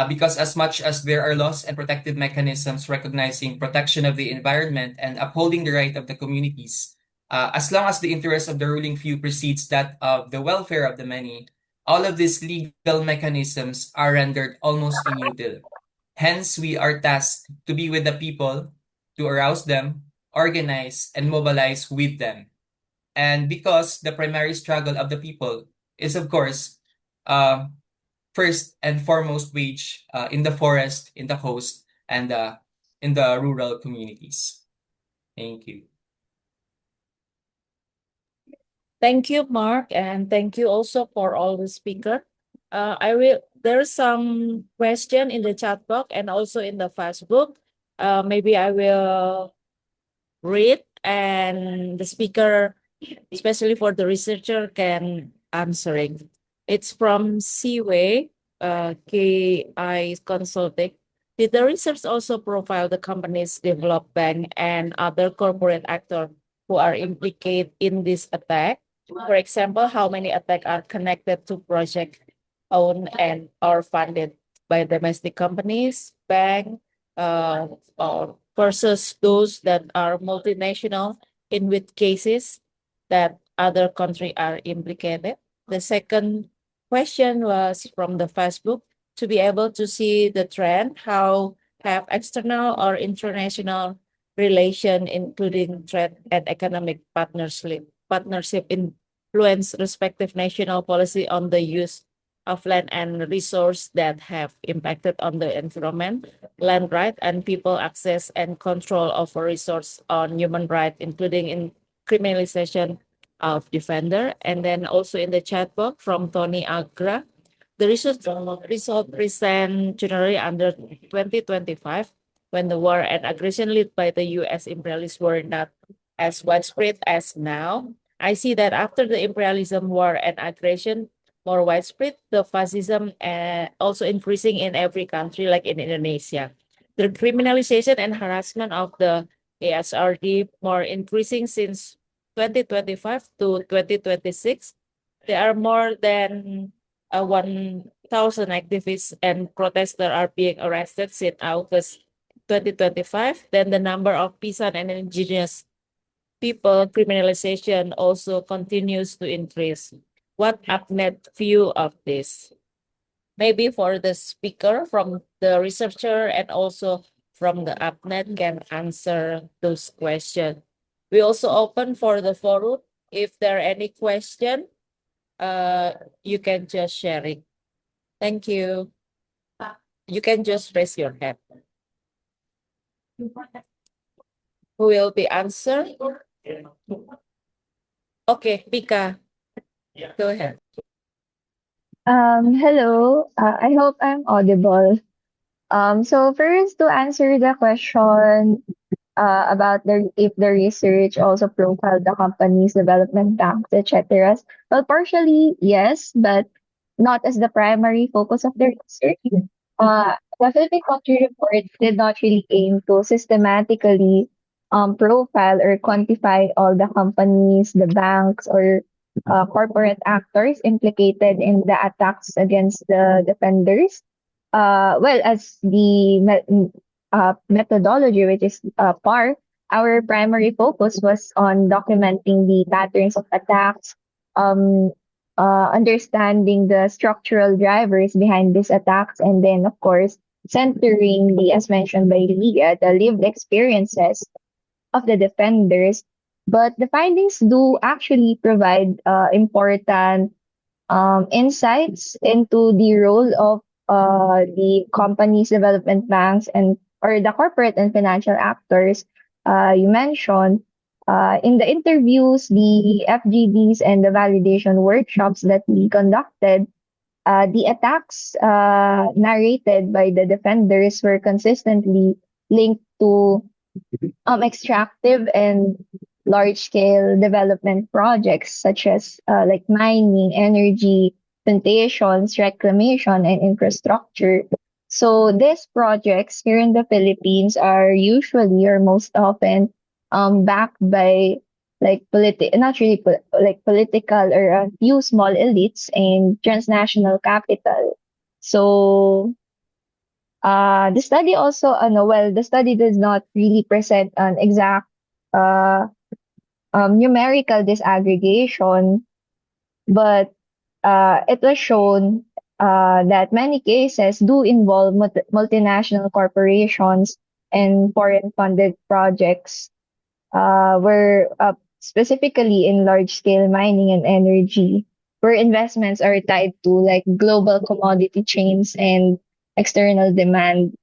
Because as much as there are laws and protective mechanisms recognizing protection of the environment and upholding the right of the communities, as long as the interest of the ruling few precedes that of the welfare of the many, all of these legal mechanisms are rendered almost inutile. Hence, we are tasked to be with the people, to arouse them, organize, and mobilize with them. And because the primary struggle of the people is, of course, first and foremost wage in the forest, in the coast, and in the rural communities. Thank you. Thank you, Mark, and thank you also for all the speaker. There's some question in the chat box and also in the Facebook. Maybe I will read and the speaker, especially for the researcher, can answering. It's from Seaway, KI Consulting. Did the research also profile the companies, developed bank, and other corporate actors who are implicated in this attack? For example, how many attacks are connected to project owned and or funded by domestic companies, bank, or versus those that are multinational, in which cases that other countries are implicated. The second question was from the Facebook, to be able to see the trend, how have external or international relation, including trade and economic partnership influence respective national policy on the use of land and resource that have impacted on the environment, land right, and people access and control of a resource on human right, including in criminalization of defender. And then also in the chat box from Tony Agra, the result present generally under 2025, when the war and aggression led by the U.S. imperialists were not as widespread as now. I see that after the imperialism, war, and aggression more widespread, the fascism also increasing in every country, like in Indonesia. The criminalization and harassment of the ASRD more increasing since 2025 to 2026. There are more than 1,000 activists and protesters are being arrested since August 2025. Then the number of peasant and indigenous people criminalization also continues to increase. What APNED view of this? Maybe for the speaker from the researcher and also from the APNED can answer those questions. We also open for the forum. If there are any question, you can just share it. Thank you. You can just raise your hand. Who will be answered? Okay, Pika, go ahead. Hello. I hope I'm audible. So first to answer the question about if the research also profiled the company's development banks, etc. Well, partially yes, but not as the primary focus of the research. The Philippine Country Report did not really aim to systematically profile or quantify all the companies, the banks, or corporate actors implicated in the attacks against the defenders. Well, as the methodology, which is PAR, our primary focus was on documenting the patterns of attacks, um, understanding the structural drivers behind these attacks, and then, of course, centering the, as mentioned by Leah, the lived experiences of the defenders. But the findings do actually provide important insights into the role of the companies, development banks, and or the corporate and financial actors you mentioned. In the interviews, the FGDs, and the validation workshops that we conducted, the attacks narrated by the defenders were consistently linked to extractive and large-scale development projects such as like mining, energy, plantations, reclamation, and infrastructure. So these projects here in the Philippines are usually or most often backed by like not really like political or a few small elites and transnational capital. So the study also, well, the study does not really present an exact uh, numerical disaggregation, but it was shown that many cases do involve multinational corporations and foreign funded projects were specifically in large scale mining and energy, where investments are tied to like global commodity chains and external demand.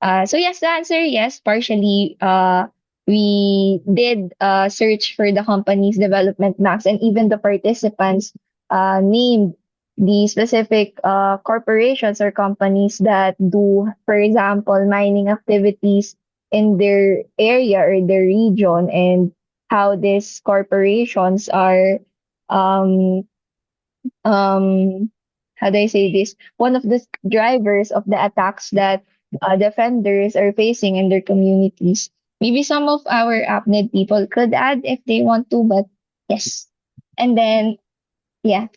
So yes, the answer yes, partially. We did search for the company's development max, and even the participants named the specific corporations or companies that do, for example, mining activities in their area or their region, and how these corporations are um, um how do I say this? One of the drivers of the attacks that defenders are facing in their communities. Maybe some of our APNED people could add if they want to, but yes. And then, yeah.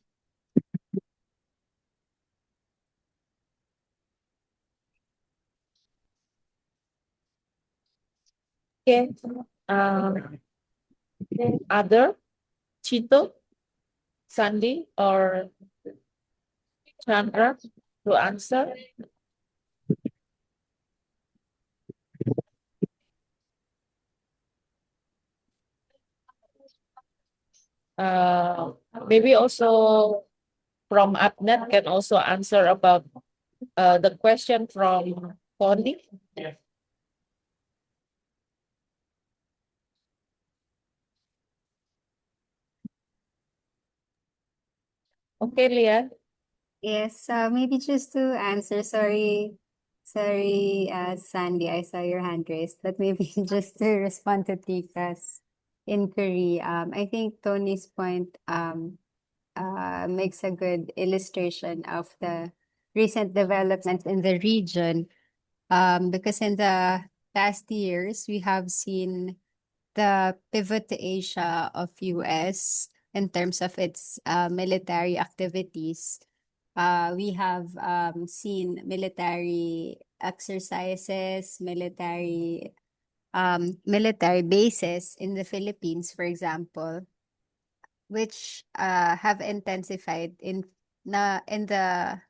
Okay. Other Chito, Sandy, or Chandra to answer? Maybe also from APNET can also answer about the question from Tony. Okay, Leah. Yes, maybe just to answer, sorry, Sandy, I saw your hand raised, but maybe just to respond to Tika's inquiry. I think Tony's point makes a good illustration of the recent developments in the region. Because in the past years, we have seen the pivot to Asia of US in terms of its military activities. We have seen military exercises, military bases in the Philippines, for example, which have intensified in the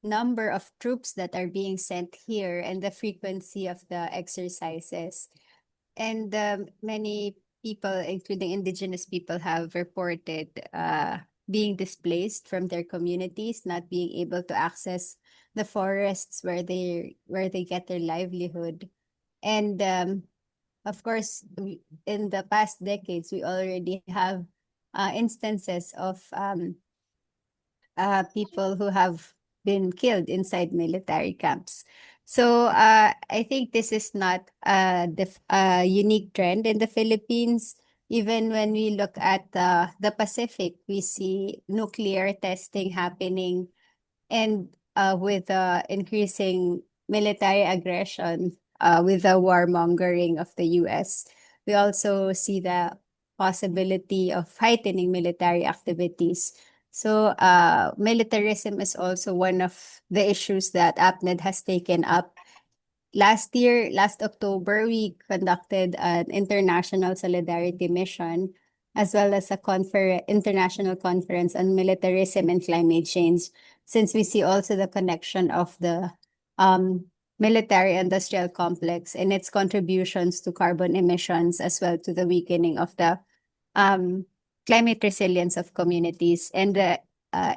number of troops that are being sent here and the frequency of the exercises. And many people, including indigenous people, have reported being displaced from their communities, not being able to access the forests where they get their livelihood. And of course, in the past decades, we already have instances of people who have been killed inside military camps. So I think this is not a unique trend in the Philippines. Even when we look at the Pacific, we see nuclear testing happening, and with increasing military aggression with the warmongering of the US. We also see the possibility of heightening military activities. So militarism is also one of the issues that APNED has taken up. Last October, we conducted an international solidarity mission as well as a international conference on militarism and climate change, since we see also the connection of the military-industrial complex and its contributions to carbon emissions as well to the weakening of the climate resilience of communities and the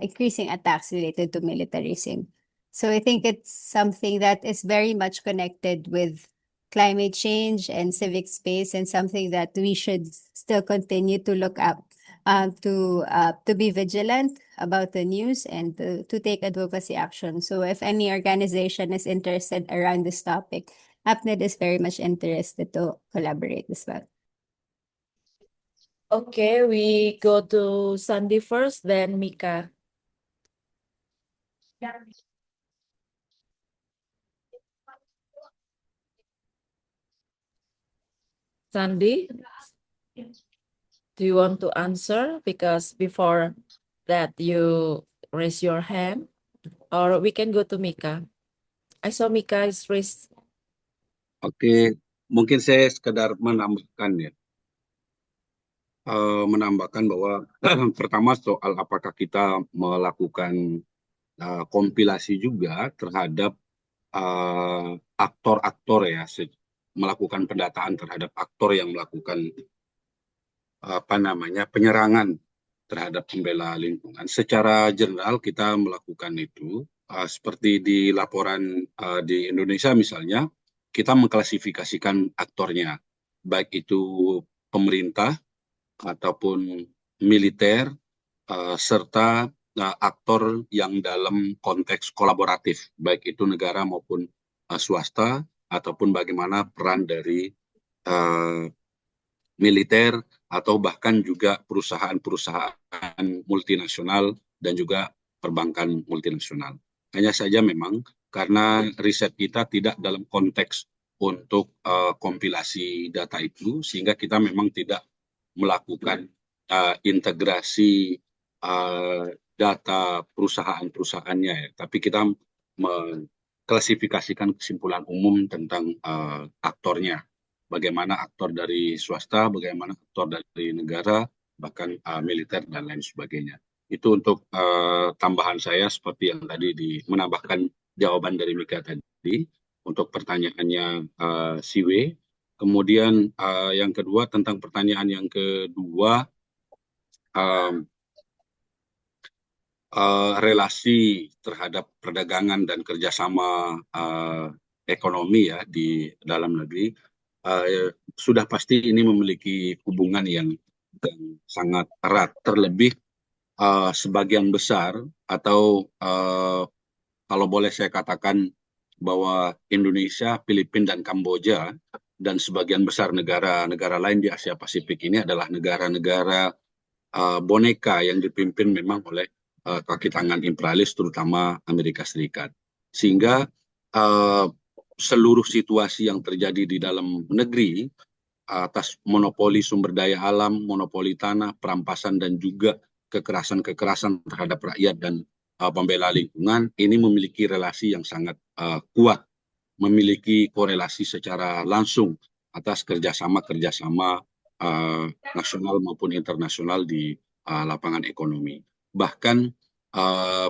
increasing attacks related to militarism. So I think it's something that is very much connected with climate change and civic space, and something that we should still continue to look at, to be vigilant about the news and to take advocacy action. So if any organization is interested around this topic, APNED is very much interested to collaborate as well. Okay, we go to Sandy first, then Mika. Sandy, do you want to answer? Because before that you raise your hand, or we can go to Mika. I saw Mika is raised. Oke, mungkin saya sekedar menambahkan ya. Menambahkan bahwa pertama soal apakah kita melakukan kompilasi juga terhadap aktor-aktor ya, melakukan pendataan terhadap aktor yang melakukan penyerangan terhadap pembela lingkungan. Secara general kita melakukan itu seperti di laporan di Indonesia misalnya, kita mengklasifikasikan aktornya, baik itu pemerintah ataupun militer serta aktor yang dalam konteks kolaboratif, baik itu negara maupun swasta, ataupun bagaimana peran dari militer atau bahkan juga perusahaan-perusahaan multinasional dan juga perbankan multinasional. Hanya saja memang karena riset kita tidak dalam konteks untuk kompilasi data itu, sehingga kita memang tidak melakukan integrasi data perusahaan-perusahaannya ya, tapi kita mengklasifikasikan kesimpulan umum tentang aktornya, bagaimana aktor dari swasta, bagaimana aktor dari negara, bahkan militer dan lain sebagainya. Itu untuk tambahan saya seperti yang tadi menambahkan jawaban dari Mika tadi untuk pertanyaannya Siwe. Kemudian yang kedua tentang pertanyaan yang kedua, relasi terhadap perdagangan dan kerjasama ekonomi ya di dalam negeri, sudah pasti ini memiliki hubungan yang sangat erat, terlebih sebagian besar atau kalau boleh saya katakan bahwa Indonesia, Filipina, dan Kamboja dan sebagian besar negara-negara lain di Asia Pasifik ini adalah negara-negara boneka yang dipimpin memang oleh kaki tangan imperialis, terutama Amerika Serikat. Sehingga seluruh situasi yang terjadi di dalam negeri atas monopoli sumber daya alam, monopoli tanah, perampasan, dan juga kekerasan-kekerasan terhadap rakyat dan pembela lingkungan, ini memiliki relasi yang sangat kuat, memiliki korelasi secara langsung atas kerjasama-kerjasama nasional maupun internasional di lapangan ekonomi. Bahkan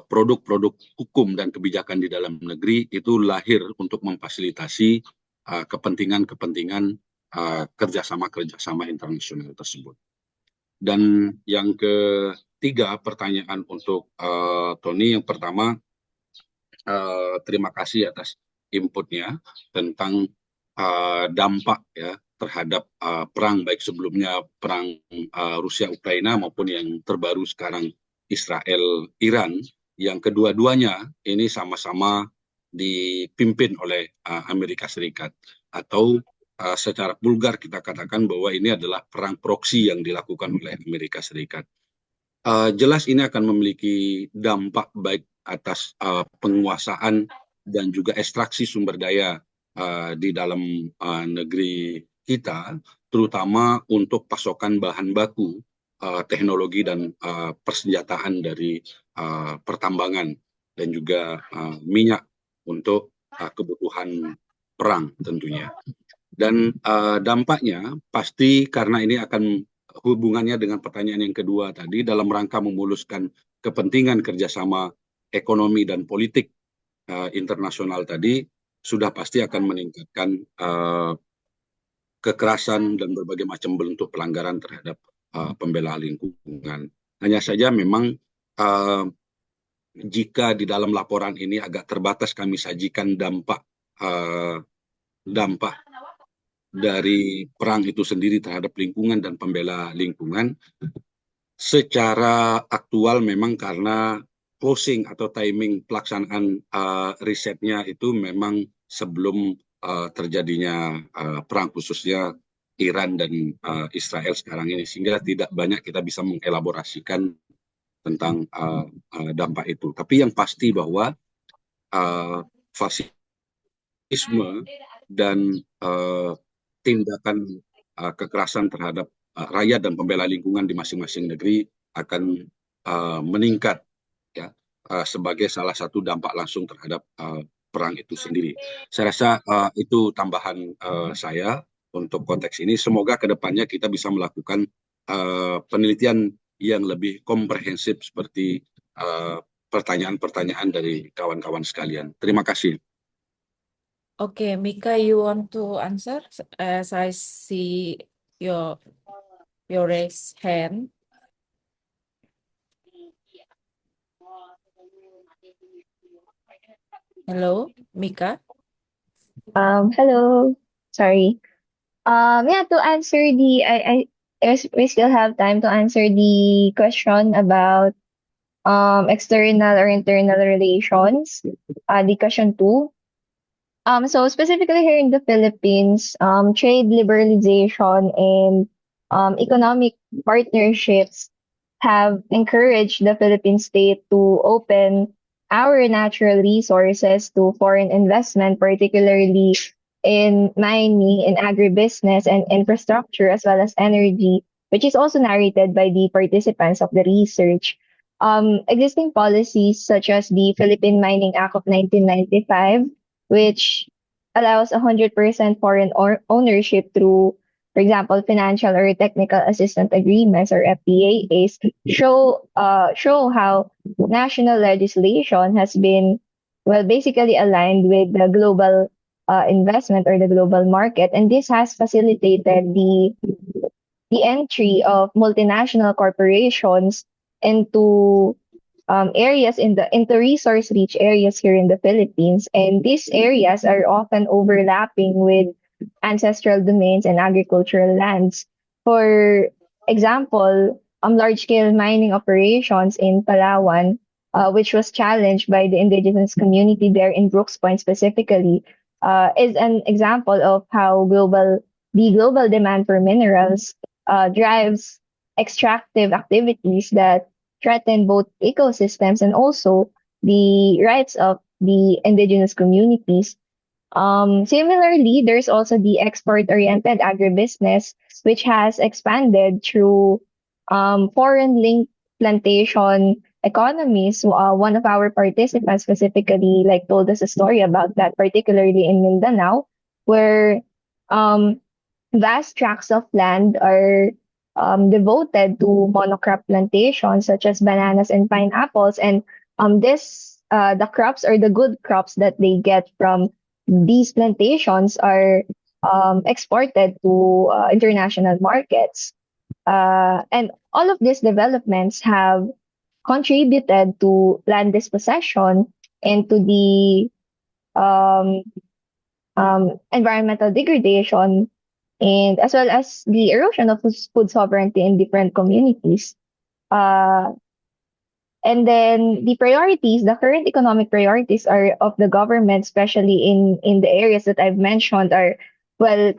produk-produk hukum dan kebijakan di dalam negeri itu lahir untuk memfasilitasi kepentingan-kepentingan kerjasama-kerjasama internasional tersebut. Dan yang ketiga, pertanyaan untuk Tony, yang pertama, terima kasih atas inputnya tentang dampak ya terhadap perang, baik sebelumnya perang Rusia-Ukraina maupun yang terbaru sekarang Israel-Iran, yang kedua-duanya ini sama-sama dipimpin oleh Amerika Serikat, atau secara vulgar kita katakan bahwa ini adalah perang proksi yang dilakukan oleh Amerika Serikat. Jelas ini akan memiliki dampak baik atas penguasaan dan juga ekstraksi sumber daya di dalam negeri kita, terutama untuk pasokan bahan baku, teknologi dan persenjataan dari pertambangan dan juga minyak untuk kebutuhan perang tentunya. Dan dampaknya pasti karena ini akan hubungannya dengan pertanyaan yang kedua tadi dalam rangka memuluskan kepentingan kerjasama ekonomi dan politik internasional tadi sudah pasti akan meningkatkan kekerasan dan berbagai macam bentuk pelanggaran terhadap pembela lingkungan. Hanya saja memang jika di dalam laporan ini agak terbatas kami sajikan dampak dari perang itu sendiri terhadap lingkungan dan pembela lingkungan, secara aktual memang karena closing atau timing pelaksanaan risetnya itu memang sebelum terjadinya perang, khususnya Iran dan Israel sekarang ini, sehingga tidak banyak kita bisa mengelaborasikan tentang dampak itu. Tapi yang pasti bahwa fasisme dan tindakan kekerasan terhadap rakyat dan pembela lingkungan di masing-masing negeri akan meningkat ya sebagai salah satu dampak langsung terhadap perang itu sendiri. Saya rasa itu tambahan saya untuk konteks ini. Semoga ke depannya kita bisa melakukan penelitian yang lebih komprehensif seperti pertanyaan-pertanyaan dari kawan-kawan sekalian. Terima kasih. Okay, Mika, you want to answer? As I see your raised hand. Hello, Mika. Hello. Sorry. Yeah, to answer we still have time to answer the question about external or internal relations. The question 2. So specifically here in the Philippines, trade liberalization and economic partnerships have encouraged the Philippine state to open our natural resources to foreign investment, particularly in mining, in agribusiness, and infrastructure, as well as energy, which is also narrated by the participants of the research. Existing policies such as the Philippine Mining Act of 1995, which allows 100% foreign ownership through, for example, financial or technical assistance agreements or FTAs, show how national legislation has been basically aligned with the global investment or the global market, and this has facilitated the entry of multinational corporations into areas into resource-rich areas here in the Philippines, and these areas are often overlapping with ancestral domains and agricultural lands. For example, large-scale mining operations in Palawan, which was challenged by the indigenous community there in Brooks Point specifically, is an example of how the global demand for minerals drives extractive activities that threaten both ecosystems and also the rights of the indigenous communities. Similarly, there's also the export-oriented agribusiness, which has expanded through foreign-linked plantation economies. One of our participants specifically told us a story about that, particularly in Mindanao, where vast tracts of land are devoted to monocrop plantations such as bananas and pineapples, and the crops or the good crops that they get from these plantations are exported to international markets. And all of these developments have contributed to land dispossession and to the environmental degradation, and as well as the erosion of food sovereignty in different communities. And then the current economic priorities are of the government, especially in the areas that I've mentioned, are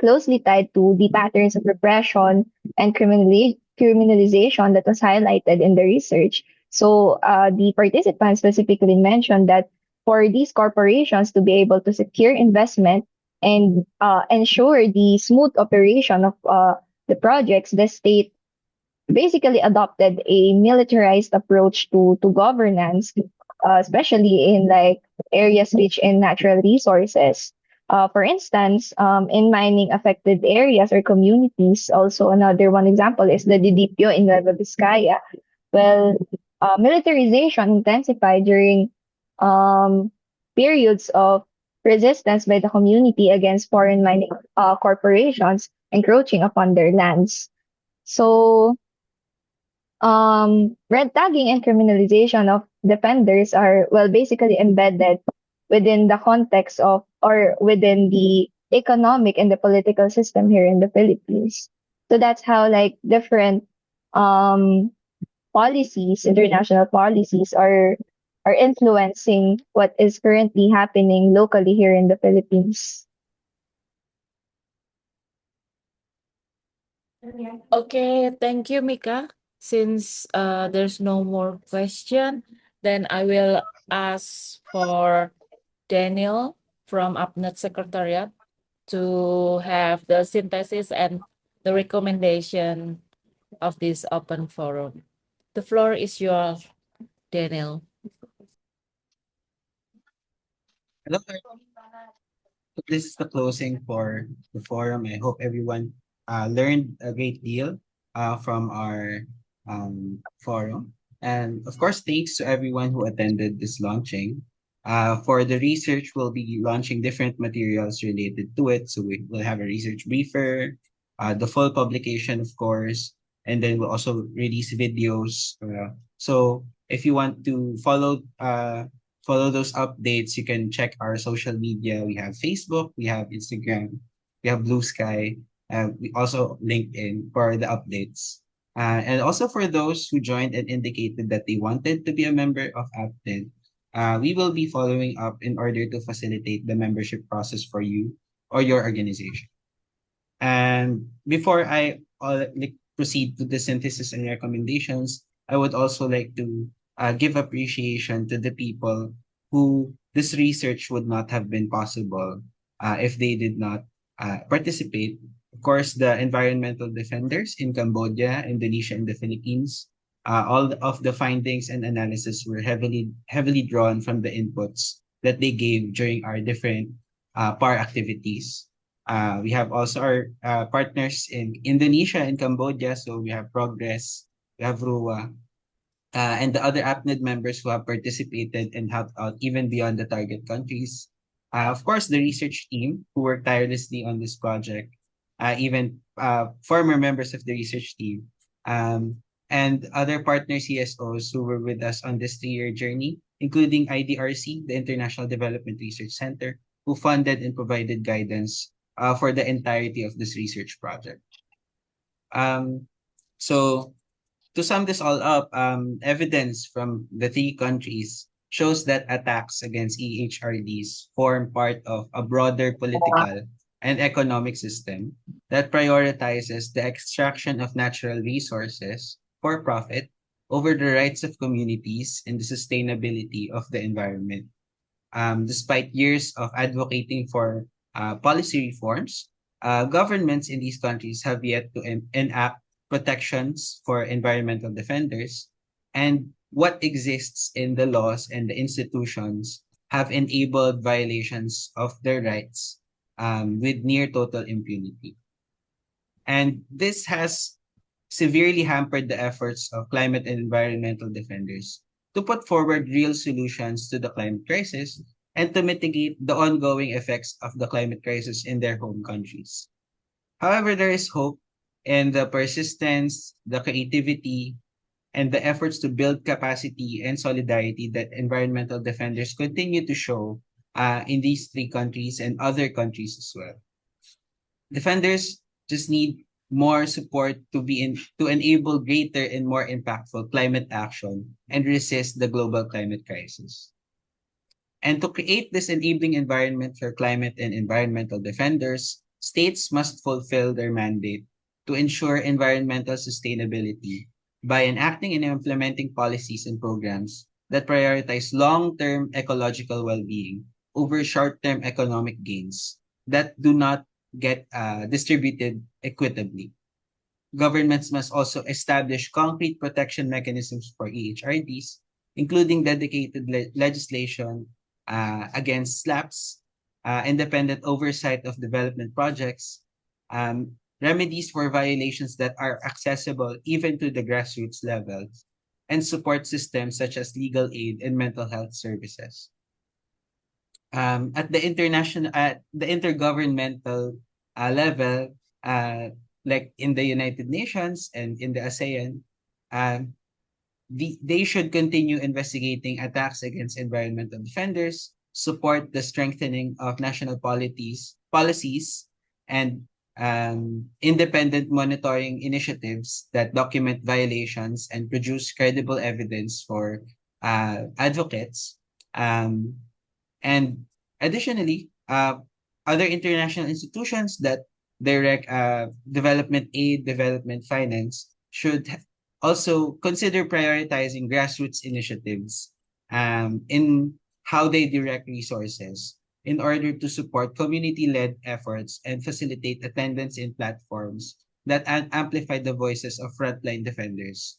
closely tied to the patterns of repression and criminalization that was highlighted in the research. So the participants specifically mentioned that for these corporations to be able to secure investment, and ensure the smooth operation of the projects, the state basically adopted a militarized approach to governance, especially in like areas rich in natural resources. For instance, in mining affected areas or communities, also another one example is the Didipio in Nueva Vizcaya. Well, militarization intensified during um, periods of resistance by the community against foreign mining corporations encroaching upon their lands. So, red tagging and criminalization of defenders are, well, basically embedded within the context of or within the economic and the political system here in the Philippines. So that's how like different um policies, international policies are influencing what is currently happening locally here in the Philippines. Okay, thank you, Mika. Since there's no more question, then I will ask for Daniel from APNED Secretariat to have the synthesis and the recommendation of this open forum. The floor is yours, Daniel. Hello, this is the closing for the forum. I hope everyone learned a great deal from our forum. And of course, thanks to everyone who attended this launching. For the research, we'll be launching different materials related to it. So we will have a research briefer, the full publication, of course, and then we'll also release videos. So if you want to follow those updates, you can check our social media. We have Facebook, we have Instagram, we have Blue Sky, we also LinkedIn for the updates. And also for those who joined and indicated that they wanted to be a member of APNED, we will be following up in order to facilitate the membership process for you or your organization. And before I proceed to the synthesis and recommendations, I would also like to give appreciation to the people who this research would not have been possible if they did not participate. Of course, the environmental defenders in Cambodia, Indonesia, and the Philippines. All of the findings and analysis were heavily drawn from the inputs that they gave during our different PAR activities. We have also our partners in Indonesia and Cambodia. So we have Progress, we have RUA, and the other APNED members who have participated and helped out even beyond the target countries. Of course, the research team who worked tirelessly on this project, even former members of the research team, and other partner CSOs who were with us on this 3-year journey, including IDRC, the International Development Research Center, who funded and provided guidance for the entirety of this research project. Um, so to sum this all up, evidence from the 3 countries shows that attacks against EHRDs form part of a broader political and economic system that prioritizes the extraction of natural resources for profit over the rights of communities and the sustainability of the environment. Despite years of advocating for policy reforms, governments in these countries have yet to enact protections for environmental defenders, and what exists in the laws and the institutions have enabled violations of their rights with near total impunity. And this has severely hampered the efforts of climate and environmental defenders to put forward real solutions to the climate crisis and to mitigate the ongoing effects of the climate crisis in their home countries. However, there is hope in the persistence, the creativity, and the efforts to build capacity and solidarity that environmental defenders continue to show in these 3 countries and other countries as well. Defenders just need more support to enable greater and more impactful climate action and resist the global climate crisis. And to create this enabling environment for climate and environmental defenders, states must fulfill their mandate to ensure environmental sustainability by enacting and implementing policies and programs that prioritize long-term ecological well-being over short-term economic gains, that do not get distributed equitably. Governments must also establish concrete protection mechanisms for EHRDs, including dedicated legislation against SLAPs, independent oversight of development projects, remedies for violations that are accessible even to the grassroots levels, and support systems such as legal aid and mental health services. At the intergovernmental level, like in the United Nations and in the ASEAN, um, they should continue investigating attacks against environmental defenders, support the strengthening of national policies, and independent monitoring initiatives that document violations and produce credible evidence for advocates. Um, and additionally, other international institutions that direct development aid, development finance should also consider prioritizing grassroots initiatives in how they direct resources in order to support community-led efforts and facilitate attendance in platforms that amplify the voices of frontline defenders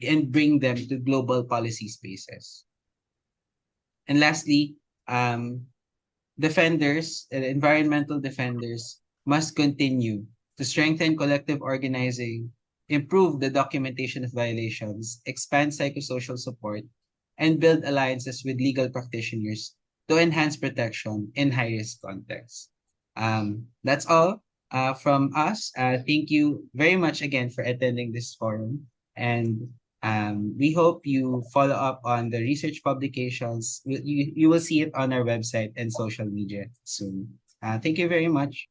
and bring them to global policy spaces. And lastly, um, environmental defenders must continue to strengthen collective organizing, improve the documentation of violations, expand psychosocial support, and build alliances with legal practitioners to enhance protection in high-risk contexts. That's all from us. Thank you very much again for attending this forum. And we hope you follow up on the research publications. You will see it on our website and social media soon. Thank you very much.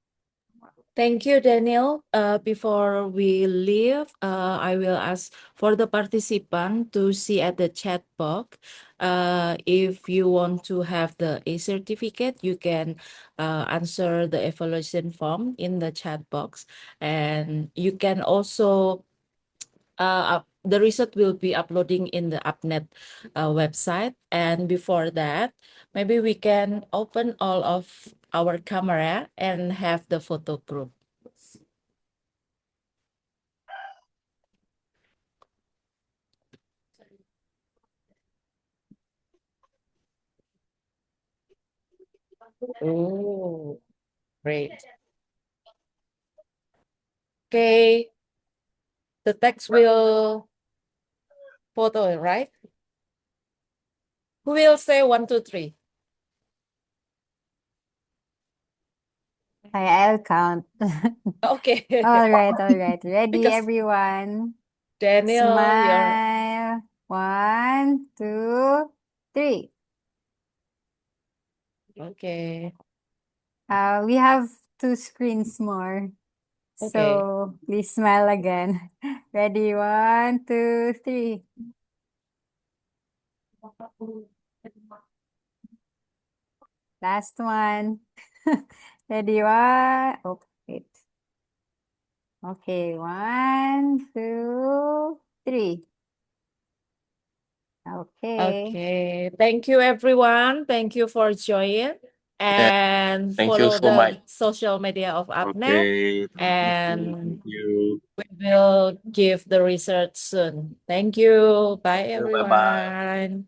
Thank you, Daniel. Before we leave, I will ask for the participant to see at the chat box. If you want to have the A certificate, you can answer the evaluation form in the chat box. And you can also, the result will be uploading in the APNED website. And before that, maybe we can open all of our camera and have the photo group. Oh, great. Okay, the text will photo, right? Who will say 1, 2, 3? I'll count. Okay. All right. Ready, Because everyone? Daniel, you're Smile. 1, 2, 3. okay. We have 2 screens more. Okay. So please smile again. Ready? 1, 2, 3. Last one. Ready? 1. Oh, wait. Okay. 1, 2, 3. Okay. Okay. Thank you, everyone. Thank you for joining. Yeah, And thank you follow so much. the social media of APNED. Okay, And thank you. we will give the result soon. Thank you. Bye, Bye-bye. everyone.